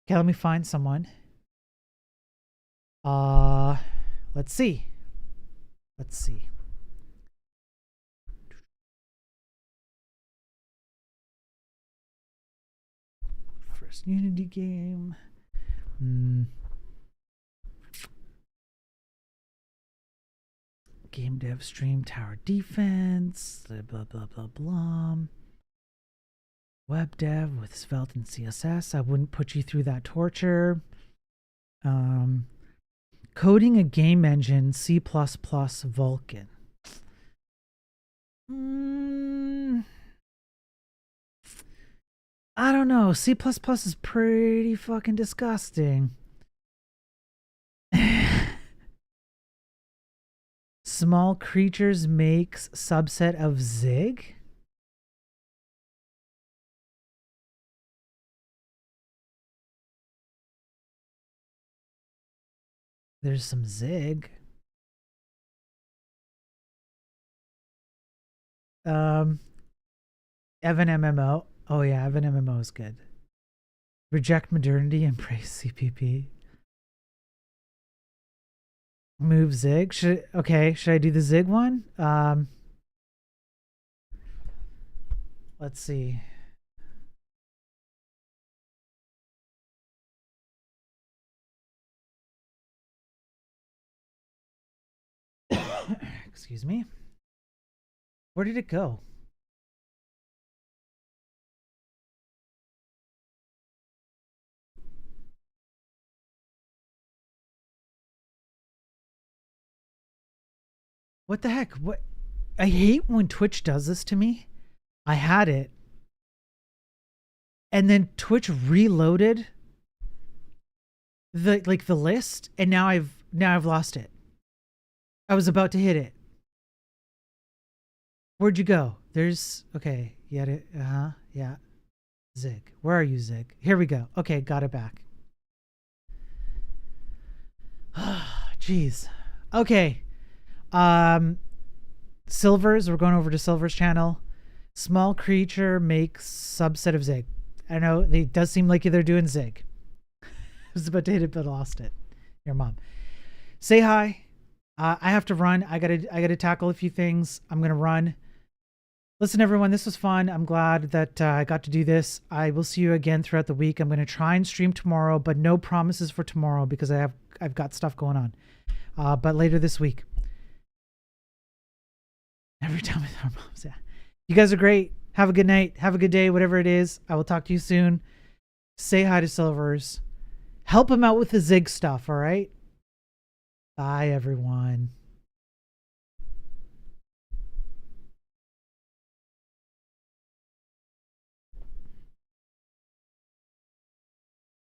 Okay, let me find someone. Let's see. First Unity game. Game dev stream tower defense. Blah blah blah blah. Web dev with Svelte and CSS. I wouldn't put you through that torture. Coding a game engine, C++ Vulkan. I don't know. C++ is pretty fucking disgusting. Small creatures makes subset of Zig? There's some Zig. Evan MMO. Oh yeah, Evan MMO is good. Reject modernity, embrace CPP. Move Zig. Should I do the Zig one? Let's see. Excuse me. Where did it go? What the heck? What? I hate when Twitch does this to me. I had it, and then Twitch reloaded the list, and now I've lost it. I was about to hit it. Where'd you go? There's okay. Yeah. Yeah. Zig. Where are you, Zig? Here we go. Okay, got it back. Jeez. Okay. Silvers, we're going over to Silver's channel. Small creature makes subset of Zig. I know it does seem like they're doing Zig. I was about to hit it, but lost it. Your mom. Say hi. I have to run. I gotta tackle a few things. I'm gonna run. Listen, everyone, this was fun. I'm glad that I got to do this. I will see you again throughout the week. I'm gonna try and stream tomorrow, but no promises for tomorrow because I've got stuff going on. But later this week. Every time with our moms, yeah. You guys are great. Have a good night. Have a good day, whatever it is. I will talk to you soon. Say hi to Silvers. Help him out with the Zig stuff, all right? Bye, everyone.